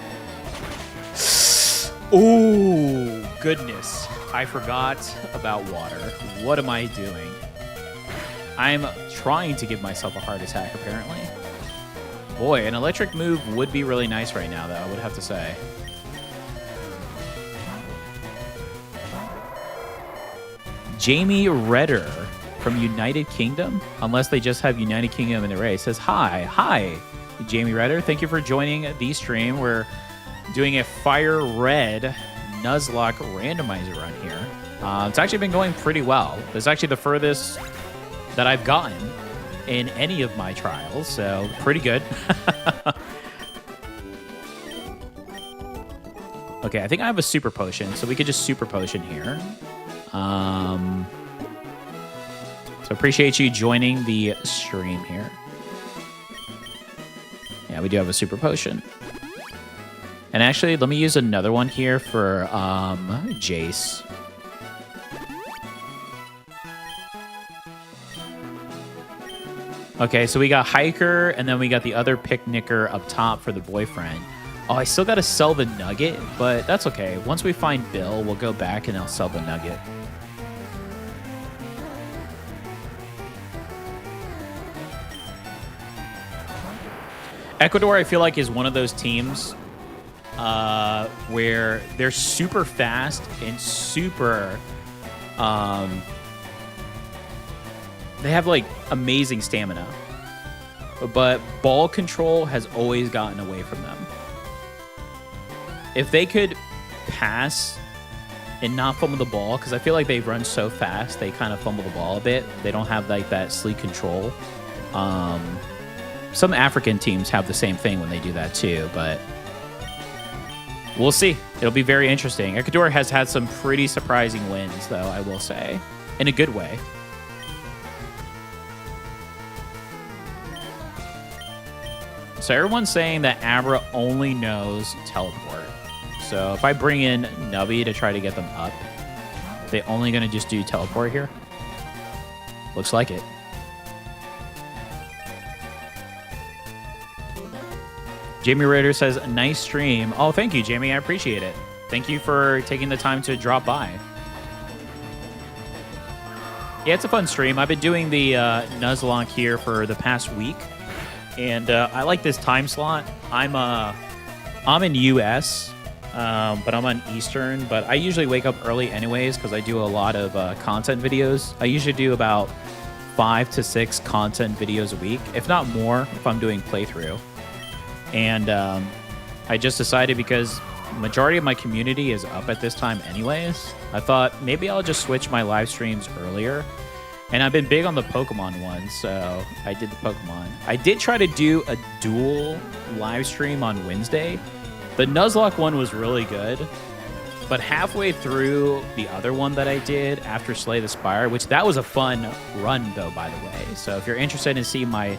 Oh, goodness. I forgot about water. What am I doing? I'm trying to give myself a heart attack, apparently. Boy, an electric move would be really nice right now, though, I would have to say. Jamie Redder from United Kingdom, unless they just have United Kingdom in the race, says, Hi, Jamie Redder. Thank you for joining the stream. We're doing a Fire Red Nuzlocke randomizer run here. It's actually been going pretty well. This is actually the furthest that I've gotten in any of my trials, so pretty good. Okay, I think I have a super potion, so we could just super potion here. So appreciate you joining the stream here. Yeah, we do have a super potion. And actually, let me use another one here for Jace. Okay, so we got Hiker, and then we got the other Picnicker up top for the boyfriend. Oh, I still got to sell the Nugget, but that's okay. Once we find Bill, we'll go back and I'll sell the Nugget. Ecuador, I feel like, is one of those teams where they're super fast and super... they have, like, amazing stamina. But ball control has always gotten away from them. If they could pass and not fumble the ball, because I feel like they run so fast, they kind of fumble the ball a bit. They don't have, like, that sleek control. Some African teams have the same thing when they do that too, but we'll see. It'll be very interesting. Ecuador has had some pretty surprising wins, though, I will say, in a good way. So everyone's saying that Abra only knows teleport. So if I bring in Nubby to try to get them up, they only going to just do teleport here? Looks like it. Jamie Ritter says, nice stream. Oh, thank you, Jamie. I appreciate it. Thank you for taking the time to drop by. Yeah, it's a fun stream. I've been doing the Nuzlocke here for the past week. And I like this time slot. I'm in US, but I'm on Eastern. But I usually wake up early anyways because I do a lot of content videos. I usually do about 5 to 6 content videos a week, if not more, if I'm doing playthrough. And I just decided, because majority of my community is up at this time anyways, I thought maybe I'll just switch my live streams earlier. And I've been big on the Pokemon one, so I did the Pokemon. I did try to do a dual live stream on Wednesday. The Nuzlocke one was really good, but halfway through the other one that I did after Slay the Spire, which that was a fun run though, by the way. So if you're interested in seeing my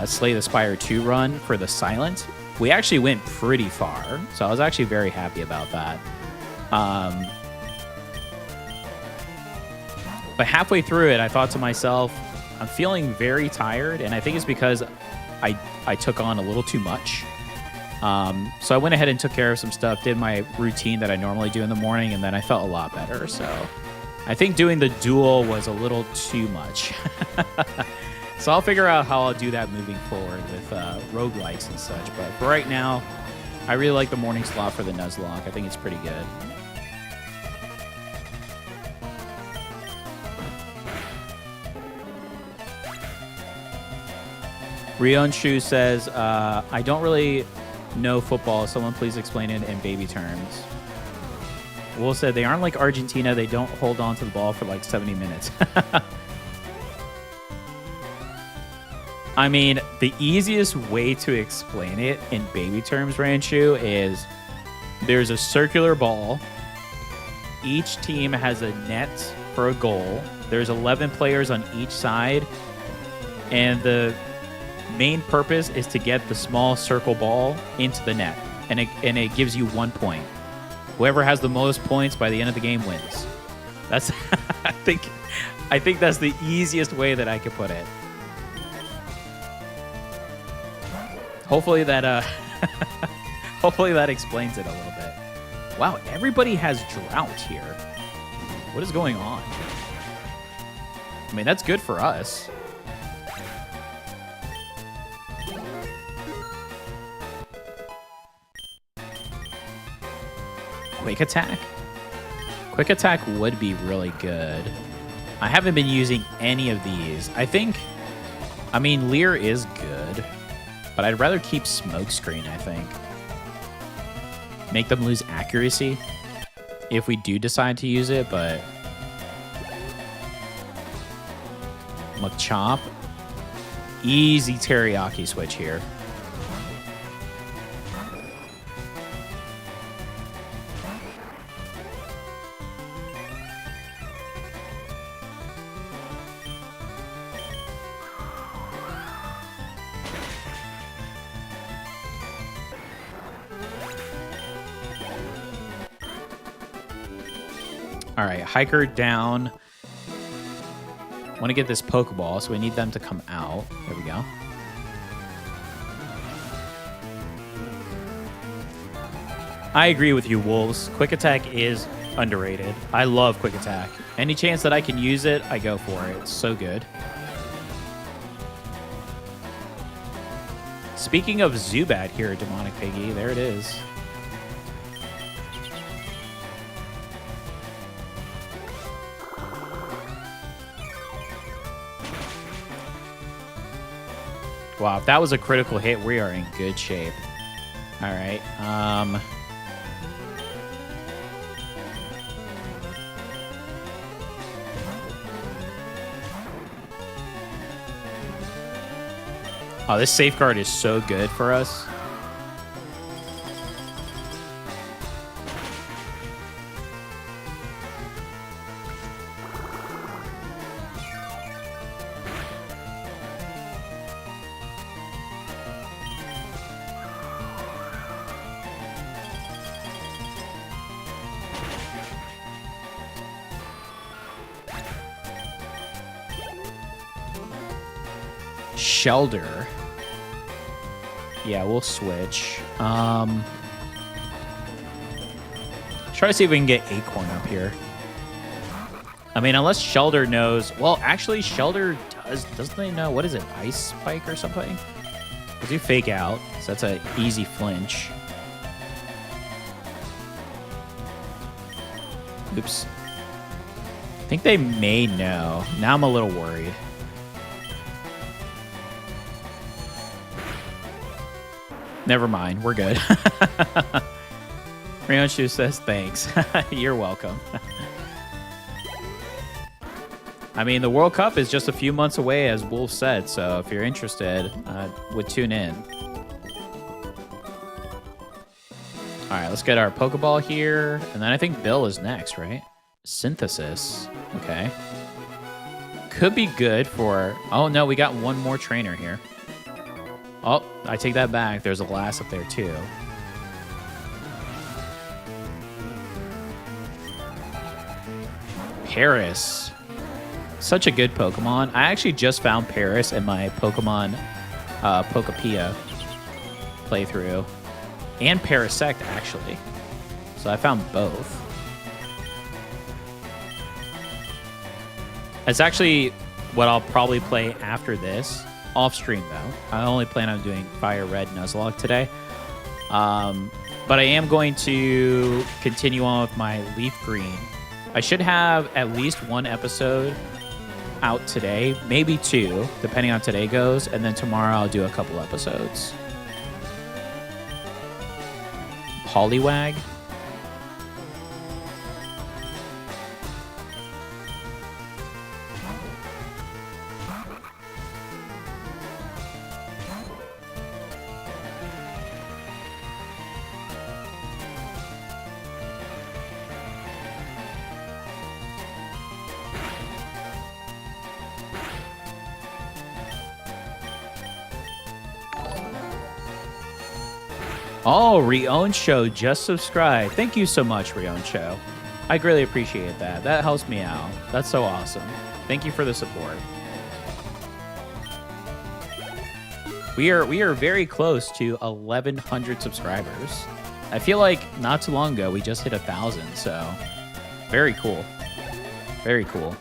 Slay the Spire 2 run for the Silent, we actually went pretty far. So I was actually very happy about that. But halfway through it, I thought to myself, I'm feeling very tired, and I think it's because I I took on a little too much. So I went ahead and took care of some stuff, did my routine that I normally do in the morning, and then I felt a lot better. So I think doing the duel was a little too much. So I'll figure out how I'll do that moving forward with roguelikes and such. But for right now, I really like the morning slot for the Nuzlocke. I think it's pretty good. Ryonshu says, I don't really know football. Someone please explain it in baby terms. Will said, they aren't like Argentina. They don't hold on to the ball for like 70 minutes. I mean, the easiest way to explain it in baby terms, Ranchu, is there's a circular ball. Each team has a net for a goal. There's 11 players on each side. And the main purpose is to get the small circle ball into the net. And it gives you 1 point. Whoever has the most points by the end of the game wins. That's I think that's the easiest way that I could put it. Hopefully that hopefully that explains it a little bit. Wow, everybody has drought here. What is going on? I mean, that's good for us. Quick attack? Quick attack would be really good. I haven't been using any of these. I mean, Lear is good, but I'd rather keep Smokescreen, I think. Make them lose accuracy if we do decide to use it, but Machop. Easy teriyaki switch here. All right, Hiker down. Want to get this Pokeball, so we need them to come out. There we go. I agree with you, Wolves. Quick Attack is underrated. I love Quick Attack. Any chance that I can use it, I go for it. It's so good. Speaking of Zubat here, Demonic Piggy, there it is. Wow, if that was a critical hit, we are in good shape. All right. Oh, this safeguard is so good for us. Shelter. Yeah, we'll switch. Try to see if we can get Acorn up here. I mean, unless Shelter knows. Well, actually, Shelter doesn't they know? What is it? Ice Spike or something? We'll do Fake Out. So that's an easy flinch. Oops. I think they may know. Now I'm a little worried. Never mind. We're good. Ryonshu says thanks. You're welcome. I mean, the World Cup is just a few months away, as Wolf said, so if you're interested, would tune in. All right, let's get our Pokeball here, and then I think Bill is next, right? Synthesis. Okay. Could be good for... Oh, no, we got one more trainer here. Oh, I take that back. There's a glass up there, too. Paris. Such a good Pokemon. I actually just found Paris in my Pokemon Pokapia playthrough, and Parasect, actually. So I found both. It's actually what I'll probably play after this, off stream though. I only plan on doing Fire Red Nuzlocke today. But I am going to continue on with my Leaf Green. I should have at least one episode out today, maybe two, depending on today goes, and then tomorrow I'll do a couple episodes. Poliwag. Oh, Reown Show just subscribed. Thank you so much, Reown Show. I greatly appreciate that. That helps me out. That's so awesome. Thank you for the support. We are very close to 1,100 subscribers. I feel like not too long ago we just hit 1,000. So very cool. Very cool.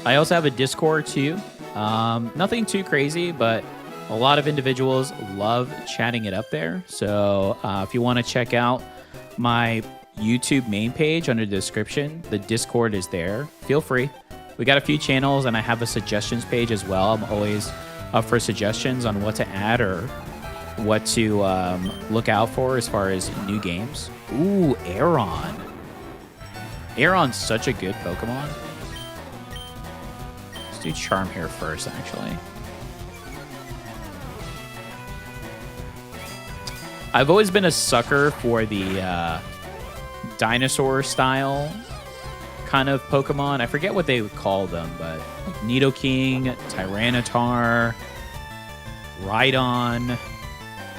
I also have a Discord too. Nothing too crazy, but a lot of individuals love chatting it up there. So if you want to check out my YouTube main page under the description, the Discord is there. Feel free. We got a few channels, and I have a suggestions page as well. I'm always up for suggestions on what to add or what to look out for as far as new games. Ooh, Aeron. Aeron's such a good Pokemon. Do Charm here first, actually. I've always been a sucker for the dinosaur style kind of Pokemon. I forget what they would call them, but like Nidoking, Tyranitar, Rhydon,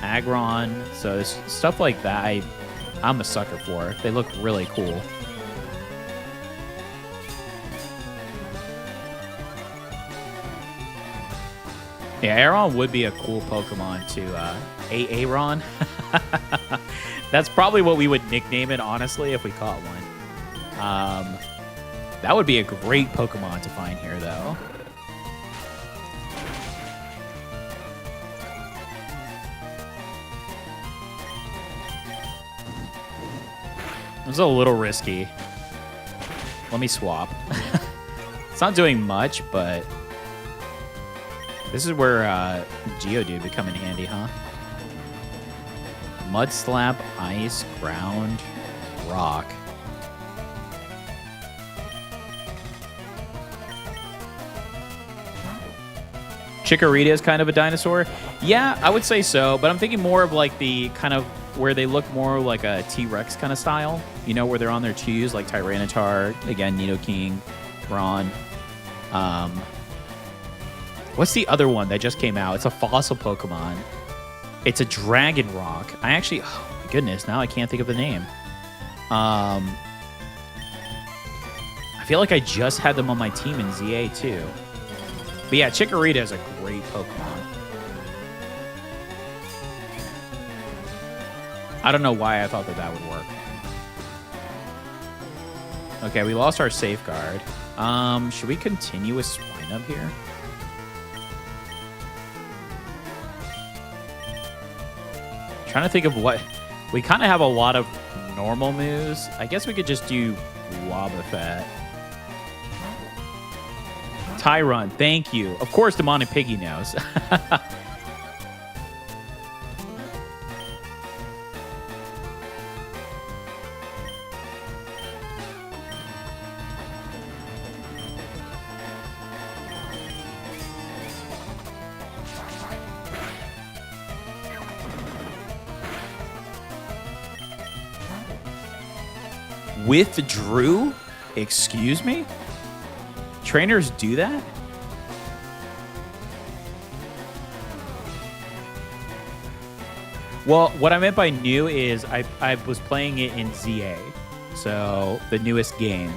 Aggron. So it's stuff like that I'm a sucker for. They look really cool. Yeah, Aeron would be a cool Pokemon to Aeron. That's probably what we would nickname it, honestly, if we caught one. That would be a great Pokemon to find here, though. It was a little risky. Let me swap. It's not doing much, but this is where Geodude would come in handy, huh? Mud Slap, Ice, Ground, Rock. Chikorita is kind of a dinosaur. Yeah, I would say so, but I'm thinking more of like the kind of where they look more like a T-Rex kind of style. You know, where they're on their twos, like Tyranitar, again, Nidoking, Brawn. What's the other one that just came out? It's a fossil Pokemon. It's a Dragon Rock. I actually, oh my goodness, now I can't think of the name. I feel like I just had them on my team in ZA too. But yeah, Chikorita is a great Pokemon. I don't know why I thought that would work. Okay, we lost our safeguard. Should we continue with Swinub here? Trying to think of what... We kind of have a lot of normal moves. I guess we could just do Wobbuffet. Tyron, thank you. Of course, Demonic Piggy knows. Withdrew? Excuse me? Trainers do that? Well, what I meant by new is I was playing it in ZA, so the newest game.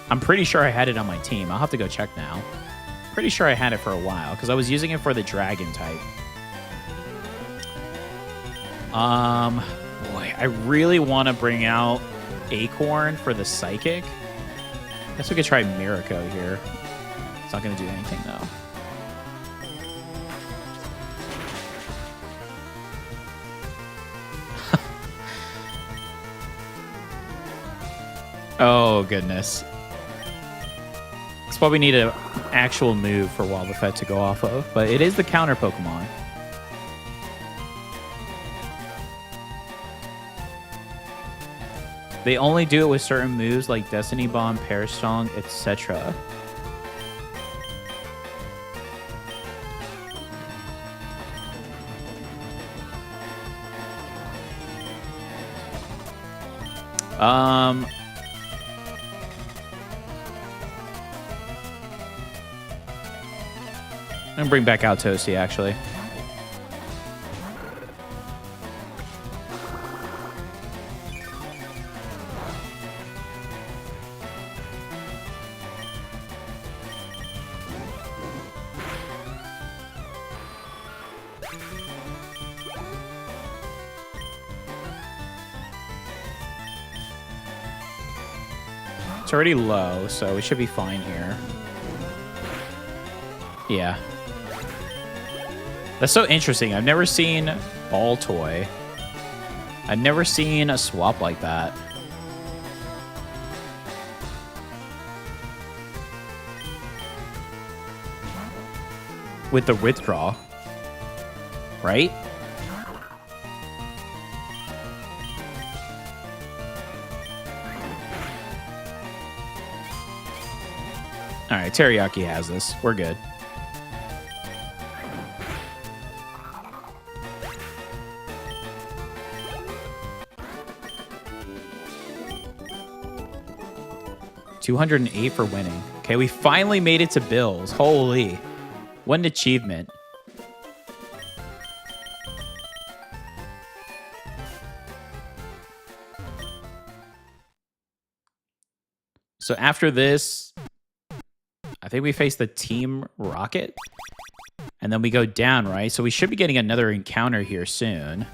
I'm pretty sure I had it on my team. I'll have to go check now. Pretty sure I had it for a while because I was using it for the dragon type. Boy, I really want to bring out Acorn for the psychic. Guess we could try Miracle here. It's not going to do anything though. Oh, goodness. That's why we need an actual move for Wobbuffet to go off of. But it is the counter Pokemon. They only do it with certain moves like Destiny Bomb, Perish Song, etc. I'm gonna bring back out Toasty, actually. It's already low, so we should be fine here. Yeah. That's so interesting. I've never seen Ball Toy. I've never seen a swap like that. With the withdraw. Right? Alright, Teriyaki has this. We're good. $208 for winning. Okay, we finally made it to Bills. Holy. What an achievement. So after this, I think we face the Team Rocket. And then we go down, right? So we should be getting another encounter here soon.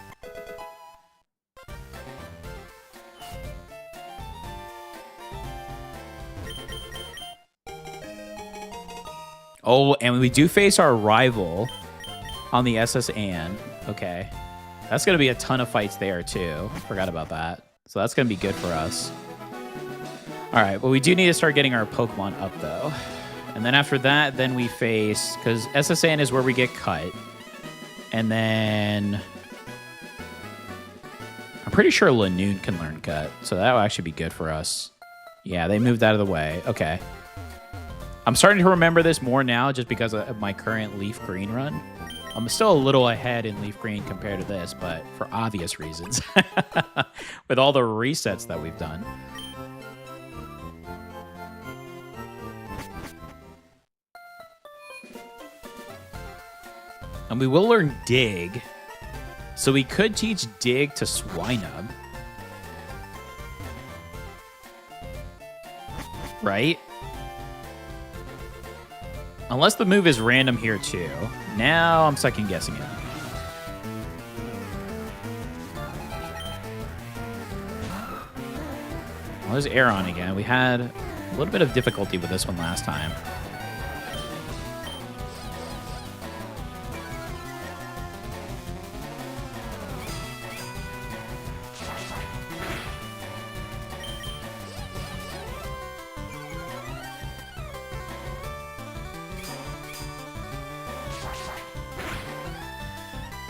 Oh, and we do face our rival on the SS Ann. Okay. That's going to be a ton of fights there, too. Forgot about that. So that's going to be good for us. All right. Well, we do need to start getting our Pokemon up, though. And then after that, then we face... Because SS Ann is where we get cut. And then... I'm pretty sure Lanoon can learn cut. So that will actually be good for us. Yeah, they moved out of the way. Okay. I'm starting to remember this more now just because of my current Leaf Green run. I'm still a little ahead in Leaf Green compared to this, but for obvious reasons. With all the resets that we've done. And we will learn Dig. So we could teach Dig to Swinub. Right? Unless the move is random here, too. Now I'm second guessing it. Well, there's Aeron again. We had a little bit of difficulty with this one last time.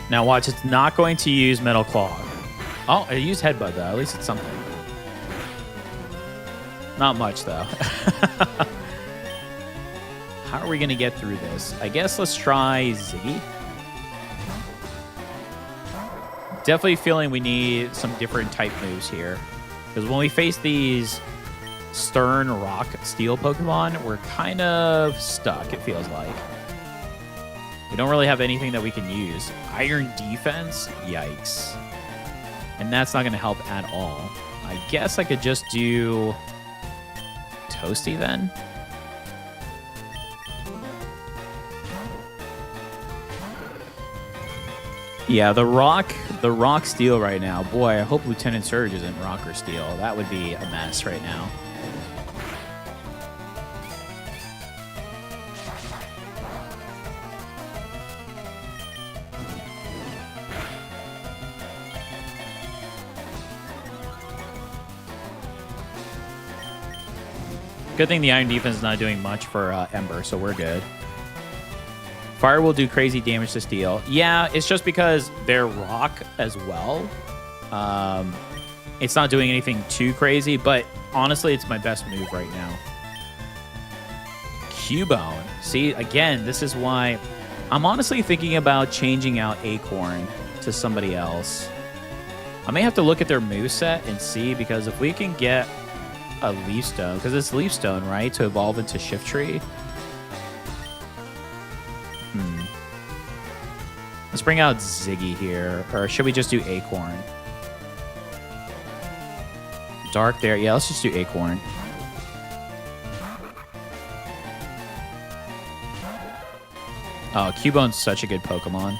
Now watch, it's not going to use Metal Claw. Oh, it used Headbutt, though. At least it's something. Not much, though. How are we going to get through this? I guess let's try Ziggy. Definitely feeling we need some different type moves here. Because when we face these Stern Rock Steel Pokemon, we're kind of stuck, it feels like. We don't really have anything that we can use. Iron Defense? Yikes. And that's not going to help at all. I guess I could just do toasty then. Yeah, the rock steel right now. Boy, I hope Lieutenant Surge isn't rock or steel. That would be a mess right now. Good thing the Iron Defense is not doing much for Ember, so we're good. Fire will do crazy damage to steel. Yeah, it's just because they're rock as well. It's not doing anything too crazy, but honestly, it's my best move right now. Cubone. See, again, this is why I'm honestly thinking about changing out Acorn to somebody else. I may have to look at their moveset and see, because if we can get a Leaf Stone, because it's Leaf Stone, right, to evolve into Shift Tree. Let's bring out Ziggy here, or should we just do Acorn? Dark there. Yeah, let's just do Acorn. Oh, Cubone's such a good Pokemon.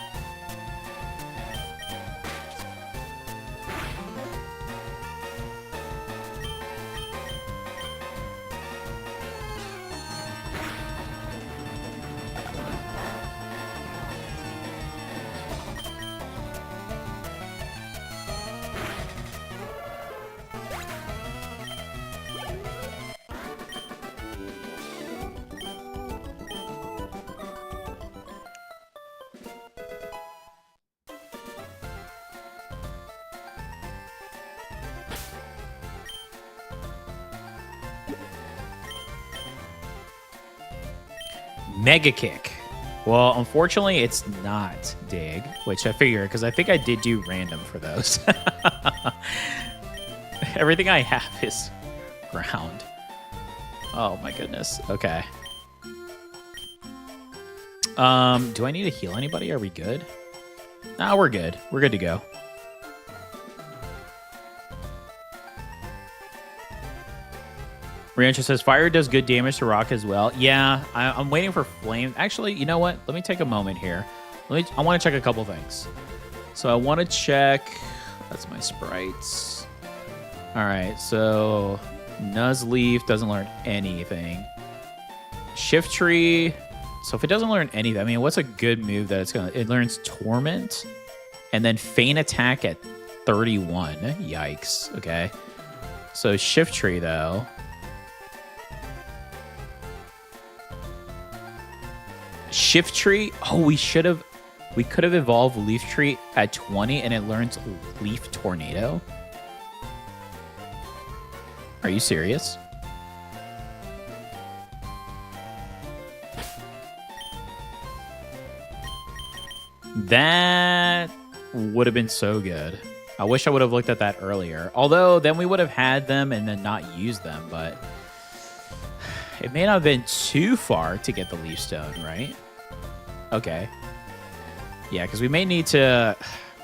Mega Kick. Well, unfortunately, it's not Dig, which I figure, because I think I did do random for those. Everything I have is ground. Oh my goodness. Okay. Do I need to heal anybody? Are we good? Nah, we're good. We're good to go. Rancho says, fire does good damage to rock as well. Yeah, I'm waiting for flame. Actually, you know what? Let me take a moment here. I want to check a couple things. So I want to check... That's my sprites. All right, so Nuzleaf doesn't learn anything. Shift Tree... So if it doesn't learn anything, I mean, what's a good move that it's going to... It learns Torment and then Feint Attack at 31. Yikes. Okay. So Shift Tree, though... Shift Tree. Oh, we could have evolved Leaf Tree at 20 and it learns Leaf Tornado. Are you serious? That would have been so good. I wish I would have looked at that earlier. Although then we would have had them and then not used them, but it may not have been too far to get the Leaf Stone, right? Okay. Yeah, because we may need to...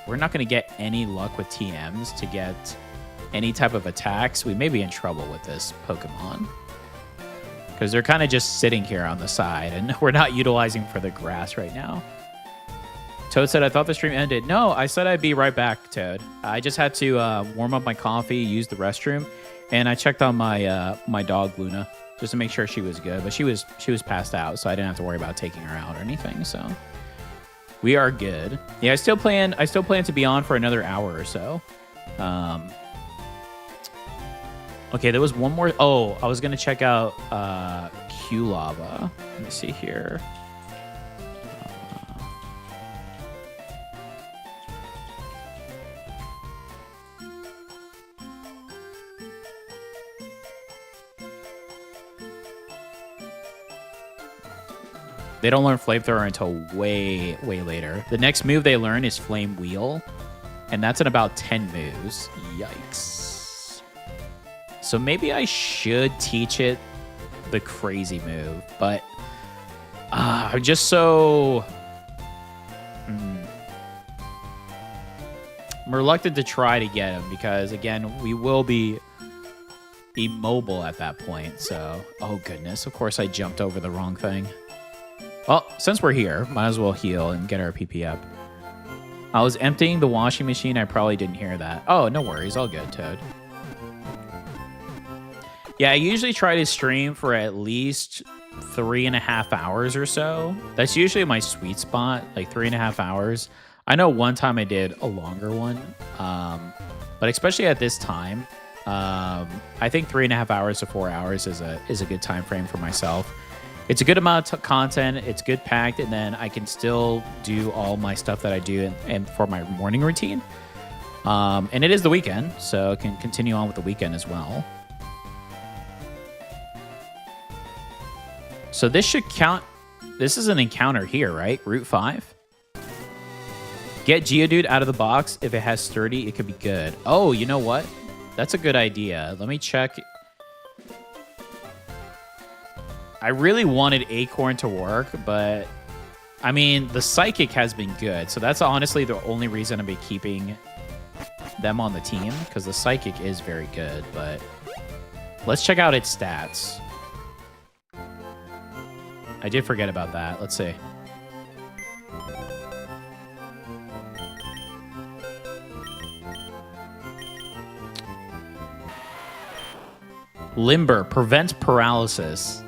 We're not going to get any luck with TMs to get any type of attacks. We may be in trouble with this Pokemon. Because they're kind of just sitting here on the side, and we're not utilizing for the grass right now. Toad said, I thought the stream ended. No, I said I'd be right back, Toad. I just had to warm up my coffee, use the restroom, and I checked on my my dog, Luna, just to make sure she was good. But she was passed out, so I didn't have to worry about taking her out or anything. So we are good. Yeah, I still plan to be on for another hour or so. Okay, there was one more. Oh, I was gonna check out Q Lava. Let me see here. They don't learn Flamethrower until way, way later. The next move they learn is Flame Wheel, and that's in about 10 moves. Yikes. So maybe I should teach it the crazy move, but I'm just so... I'm reluctant to try to get him because, again, we will be immobile at that point. So, oh goodness, of course I jumped over the wrong thing. Well, since we're here, might as well heal and get our PP up. I was emptying the washing machine. I probably didn't hear that. Oh, no worries. All good, Toad. Yeah, I usually try to stream for at least 3.5 hours or so. That's usually my sweet spot, like 3.5 hours. I know one time I did a longer one, but especially at this time, I think 3.5 hours to 4 hours is a good time frame for myself. It's a good amount of content. It's good packed, and then I can still do all my stuff that I do and for my morning routine. And it is the weekend, so I can continue on with the weekend as well. So this should count. This is an encounter here, right? Route 5. Get Geodude out of the box. If it has sturdy, it could be good. Oh, you know what? That's a good idea. Let me check. I really wanted Acorn to work, but I mean, the Psychic has been good. So that's honestly the only reason I've been keeping them on the team, because the Psychic is very good. But let's check out its stats. I did forget about that. Let's see. Limber prevents paralysis.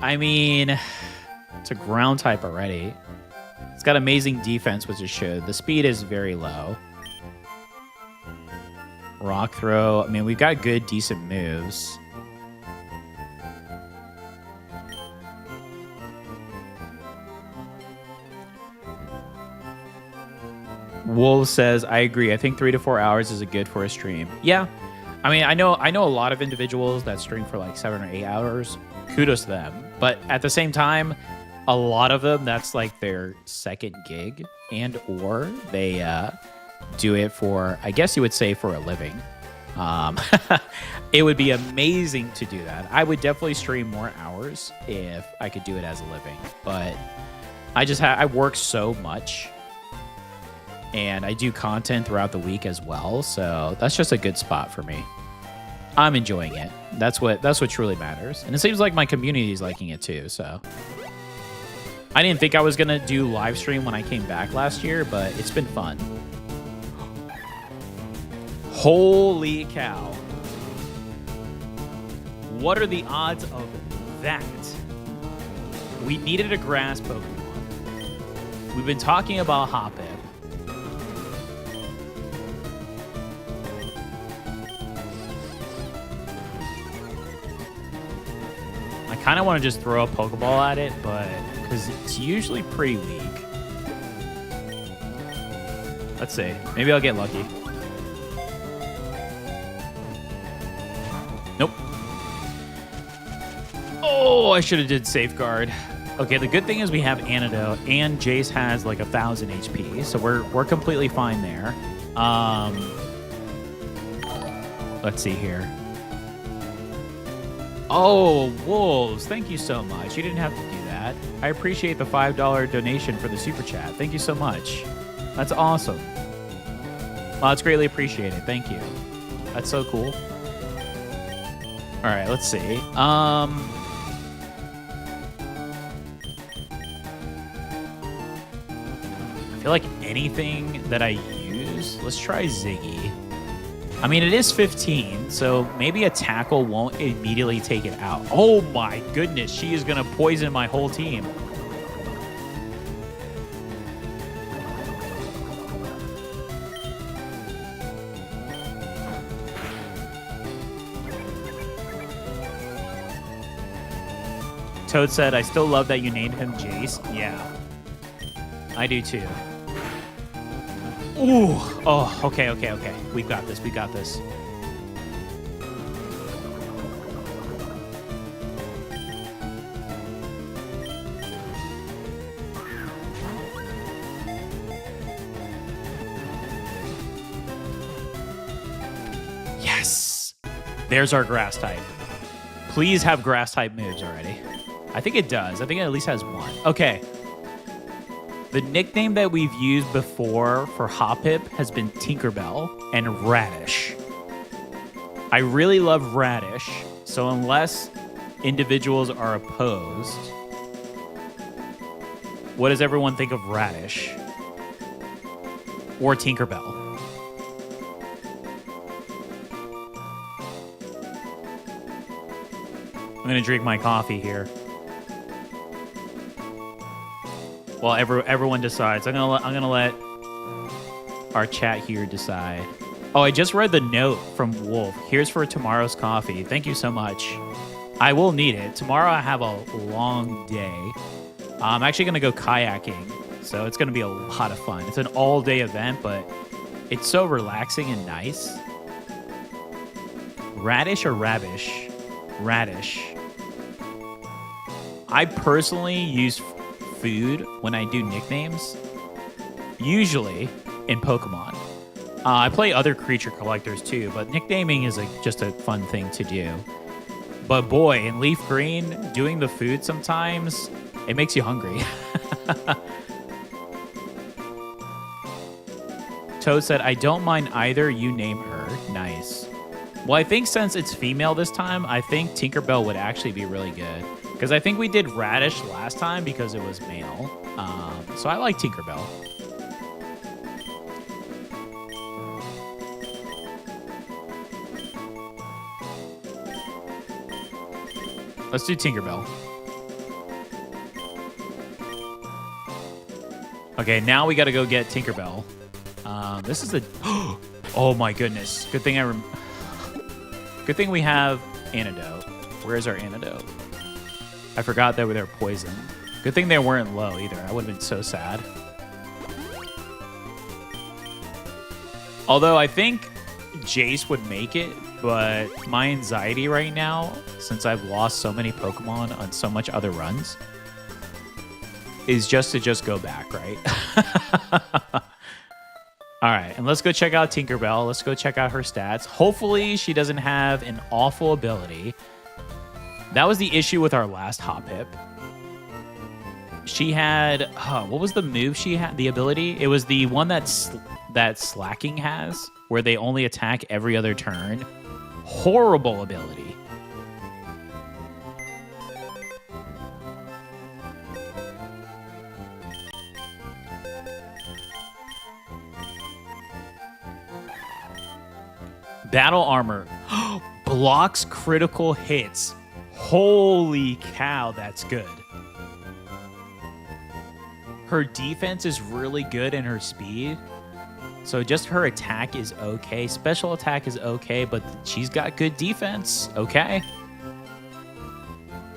I mean, it's a ground type already. It's got amazing defense, which it should. The speed is very low. Rock throw. I mean, we've got good, decent moves. Wolf says, I agree. I think 3 to 4 hours is a good for a stream. Yeah. I mean, I know a lot of individuals that stream for like 7 or 8 hours. Kudos to them. But at the same time, a lot of them, that's like their second gig, and or they do it for, I guess you would say, for a living. It would be amazing to do that. I would definitely stream more hours if I could do it as a living. But I work so much. And I do content throughout the week as well, so that's just a good spot for me. I'm enjoying it. That's what truly matters. And it seems like my community is liking it too, so. I didn't think I was gonna do live stream when I came back last year, but it's been fun. Holy cow. What are the odds of that? We needed a grass Pokemon. We've been talking about Hoppip. I kind of want to just throw a Pokeball at it, but because it's usually pretty weak. Let's see. Maybe I'll get lucky. Nope. Oh, I should have did Safeguard. Okay, the good thing is we have Antidote, and Jace has like 1,000 HP, so we're completely fine there. Let's see here. Oh, Wolves, thank you so much. You didn't have to do that. I appreciate the $5 donation for the super chat. Thank you so much. That's awesome. Well, it's greatly appreciated. Thank you. That's so cool. All right, let's see. I feel like anything that I use, let's try Ziggy. I mean, it is 15, so maybe a tackle won't immediately take it out. Oh my goodness, she is going to poison my whole team. Toad said, I still love that you named him Jace. Yeah, I do too. Ooh. Oh, okay. We got this. Yes. There's our grass type. Please have grass type moves already. I think it does. I think it at least has one. Okay. The nickname that we've used before for Hoppip has been Tinkerbell and Radish. I really love Radish, so unless individuals are opposed, what does everyone think of Radish? Or Tinkerbell? I'm gonna drink my coffee here. Well, everyone decides. I'm gonna let our chat here decide. Oh, I just read the note from Wolf. Here's for tomorrow's coffee. Thank you so much. I will need it. Tomorrow I have a long day. I'm actually gonna go kayaking, so it's gonna be a lot of fun. It's an all-day event, but it's so relaxing and nice. Radish or Rabish? Radish. I personally use food when I do nicknames, usually in Pokemon. I play other creature collectors too, but nicknaming is just a fun thing to do. But boy, in Leaf Green, doing the food sometimes, it makes you hungry. Toad said, I don't mind either, you name her. Nice. Well, I think since it's female this time, I think Tinkerbell would actually be really good. Because I think we did Radish last time because it was male. So I like Tinkerbell. Let's do Tinkerbell. Okay, now we got to go get Tinkerbell. This is a... Oh my goodness. Good thing Good thing we have antidote. Where's our antidote? I forgot that they're poison. Good thing they weren't low either. I would have been so sad. Although I think Jace would make it, but my anxiety right now, since I've lost so many Pokemon on so much other runs, is just to go back, right? All right, and let's go check out Tinkerbell. Let's go check out her stats. Hopefully she doesn't have an awful ability. That was the issue with our last Hoppip. She had, what was the move she had? The ability? It was the one that Slacking has, where they only attack every other turn. Horrible ability. Battle armor. Blocks critical hits. Holy cow, that's good. Her defense is really good and her speed. So just her attack is okay. Special attack is okay, but she's got good defense. Okay.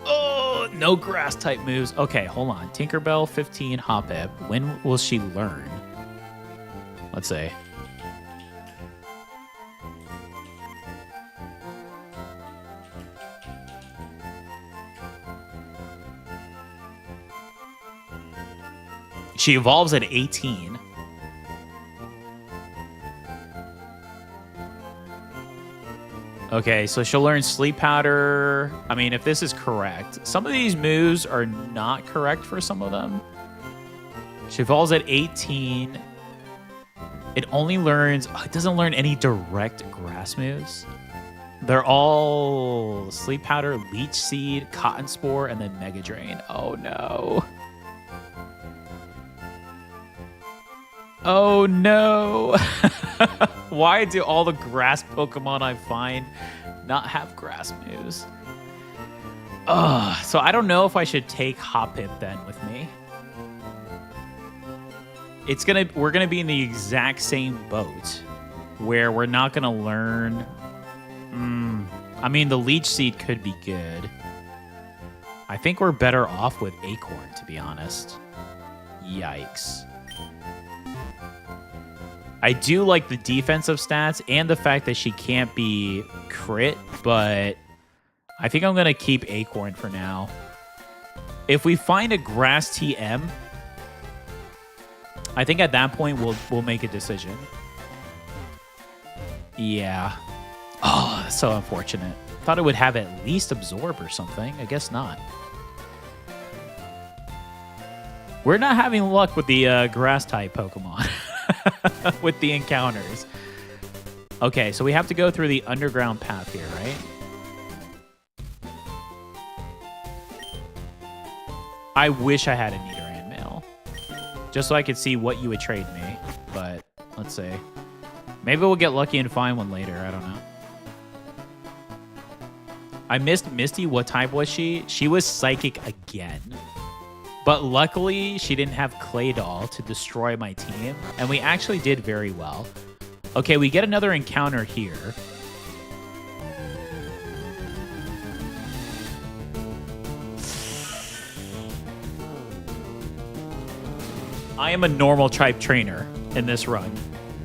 Oh, no grass type moves. Okay, hold on. Tinkerbell 15 Hoppip. When will she learn? Let's see. She evolves at 18. Okay, so she'll learn Sleep Powder. I mean, if this is correct. Some of these moves are not correct for some of them. She evolves at 18. It only learns... it doesn't learn any direct grass moves. They're all Sleep Powder, Leech Seed, Cotton Spore, and then Mega Drain. Oh, no. Oh no! Why do all the grass Pokemon I find not have grass moves? So I don't know if I should take Hoppip then with me. We're gonna be in the exact same boat where we're not gonna learn. I mean, the Leech Seed could be good. I think we're better off with Acorn, to be honest. Yikes. I do like the defensive stats and the fact that she can't be crit, but I think I'm going to keep Acorn for now. If we find a grass TM, I think at that point we'll make a decision. Yeah. Oh, that's so unfortunate. Thought it would have at least Absorb or something. I guess not. We're not having luck with the grass-type Pokemon. With the encounters. Okay, so we have to go through the underground path here, right? I wish I had a Nidoran mail. Just so I could see what you would trade me. But, let's see. Maybe we'll get lucky and find one later. I don't know. I missed Misty. What type was she? She was Psychic again. But luckily, she didn't have Claydol to destroy my team. And we actually did very well. Okay, we get another encounter here. I am a normal type trainer in this run.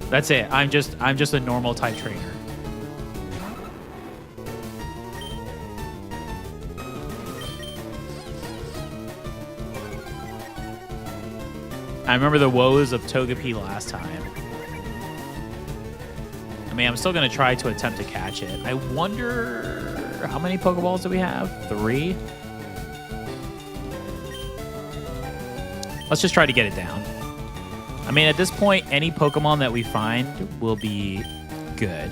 That's it. I'm just a normal type trainer. I remember the woes of Togepi last time. I mean, I'm still going to try to attempt to catch it. I wonder... How many Pokeballs do we have? 3? Let's just try to get it down. I mean, at this point, any Pokemon that we find will be good.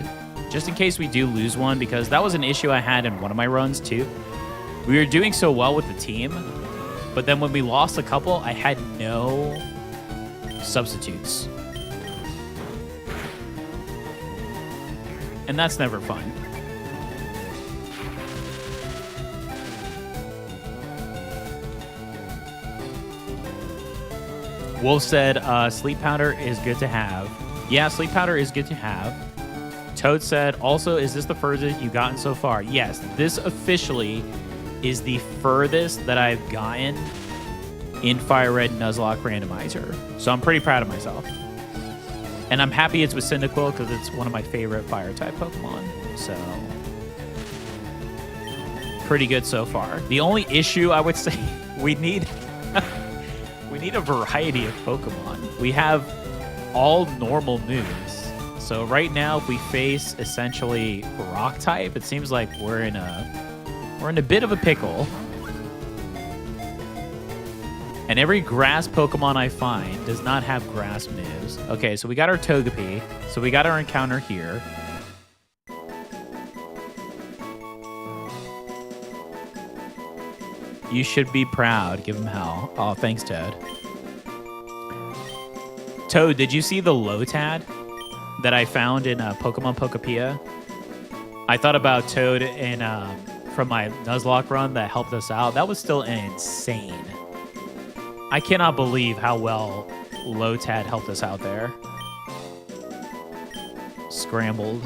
Just in case we do lose one, because that was an issue I had in one of my runs, too. We were doing so well with the team, but then when we lost a couple, I had no substitutes. And that's never fun. Wolf said, sleep powder is good to have. Yeah, sleep powder is good to have. Toad said, also, is this the furthest you've gotten so far? Yes, this officially is the furthest that I've gotten in Fire Red Nuzlocke Randomizer. So I'm pretty proud of myself. And I'm happy it's with Cyndaquil because it's one of my favorite Fire-type Pokemon. So, pretty good so far. The only issue, I would say, we need... we need a variety of Pokemon. We have all normal moves. So right now, if we face essentially Rock type, it seems like we're in a bit of a pickle. And every grass Pokemon I find does not have grass moves. Okay, so we got our Togepi. So we got our encounter here. You should be proud. Give him hell. Oh, thanks, Toad. Toad, did you see the Lotad that I found in Pokemon Pokepia? I thought about Toad in from my Nuzlocke run that helped us out. That was still insane. I cannot believe how well Lotad helped us out there. Scrambled.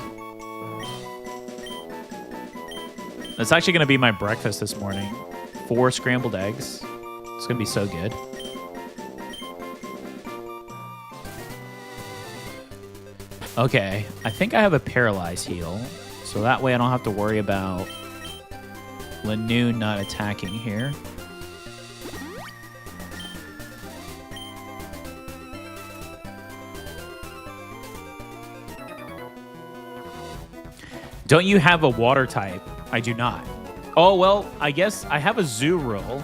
That's actually going to be my breakfast this morning. 4 scrambled eggs. It's going to be so good. Okay, I think I have a Paralyze heal. So that way I don't have to worry about Lanoon not attacking here. Don't you have a water type? I do not. Oh, well, I guess I have a Zoo Roll,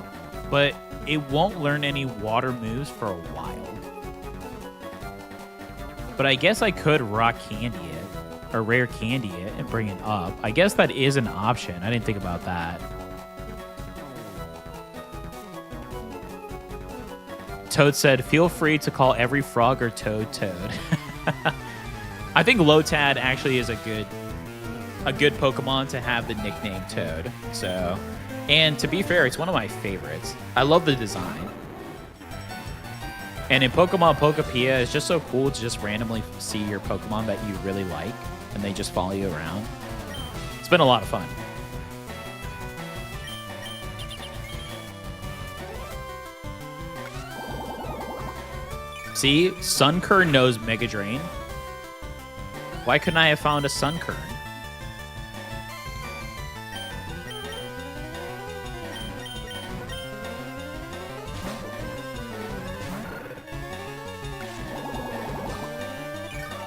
but it won't learn any water moves for a while. But I guess I could Rock Candy it, or Rare Candy it, and bring it up. I guess that is an option. I didn't think about that. Toad said, feel free to call every frog or toad Toad. I think Lotad actually is a good Pokemon to have the nickname Toad. So, and to be fair, it's one of my favorites. I love the design. And in Pokemon Pokepia, it's just so cool to just randomly see your Pokemon that you really like, and they just follow you around. It's been a lot of fun. See, Sunkern knows Mega Drain. Why couldn't I have found a Sunkern?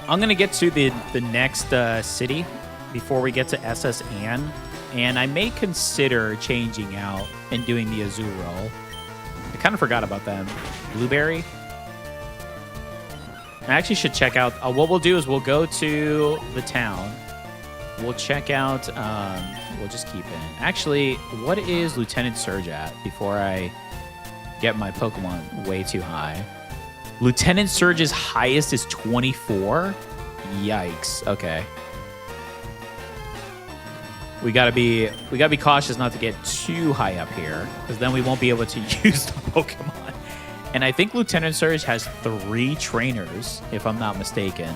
I'm going to get to the next city before we get to SS Anne, and I may consider changing out and doing the Azul roll. kind of forgot about them. Blueberry. I actually should check out. What we'll do is we'll go to the town. We'll check out. We'll just keep in. Actually, what is Lieutenant Surge at before I get my Pokemon way too high? Lieutenant Surge's highest is 24. Yikes. Okay. We gotta be cautious not to get too high up here, because then we won't be able to use the Pokemon. And I think Lieutenant Surge has 3 trainers, if I'm not mistaken.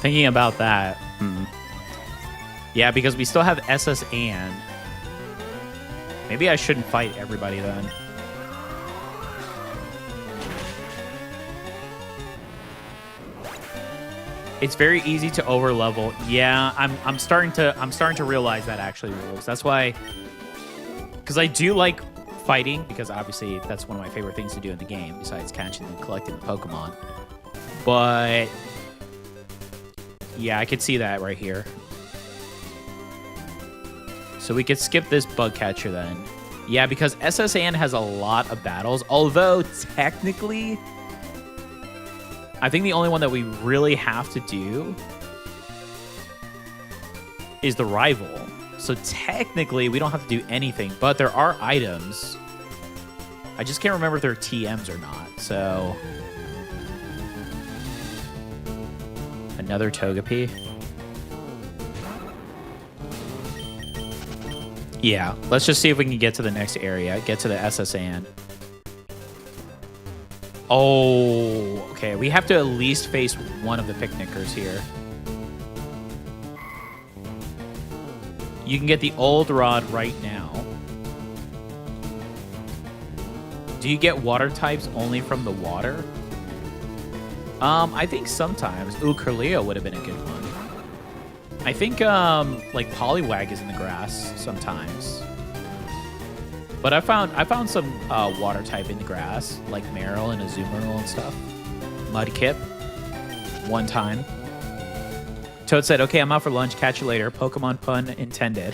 Thinking about that. Yeah, because we still have SS and. Maybe I shouldn't fight everybody then. It's very easy to overlevel. Yeah, I'm starting to realize that actually, Wolves. That's why, because I do like fighting, because obviously that's one of my favorite things to do in the game besides catching and collecting the Pokemon. But yeah, I could see that right here. So we could skip this bug catcher then. Yeah, because SSN has a lot of battles, although technically I think the only one that we really have to do is the rival. So technically we don't have to do anything, but there are items. I just can't remember if they're TMs or not. So another Togepi. Yeah, let's just see if we can get to the next area. Get to the SSN. Oh, okay. We have to at least face one of the picnickers here. You can get the old rod right now. Do you get water types only from the water? I think sometimes. Ooh, Curleo would have been a good one. I think like Poliwag is in the grass sometimes. But I found some water type in the grass, like Marill and Azumarill and stuff. Mudkip, one time. Toad said, "Okay, I'm out for lunch. Catch you later." Pokemon pun intended.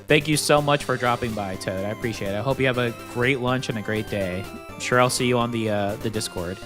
Thank you so much for dropping by, Toad. I appreciate it. I hope you have a great lunch and a great day. I'm sure I'll see you on the Discord.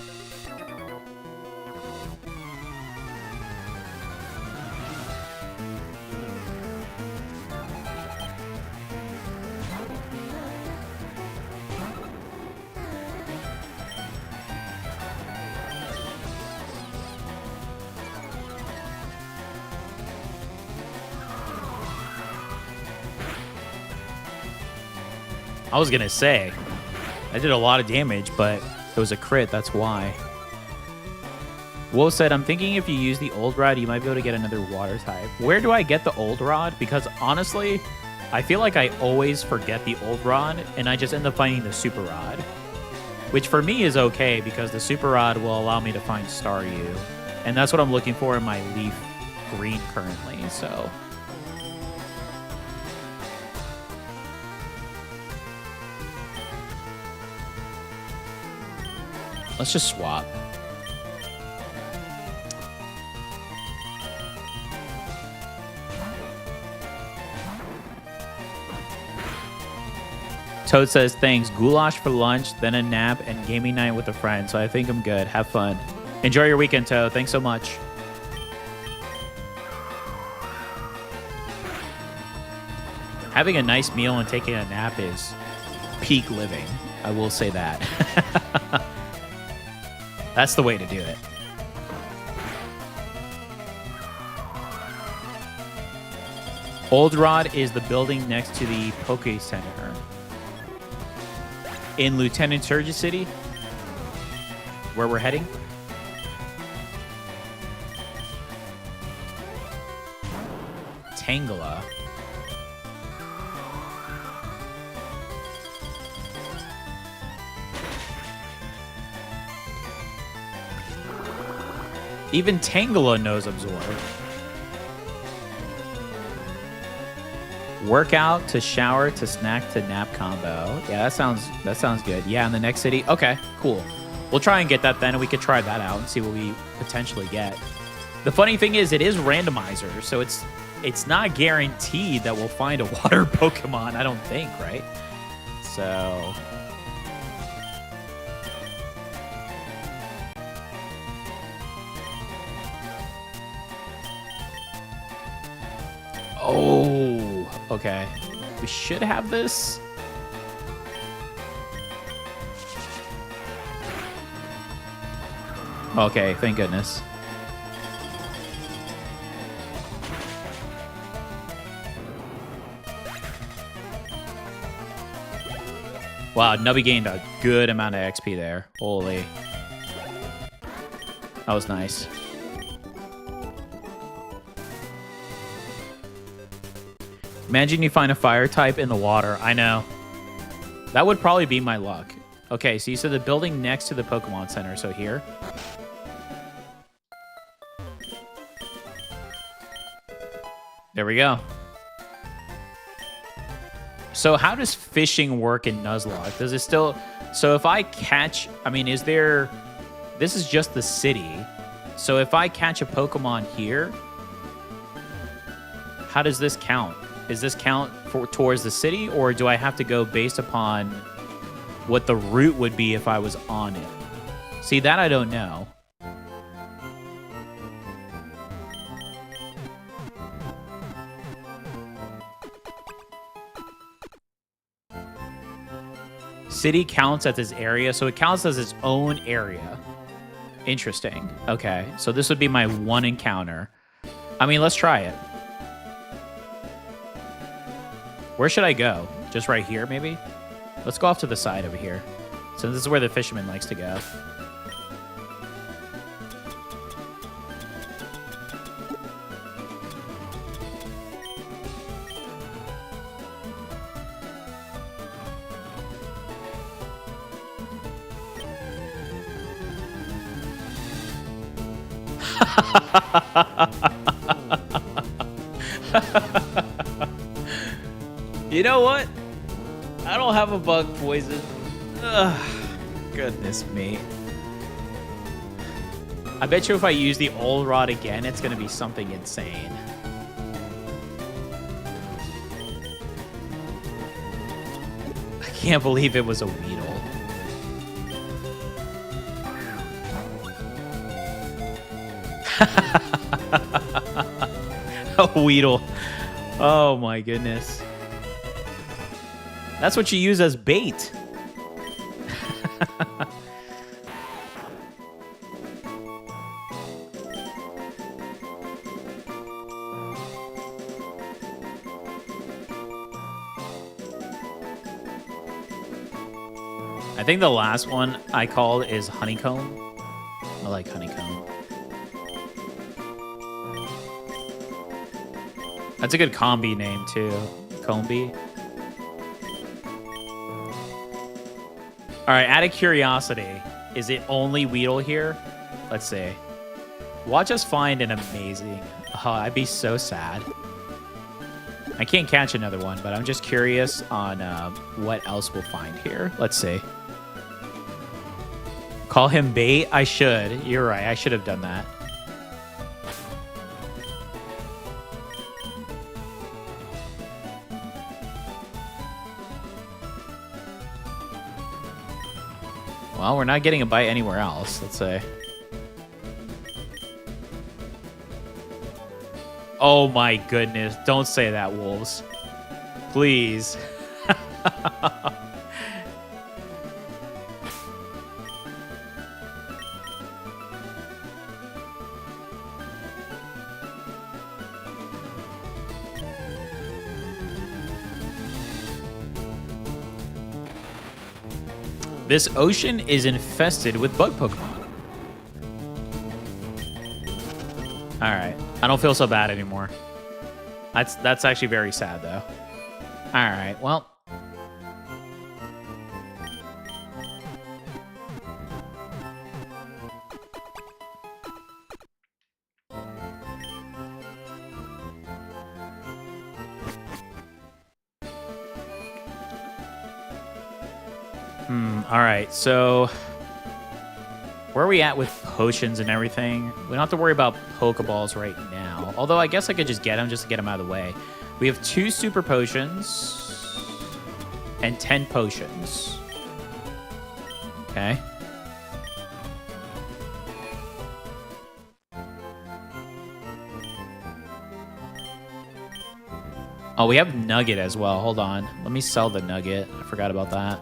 I was gonna say, I did a lot of damage, but it was a crit, that's why. Wolf said, "I'm thinking if you use the old rod, you might be able to get another water type." Where do I get the old rod? Because honestly, I feel like I always forget the old rod, and I just end up finding the super rod. Which for me is okay, because the super rod will allow me to find Staryu. And that's what I'm looking for in my Leaf Green currently, so... let's just swap. Toad says, "Thanks. Goulash for lunch, then a nap, and gaming night with a friend. So I think I'm good. Have fun. Enjoy your weekend, Toad. Thanks so much." Having a nice meal and taking a nap is peak living. I will say that. That's the way to do it. Old Rod is the building next to the Poke Center in Lieutenant Surge's City, where we're heading. Tangela. Even Tangela knows Absorb. Workout to shower to snack to nap combo. Yeah, that sounds good. Yeah, in the next city. Okay, cool. We'll try and get that then, and we could try that out and see what we potentially get. The funny thing is, it is randomizer, so it's not guaranteed that we'll find a water Pokemon, I don't think, right? So... Oh, okay. We should have this. Okay, thank goodness. Wow, Nubby gained a good amount of XP there. Holy. That was nice. Imagine you find a fire type in the water. I know. That would probably be my luck. Okay, so you said the building next to the Pokemon Center, so here. There we go. So how does fishing work in Nuzlocke? Does it still... So if I catch... I mean, is there... This is just the city. So if I catch a Pokemon here, how does this count? Is this count towards the city, or do I have to go based upon what the route would be if I was on it? See, that I don't know. City counts as this area, so it counts as its own area. Interesting. Okay, so this would be my one encounter. I mean, let's try it. Where should I go? Just right here, maybe? Let's go off to the side over here. So this is where the fisherman likes to go. You know what? I don't have a bug poison. Ugh, goodness me. I bet you if I use the old rod again, it's going to be something insane. I can't believe it was a Weedle. A Weedle. Oh my goodness. That's what you use as bait. I think the last one I called is Honeycomb. I like Honeycomb. That's a good combi name too. Combi. All right, out of curiosity, is it only Weedle here? Let's see. Watch us find an amazing... Oh, I'd be so sad. I can't catch another one, but I'm just curious on what else we'll find here. Let's see. Call him bait? I should. You're right. I should have done that. Well, we're not getting a bite anywhere else, let's say. Oh my goodness. Don't say that, wolves. Please. This ocean is infested with bug Pokemon. Alright. I don't feel so bad anymore. That's actually very sad, though. Alright, well. All right, so where are we at with potions and everything? We don't have to worry about Pokeballs right now. Although I guess I could just get them out of the way. We have 2 super potions and 10 potions. Okay. Oh, we have Nugget as well. Hold on. Let me sell the Nugget. I forgot about that.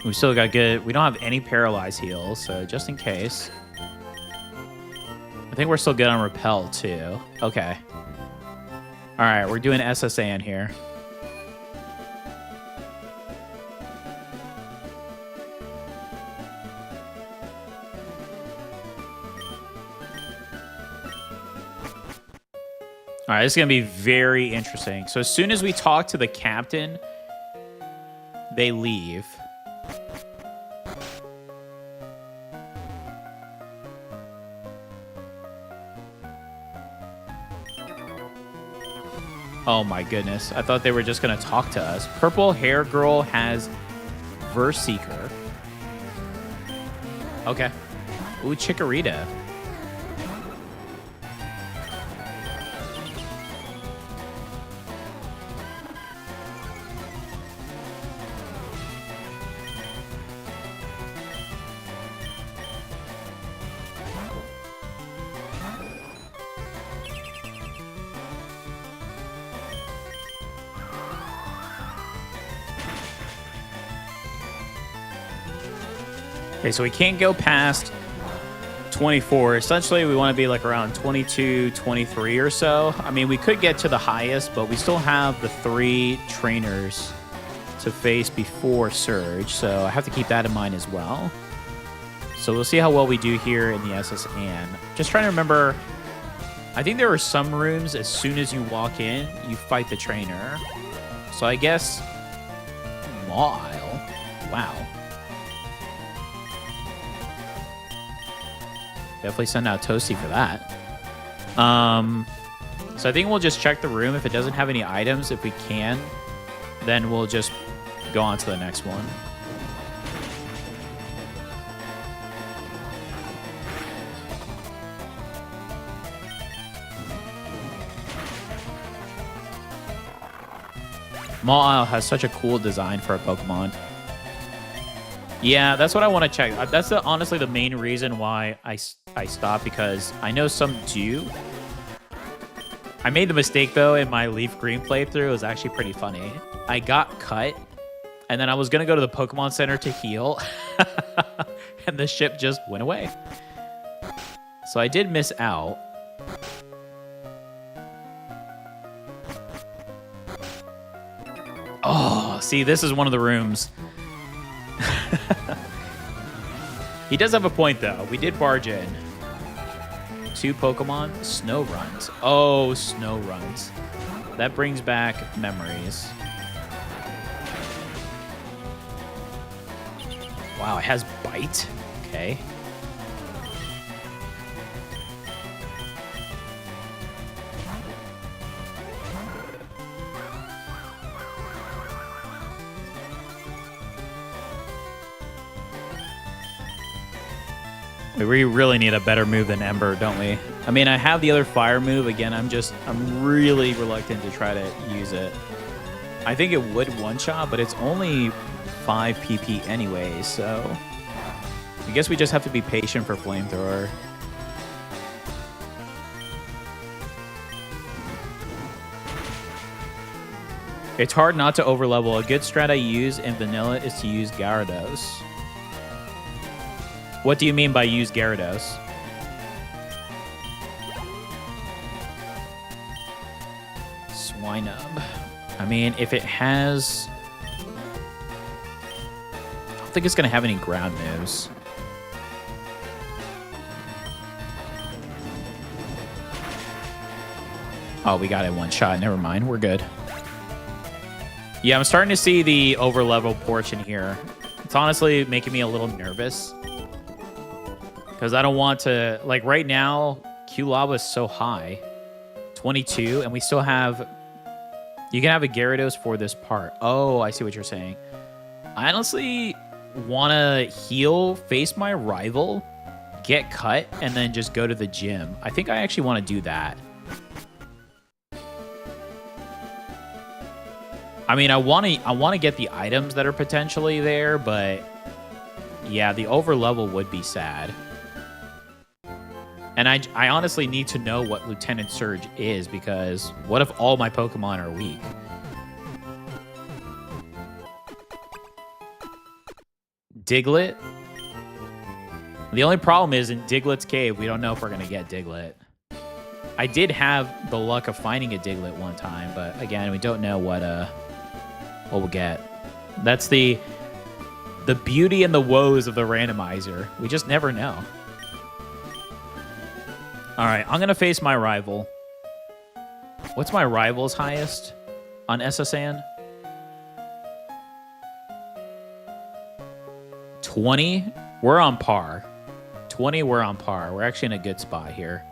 We still got good. We don't have any paralyzed heals, so just in case. I think we're still good on repel too. Okay. All right, we're doing SSAN here. All right, this is going to be very interesting. So as soon as we talk to the captain, they leave. Oh my goodness. I thought they were just going to talk to us. Purple hair girl has Verseeker. Okay. Ooh, Chikorita. Okay, so we can't go past 24. Essentially, we want to be like around 22, 23 or so. I mean, we could get to the highest, but we still have the 3 trainers to face before Surge, so I have to keep that in mind as well. So we'll see how well we do here in the SSN. Just trying to remember, I think there are some rooms, as soon as you walk in, you fight the trainer. So I guess Mile. Wow. Definitely send out Toasty for that. So I think we'll just check the room. If it doesn't have any items, if we can, then we'll just go on to the next one. Mile has such a cool design for a Pokemon. Yeah, that's what I want to check. That's honestly the main reason why I stopped, because I know some do. I made the mistake, though, in my Leaf Green playthrough. It was actually pretty funny. I got cut, and then I was going to go to the Pokemon Center to heal, and the ship just went away. So I did miss out. Oh, see, this is one of the rooms. He does have a point, though. We did barge in. 2 Pokemon, Snow Runs. Oh, Snow Runs. That brings back memories. Wow, it has Bite. Okay. We really need a better move than Ember, don't we? I mean, I have the other fire move. Again, I'm really reluctant to try to use it. I think it would one-shot, but it's only 5 PP anyway, so I guess we just have to be patient for Flamethrower. It's hard not to overlevel. A good strat I use in vanilla is to use Gyarados. What do you mean by use Gyarados? Swinub. I mean, if it has... I don't think it's going to have any ground moves. Oh, we got it one shot. Never mind. We're good. Yeah, I'm starting to see the over-level portion here. It's honestly making me a little nervous. Because I don't want to... Like, right now, Q-Lava is so high. 22, and we still have... You can have a Gyarados for this part. Oh, I see what you're saying. I honestly want to heal, face my rival, get cut, and then just go to the gym. I think I actually want to do that. I mean, I want to get the items that are potentially there, but yeah, the over level would be sad. And I honestly need to know what Lieutenant Surge is, because what if all my Pokemon are weak? Diglett? The only problem is in Diglett's cave, we don't know if we're going to get Diglett. I did have the luck of finding a Diglett one time, but again, we don't know what we'll get. That's the beauty and the woes of the randomizer. We just never know. All right, I'm going to face my rival. What's my rival's highest on SSN? 20? We're on par. 20, we're on par. We're actually in a good spot here.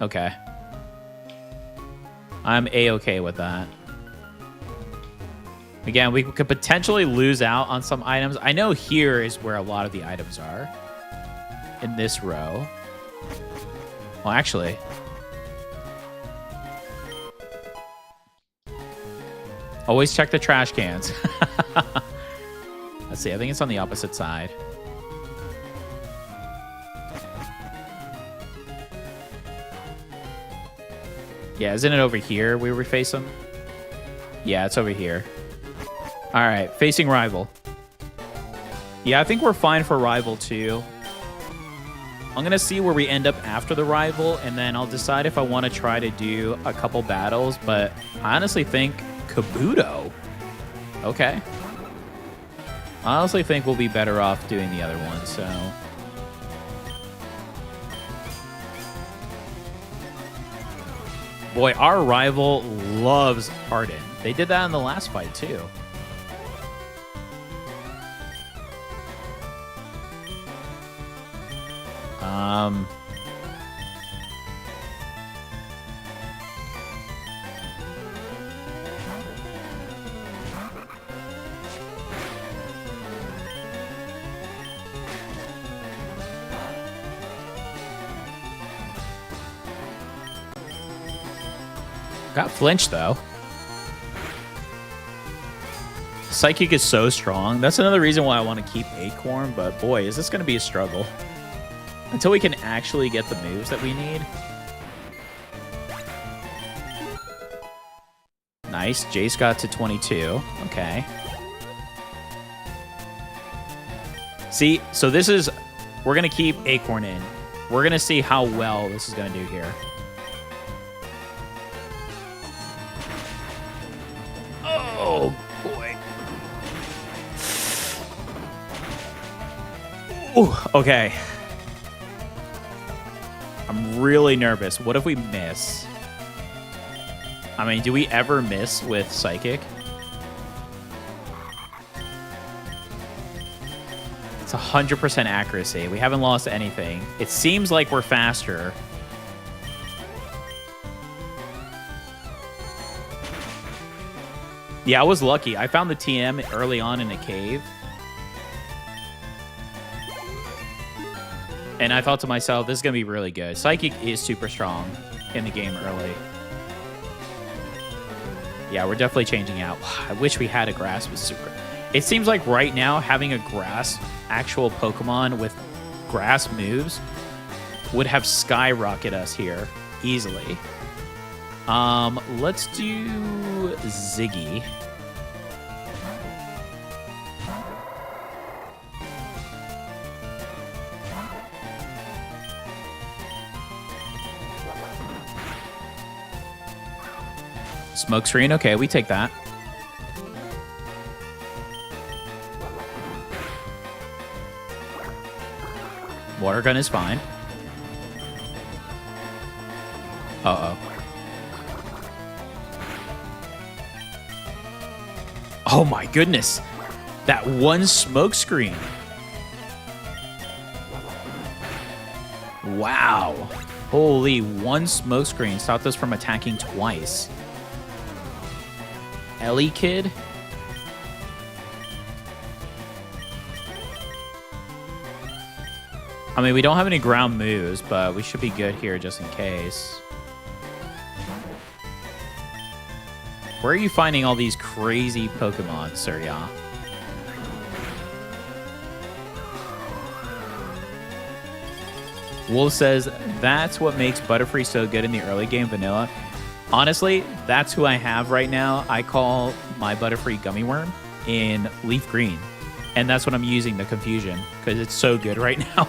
Okay. I'm A-okay with that. Again, we could potentially lose out on some items. I know here is where a lot of the items are. In this row. Well, actually. Always check the trash cans. Let's see. I think it's on the opposite side. Yeah, isn't it over here we were facing? Yeah, it's over here. All right, facing rival. Yeah, I think we're fine for rival too. I'm going to see where we end up after the rival, and then I'll decide if I want to try to do a couple battles, but I honestly think Kabuto. Okay. I honestly think we'll be better off doing the other one, so... Boy, our rival loves Harden. They did that in the last fight, too. Got flinched, though. Psychic is so strong. That's another reason why I want to keep Acorn, but boy, is this going to be a struggle. Until we can actually get the moves that we need. Nice. Jace got to 22. Okay. See, so this is... We're going to keep Acorn in. We're going to see how well this is going to do here. Oh, boy. Ooh, okay. I'm really nervous. What if we miss? I mean, do we ever miss with Psychic? It's 100% accuracy. We haven't lost anything. It seems like we're faster. Yeah, I was lucky. I found the TM early on in a cave. And I thought to myself, this is going to be really good. Psychic is super strong in the game early. Yeah, we're definitely changing out. I wish we had a grass with super... It seems like right now, having a grass actual Pokemon with grass moves would have skyrocketed us here easily. Let's do Ziggy. Smoke screen, okay, we take that. Water gun is fine. Uh-oh. Oh my goodness. That one smoke screen. Wow. Holy, one smoke screen stopped us from attacking twice. Ellie Kid? I mean, we don't have any ground moves, but we should be good here just in case. Where are you finding all these crazy Pokemon, Surya? Wolf says, that's what makes Butterfree so good in the early game vanilla. Honestly, that's who I have right now. I call my Butterfree Gummy Worm in Leaf Green. And that's what I'm using, the Confusion, because it's so good right now.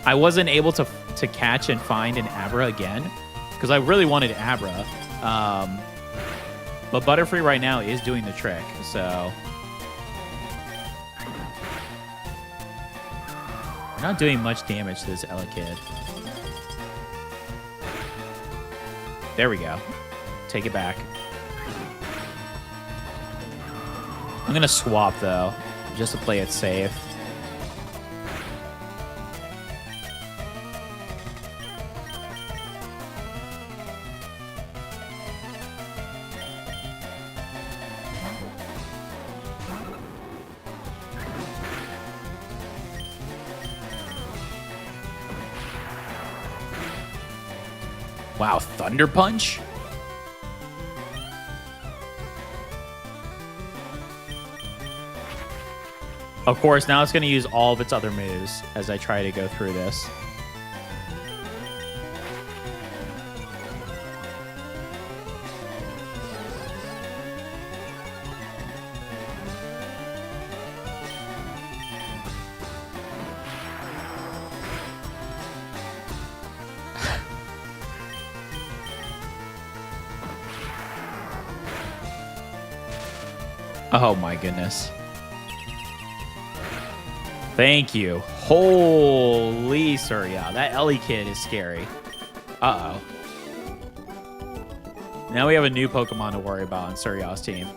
I wasn't able to catch and find an Abra again, because I really wanted Abra. But Butterfree right now is doing the trick, so... We're not doing much damage to this Elekid. There we go. Take it back. I'm going to swap, though, just to play it safe. Wow, Thunder Punch? Of course, now it's going to use all of its other moves as I try to go through this. Oh my goodness. Thank you. Holy Surya. That Ellie Kid is scary. Uh-oh. Now we have a new Pokemon to worry about on Surya's team.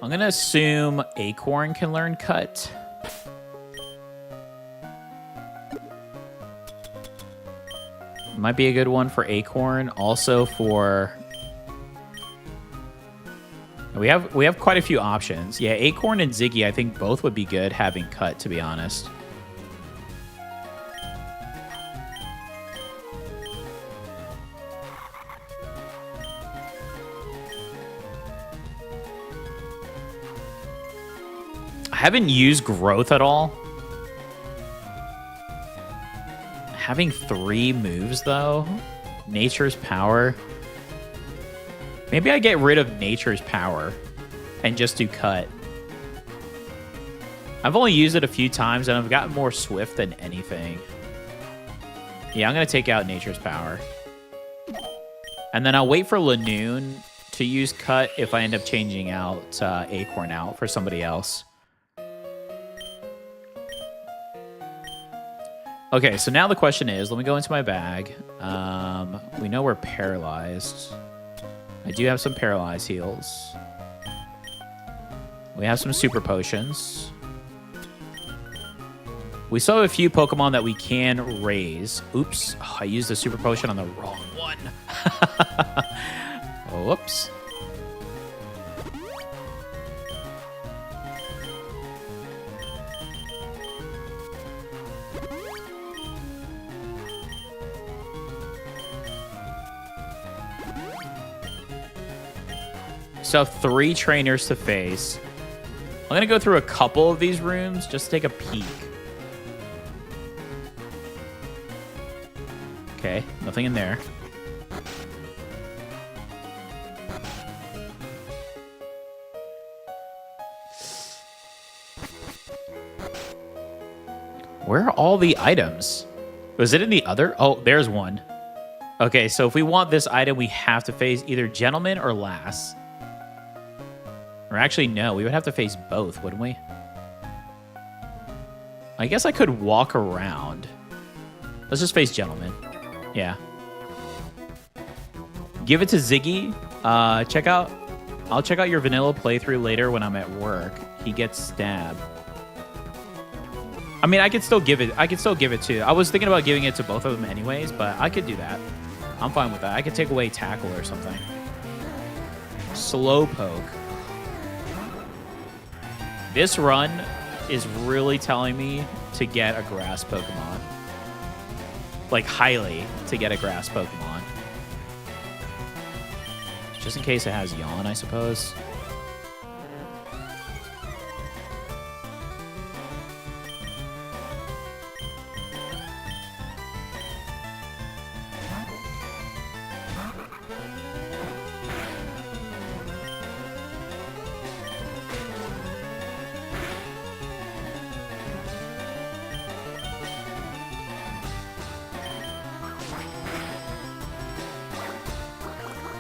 I'm going to assume Acorn can learn Cut. Might be a good one for Acorn. Also for... We have quite a few options. Yeah, Acorn and Ziggy, I think both would be good having Cut, to be honest. I haven't used Growth at all. Having 3 moves, though. Nature's Power. Maybe I get rid of Nature's Power and just do Cut. I've only used it a few times, and I've gotten more Swift than anything. Yeah, I'm going to take out Nature's Power. And then I'll wait for Lanoon to use Cut if I end up changing out Acorn out for somebody else. Okay, so now the question is, let me go into my bag. We know we're paralyzed. I do have some paralyzed heals. We have some super potions. We still have a few Pokemon that we can raise. Oops, oh, I used the super potion on the wrong one. Whoops. So 3 trainers to face. I'm going to go through a couple of these rooms just to take a peek. Okay, nothing in there. Where are all the items? Was it in the other? Oh, there's one. Okay, so if we want this item, we have to face either Gentleman or Lass. Or actually, no, we would have to face both, wouldn't we? I guess I could walk around. Let's just face Gentleman. Yeah. Give it to Ziggy. I'll check out your vanilla playthrough later when I'm at work. He gets stabbed. I mean, I could still give it to... I was thinking about giving it to both of them anyways, but I could do that. I'm fine with that. I could take away tackle or something. Slowpoke. This run is really telling me to get a grass Pokemon. Like, highly to get a grass Pokemon. Just in case it has Yawn, I suppose.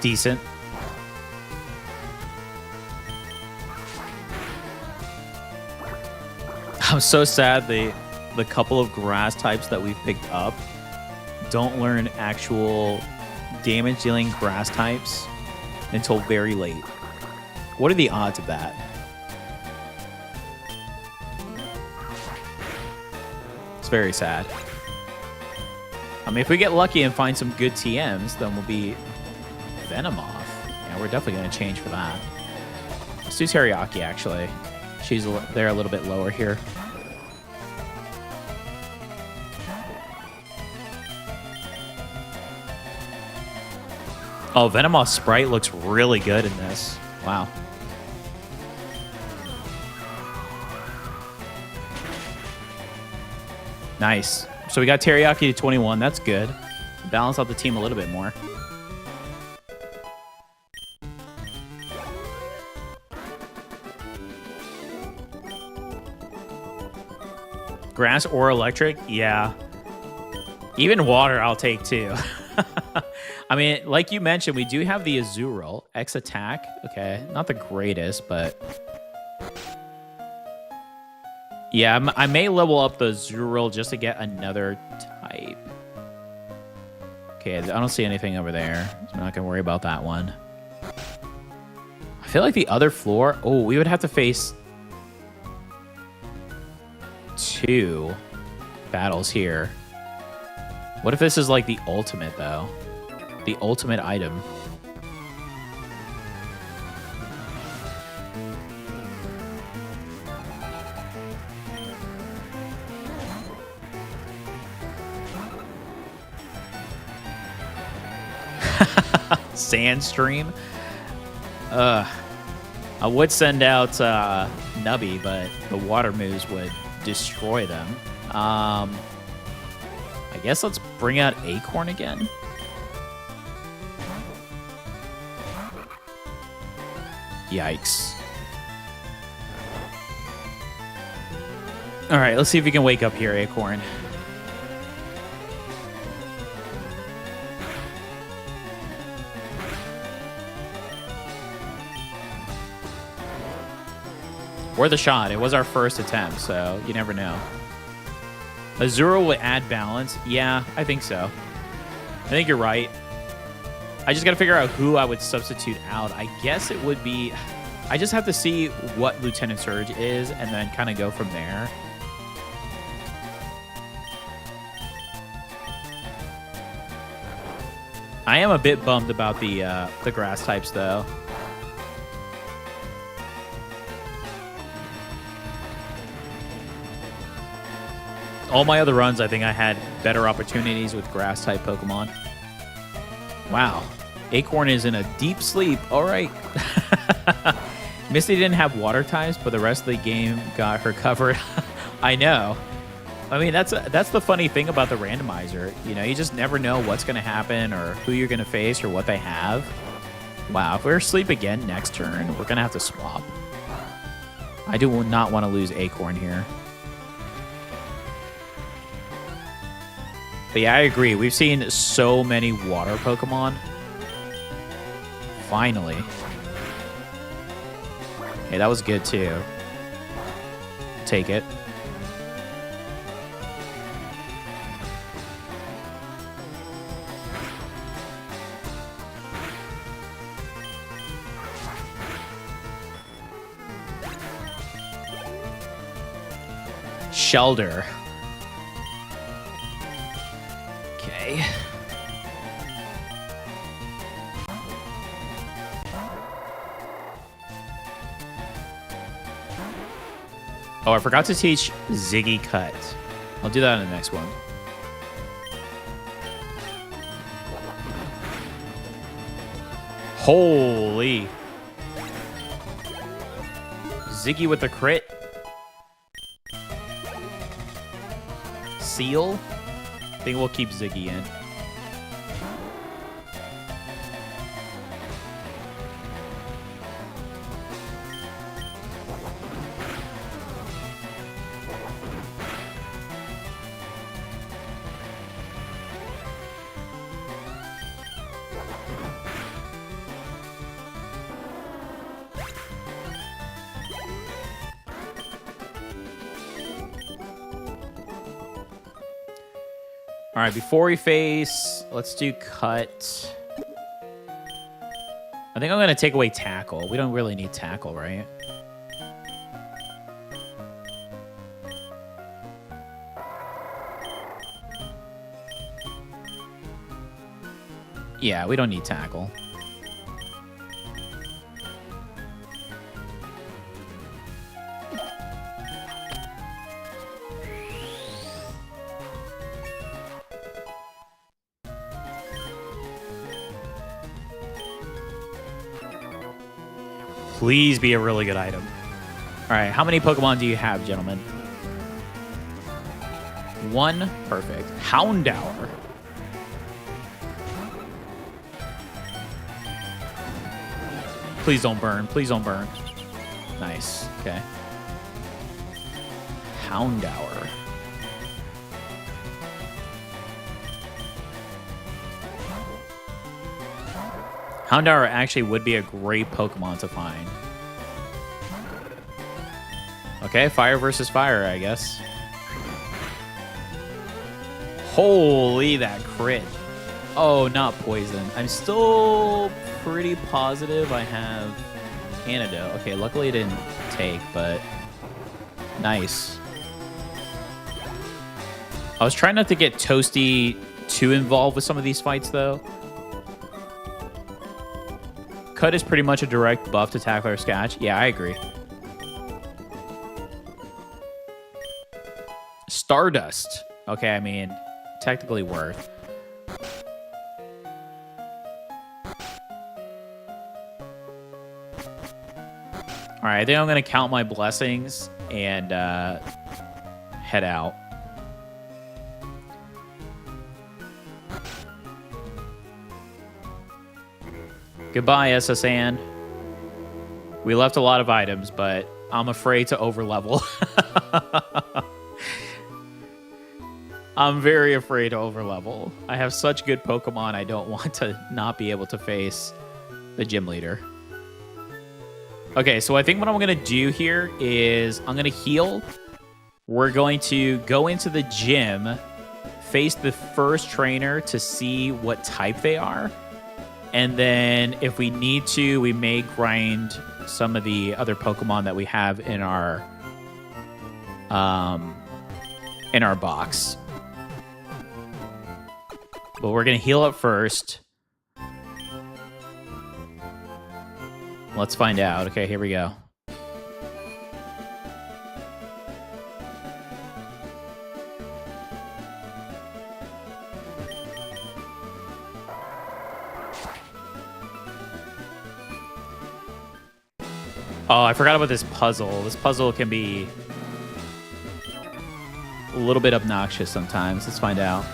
Decent. I'm so sad the couple of grass types that we've picked up don't learn actual damage dealing grass types until very late. What are the odds of that? It's very sad. I mean, if we get lucky and find some good TMs, then we'll be Venomoth. Yeah, we're definitely going to change for that. Let's do Teriyaki, actually. She's there a little bit lower here. Oh, Venomoth's sprite looks really good in this. Wow. Nice. So we got Teriyaki to 21. That's good. Balance out the team a little bit more. Grass or electric? Yeah. Even water I'll take too. I mean, like you mentioned, we do have the Azurill. X attack. Okay, not the greatest, but... yeah, I may level up the Azurill just to get another type. Okay, I don't see anything over there. So I'm not going to worry about that one. I feel like the other floor... oh, we would have to face... 2 battles here. What if this is like the ultimate, though? The ultimate item. Sandstream. I would send out Nubby, but the water moves would destroy them. I guess let's bring out Acorn again. Yikes. All right, let's see if we can wake up here, Acorn. Worth a shot. It was our first attempt, so you never know. Azurill would add balance. Yeah, I think so. I think you're right. I just got to figure out who I would substitute out. I guess it would be... I just have to see what Lieutenant Surge is and then kind of go from there. I am a bit bummed about the grass types, though. All my other runs, I think I had better opportunities with grass-type Pokemon. Wow. Acorn is in a deep sleep. All right. Misty didn't have water types, but the rest of the game got her covered. I know. I mean, that's the funny thing about the randomizer. You know, you just never know what's going to happen or who you're going to face or what they have. Wow, if we're asleep again next turn, we're going to have to swap. I do not want to lose Acorn here. But yeah, I agree. We've seen so many water Pokemon. Finally. Hey, that was good too. Take it. Shelter. Okay. Oh, I forgot to teach Ziggy Cut. I'll do that in the next one. Holy. Ziggy with the crit. Seal. I think we'll keep Ziggy in. All right, before we face, let's do cut. I think I'm going to take away tackle. We don't really need tackle, right? Yeah, we don't need tackle. Please be a really good item. All right, how many Pokemon do you have, gentlemen? 1. Perfect. Houndour. Please don't burn. Please don't burn. Nice. Okay. Houndour. Houndour actually would be a great Pokemon to find. Okay, fire versus fire, I guess. Holy, that crit. Oh, not poison. I'm still pretty positive I have antidote. Okay, luckily it didn't take, but nice. I was trying not to get Toasty too involved with some of these fights, though. Cut is pretty much a direct buff to Tackler or Scatch. Yeah, I agree. Stardust. Okay, I mean, technically worth. All right, I think I'm going to count my blessings and head out. Goodbye, SSN. We left a lot of items, but I'm afraid to overlevel. I'm very afraid to overlevel. I have such good Pokemon, I don't want to not be able to face the gym leader. Okay, so I think what I'm going to do here is I'm going to heal. We're going to go into the gym, face the first trainer to see what type they are. And then if we need to, we may grind some of the other Pokemon that we have in our box. But we're going to heal up first. Let's find out. Okay, here we go. Oh, I forgot about this puzzle. This puzzle can be a little bit obnoxious sometimes. Let's find out.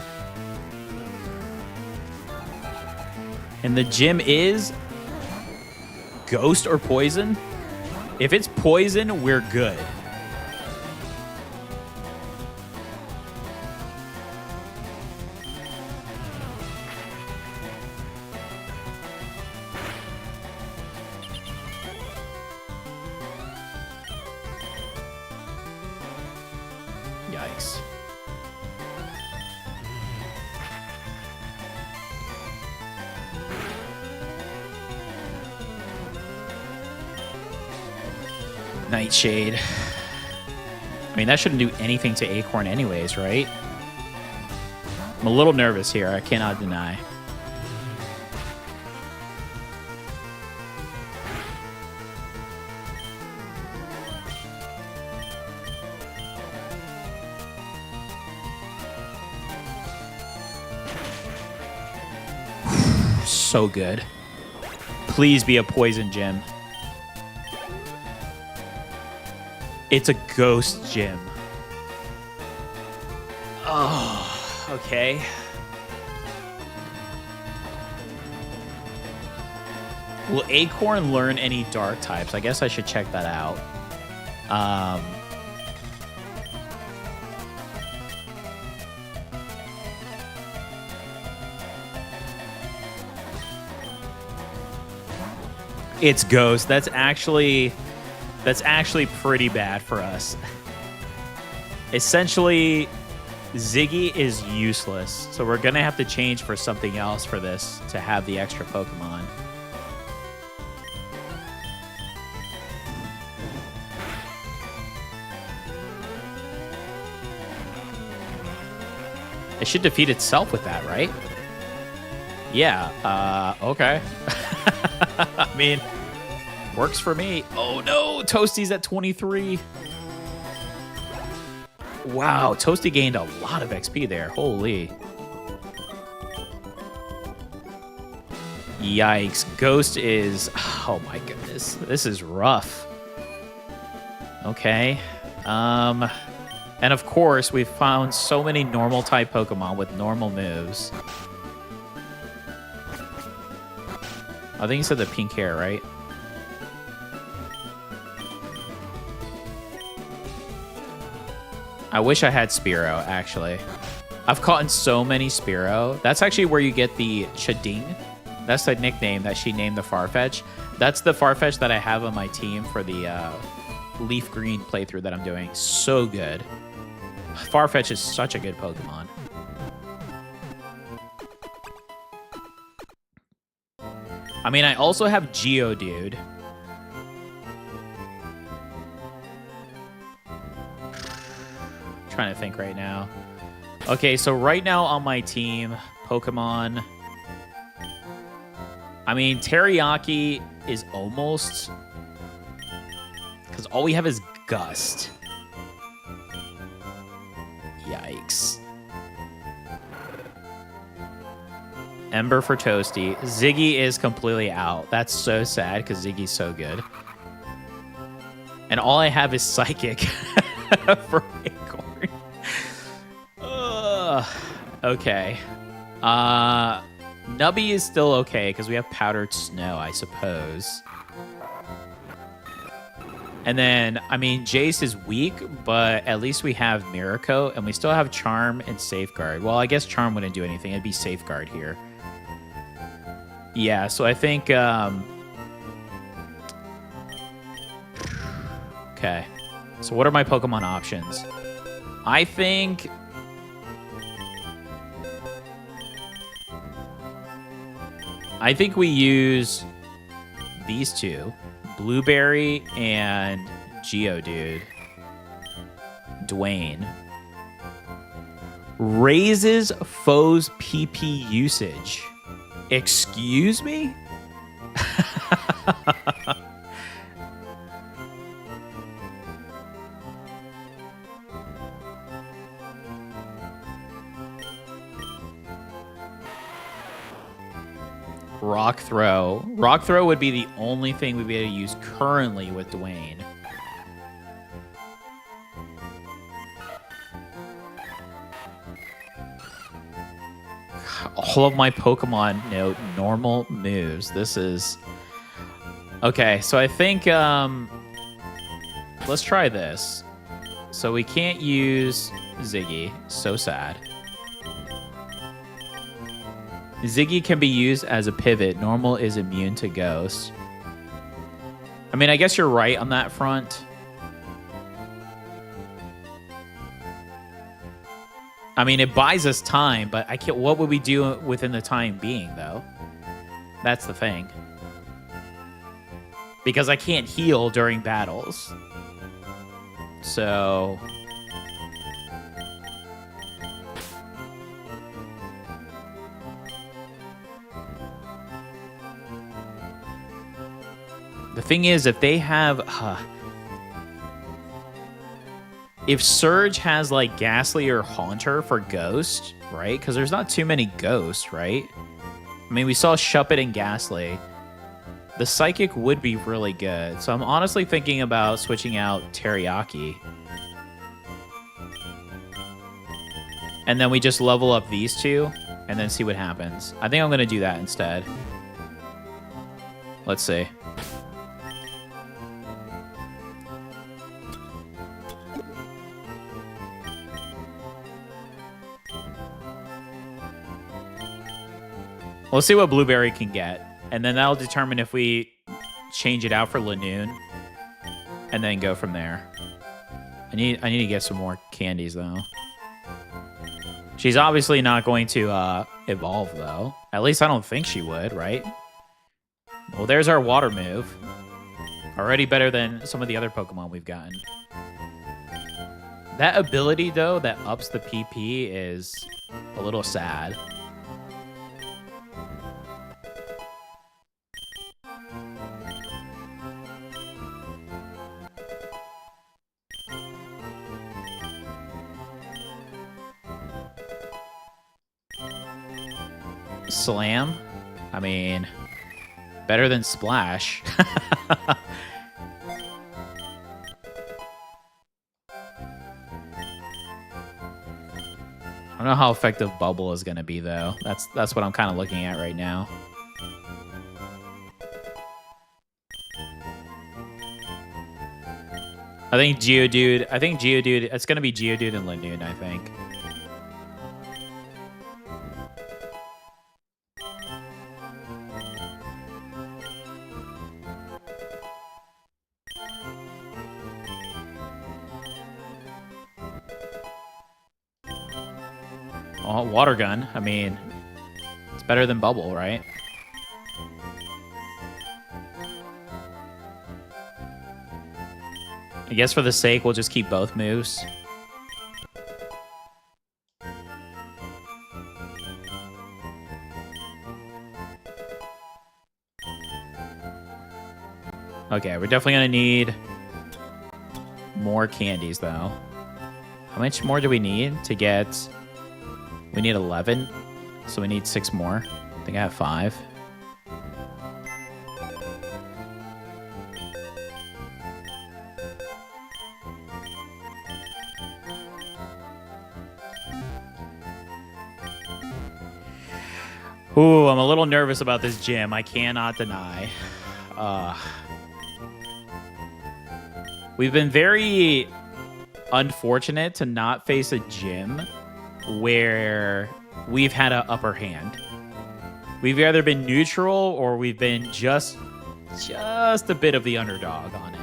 And the gym is ghost or poison? If it's poison, we're good. Yikes. Nightshade. I mean, that shouldn't do anything to Acorn anyways, right? I'm a little nervous here. I cannot deny. So good. Please be a poison gem. It's a ghost gem. Oh, okay. Will Acorn learn any dark types? I guess I should check that out. It's ghost. That's actually pretty bad for us. Essentially, Ziggy is useless, so we're gonna have to change for something else for this to have the extra Pokemon. It should defeat itself with that, right? Yeah, okay. I mean, works for me. Oh no, Toasty's at 23. Wow, Toasty gained a lot of XP there. Holy. Yikes. Ghost is... Oh my goodness. This is rough. Okay. And of course, we've found so many normal type Pokemon with normal moves. I think you said the pink hair, right? I wish I had Spearow, actually. I've caught in so many Spearow. That's actually where you get the Chading. That's the nickname that she named the Farfetch. That's the Farfetch that I have on my team for the Leaf Green playthrough that I'm doing. So good. Farfetch is such a good Pokemon. I mean, I also have Geodude. Trying to think right now. Okay, so right now on my team, Pokemon. I mean, Teriyaki is almost... Because all we have is Gust. Yikes. Ember for Toasty. Ziggy is completely out. That's so sad because Ziggy's so good. And all I have is Psychic for Acorn. Okay. Nubby is still okay because we have Powdered Snow, I suppose. And then, I mean, Jace is weak, but at least we have Miracle, and we still have Charm and Safeguard. Well, I guess Charm wouldn't do anything. It'd be Safeguard here. Yeah, so I think... Okay. So what are my Pokemon options? I think... we use these two. Blueberry and Geodude. Dwayne. Raises foes' PP usage. Excuse me? Rock Throw. Rock Throw would be the only thing we'd be able to use currently with Dwayne. All of my Pokemon know normal moves. This is... Okay, so I think... Let's try this. So we can't use Ziggy. So sad. Ziggy can be used as a pivot. Normal is immune to Ghost. I mean, I guess you're right on that front. I mean, it buys us time, but I can't. What would we do within the time being, though? That's the thing. Because I can't heal during battles. So... The thing is, if they have... if Surge has, like, Ghastly or Haunter for Ghost, right? Because there's not too many Ghosts, right? I mean, we saw Shuppet and Ghastly. The Psychic would be really good. So I'm honestly thinking about switching out Teriyaki. And then we just level up these two, and then see what happens. I think I'm going to do that instead. Let's see. Let's see what Blueberry can get. And then that'll determine if we change it out for Lanoon. And then go from there. I need to get some more candies, though. She's obviously not going to evolve, though. At least I don't think she would, right? Well, there's our water move. Already better than some of the other Pokemon we've gotten. That ability, though, that ups the PP is a little sad. Slam? I mean, better than Splash. I don't know how effective Bubble is going to be, though. That's what I'm kind of looking at right now. I think Geodude, it's going to be Geodude and Lanoon, I think. Oh, Water Gun. I mean, it's better than Bubble, right? I guess for the sake, we'll just keep both moves. Okay, we're definitely going to need more candies, though. How much more do we need to get... We need 11, so we need 6 more. I think I have 5. Ooh, I'm a little nervous about this gym. I cannot deny. We've been very unfortunate to not face a gym where we've had an upper hand. We've either been neutral or we've been just a bit of the underdog on it.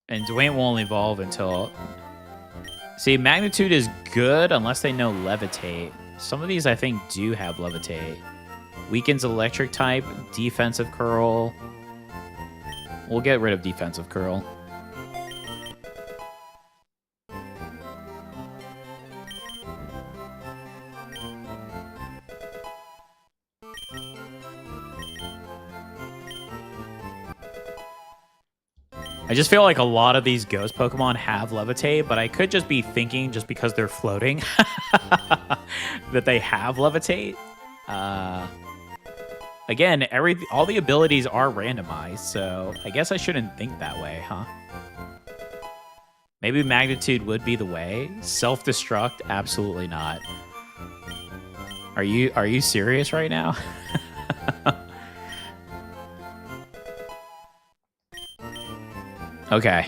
And Dwayne won't evolve until... See, Magnitude is good unless they know Levitate. Some of these, I think, do have Levitate. Weakens Electric type, Defensive Curl. We'll get rid of Defensive Curl. I just feel like a lot of these ghost Pokemon have Levitate, but I could just be thinking, just because they're floating, that they have Levitate. Again, all the abilities are randomized, so I guess I shouldn't think that way, huh? Maybe Magnitude would be the way. Self-destruct? Absolutely not. Are you serious right now? Okay.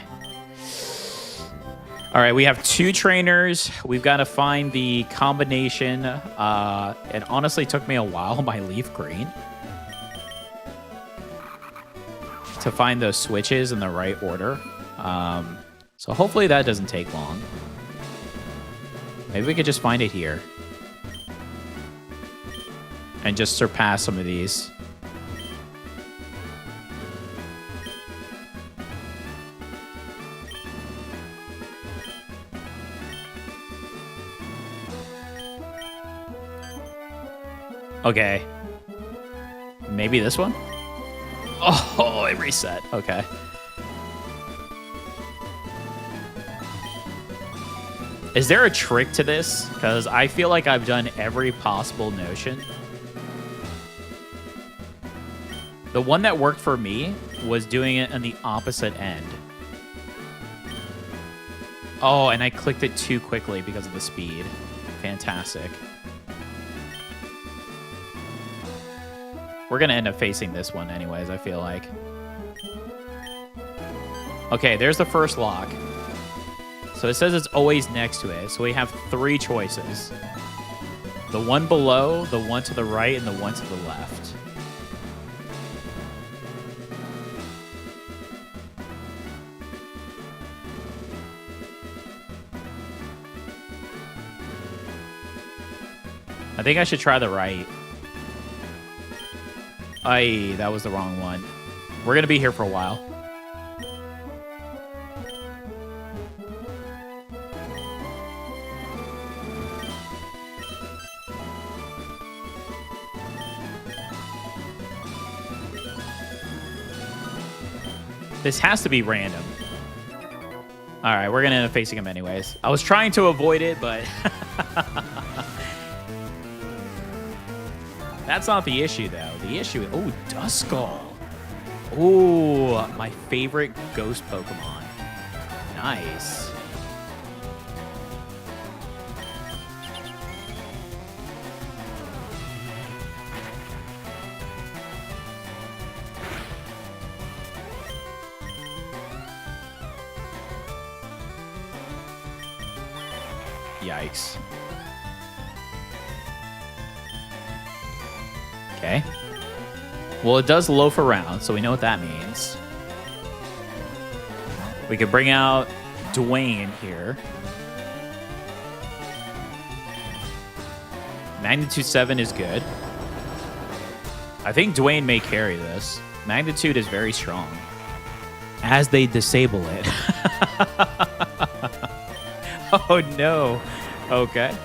All right, we have 2 trainers. We've got to find the combination. It honestly took me a while, my leaf green, to find those switches in the right order. So hopefully that doesn't take long. Maybe we could just find it here. And just surpass some of these. Okay. Maybe this one? Oh, it reset. Okay. Is there a trick to this? Because I feel like I've done every possible notion. The one that worked for me was doing it on the opposite end. Oh, and I clicked it too quickly because of the speed. Fantastic. We're going to end up facing this one anyways, I feel like. Okay, there's the first lock. So it says it's always next to it. So we have 3 choices. The one below, the one to the right, and the one to the left. I think I should try the right. Aye, that was the wrong one. We're going to be here for a while. This has to be random. All right, we're going to end up facing him anyways. I was trying to avoid it, but... That's not the issue, though. The issue is... Oh, Duskull. Oh, my favorite ghost Pokemon. Nice. Yikes. Okay. Well, it does loaf around, so we know what that means. We could bring out Dwayne here. Magnitude 7 is good. I think Dwayne may carry this. Magnitude is very strong. As they disable it. Oh, no. Okay.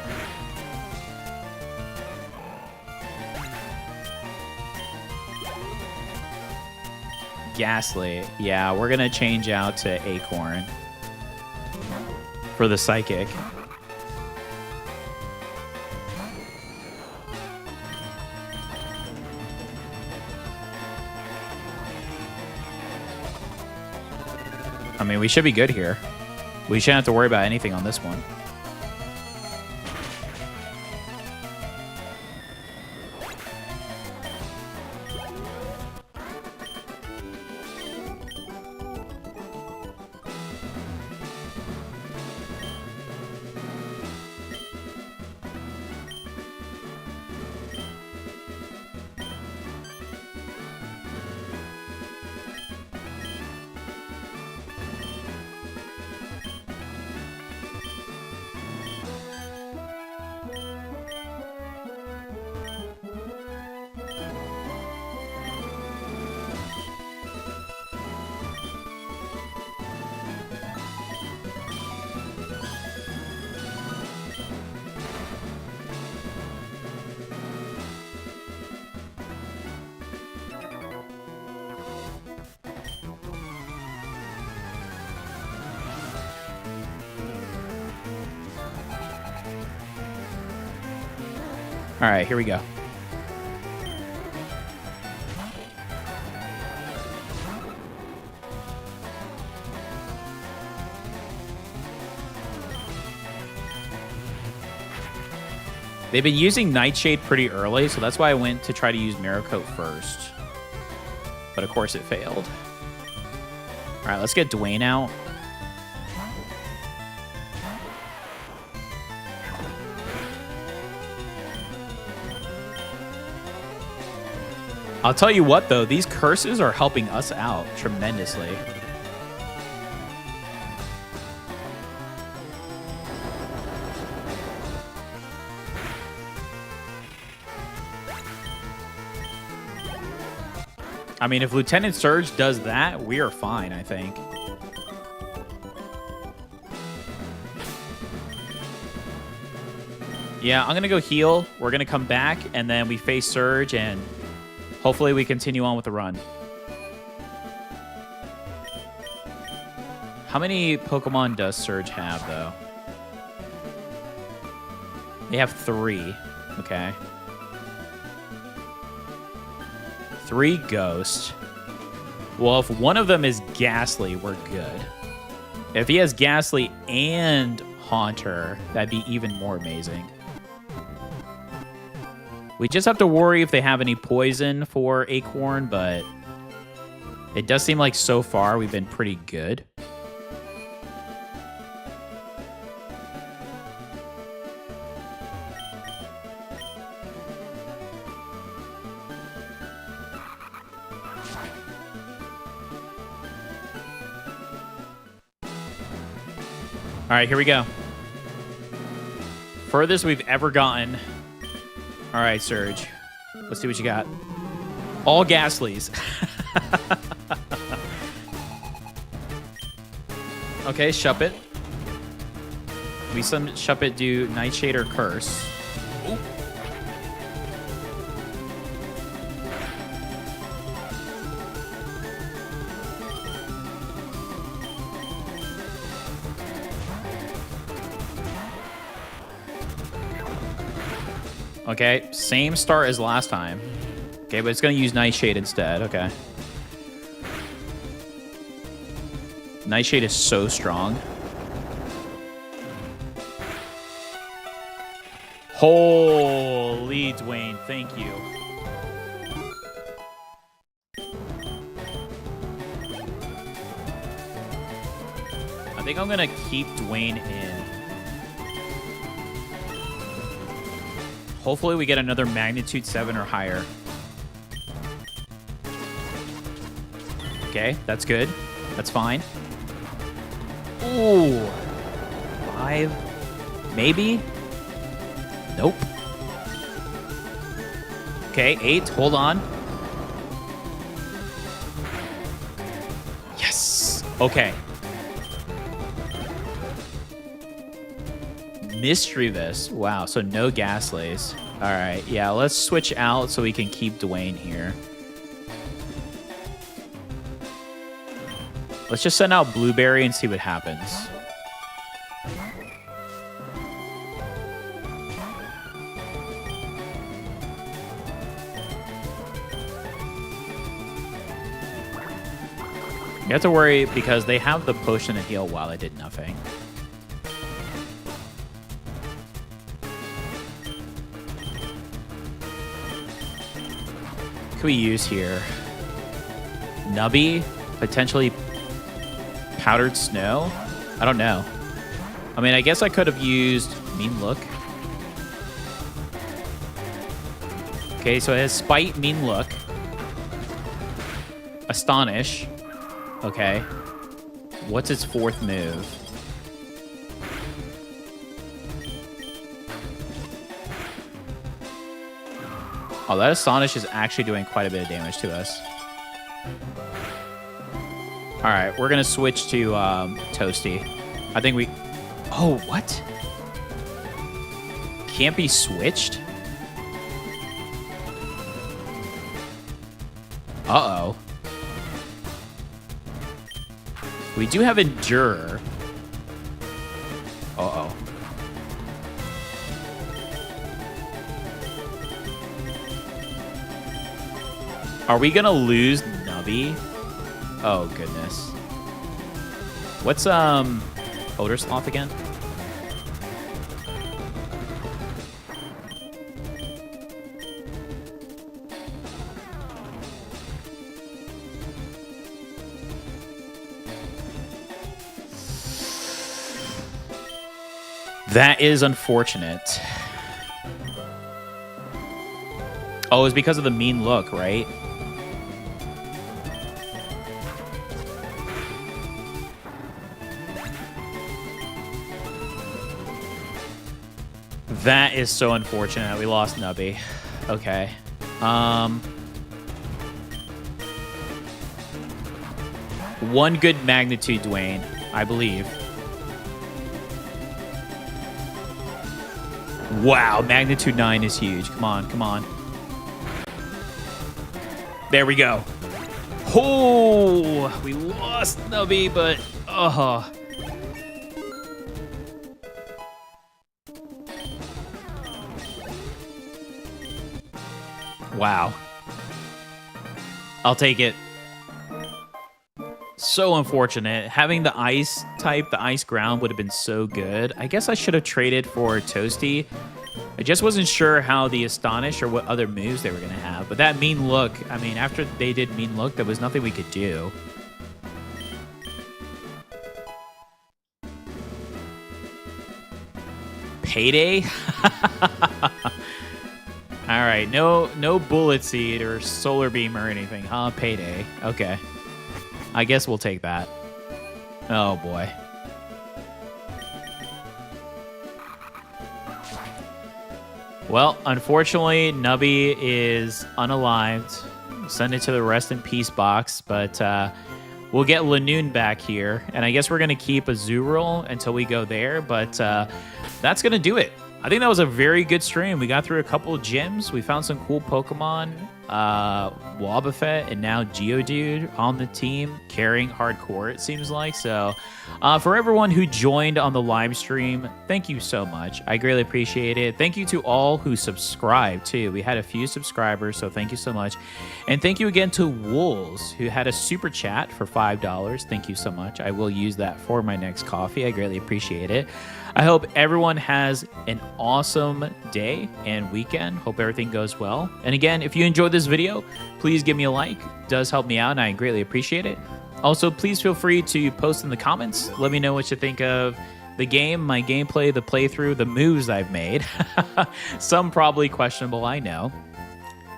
Ghastly. Yeah, we're going to change out to Acorn for the Psychic. I mean, we should be good here. We shouldn't have to worry about anything on this one. All right, here we go. They've been using Nightshade pretty early, so that's why I went to try to use Mirror Coat first. But of course it failed. All right, let's get Dwayne out. I'll tell you what, though. These curses are helping us out tremendously. I mean, if Lieutenant Surge does that, we are fine, I think. Yeah, I'm going to go heal. We're going to come back, and then we face Surge, and hopefully we continue on with the run. How many Pokemon does Surge have, though? They have 3. Okay. 3 Ghost. Well, if one of them is Ghastly, we're good. If he has Ghastly and Haunter, that'd be even more amazing. We just have to worry if they have any poison for Acorn, but it does seem like so far we've been pretty good. All right, here we go. Furthest we've ever gotten. All right, Surge. Let's see what you got. All Ghastlies. Okay, Shuppet. We some Shuppet do Nightshade or Curse. Ooh. Okay, same start as last time. Okay, but it's going to use Nightshade instead. Okay. Nightshade is so strong. Holy Dwayne, thank you. I think I'm going to keep Dwayne in. Hopefully we get another magnitude 7 or higher. Okay, that's good. That's fine. Ooh. 5. Maybe? Nope. Okay, 8. Hold on. Yes. Okay. Mischievous. Wow, so no Ghastlies. All right, yeah, let's switch out so we can keep Dwayne here. Let's just send out Blueberry and see what happens. You have to worry because they have the potion to heal while I did nothing. What we use here? Nubby? Potentially Powdered Snow? I don't know. I mean, I guess I could have used Mean Look. Okay, so it has Spite, Mean Look. Astonish. Okay. What's its 4th move? Oh, that Astonish is actually doing quite a bit of damage to us. All right, we're going to switch to Toasty. I think we... Oh, what? Can't be switched? Uh-oh. We do have Endure. Uh-oh. Are we gonna lose Nubby? Oh goodness. What's Odor Sloth again? That is unfortunate. Oh, it's because of the Mean Look, right? That is so unfortunate. We lost Nubby. Okay. One good magnitude, Dwayne, I believe. Wow, magnitude 9 is huge. Come on, come on. There we go. Oh, we lost Nubby, but wow. I'll take it. So unfortunate. Having the ice type, the ice ground would have been so good. I guess I should have traded for Toasty. I just wasn't sure how the Astonish or what other moves they were going to have. But that Mean Look, I mean, after they did Mean Look, there was nothing we could do. Payday? All right, no Bullet Seed or Solar Beam or anything, huh? Payday. Okay. I guess we'll take that. Oh, boy. Well, unfortunately, Nubby is unalived. Send it to the rest in peace box, but we'll get Lanoon back here. And I guess we're going to keep Azurill until we go there, but that's going to do it. I think that was a very good stream. We got through a couple of gyms. We found some cool Pokemon, Wobbuffet, and now Geodude on the team, carrying hardcore, it seems like. So for everyone who joined on the live stream, thank you so much. I greatly appreciate it. Thank you to all who subscribed, too. We had a few subscribers, so thank you so much. And thank you again to Wolves, who had a super chat for $5. Thank you so much. I will use that for my next coffee. I greatly appreciate it. I hope everyone has an awesome day and weekend. Hope everything goes well. And again, if you enjoyed this video, please give me a like. It does help me out, and I greatly appreciate it. Also, please feel free to post in the comments. Let me know what you think of the game, my gameplay, the playthrough, the moves I've made. Some probably questionable, I know.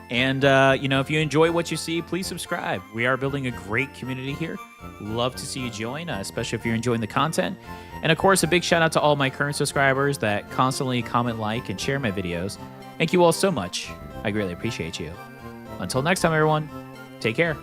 And, you know, if you enjoy what you see, please subscribe. We are building a great community here. Love to see you join, especially if you're enjoying the content. And, of course, a big shout out to all my current subscribers that constantly comment, like, and share my videos. Thank you all so much. I greatly appreciate you. Until next time, everyone, take care.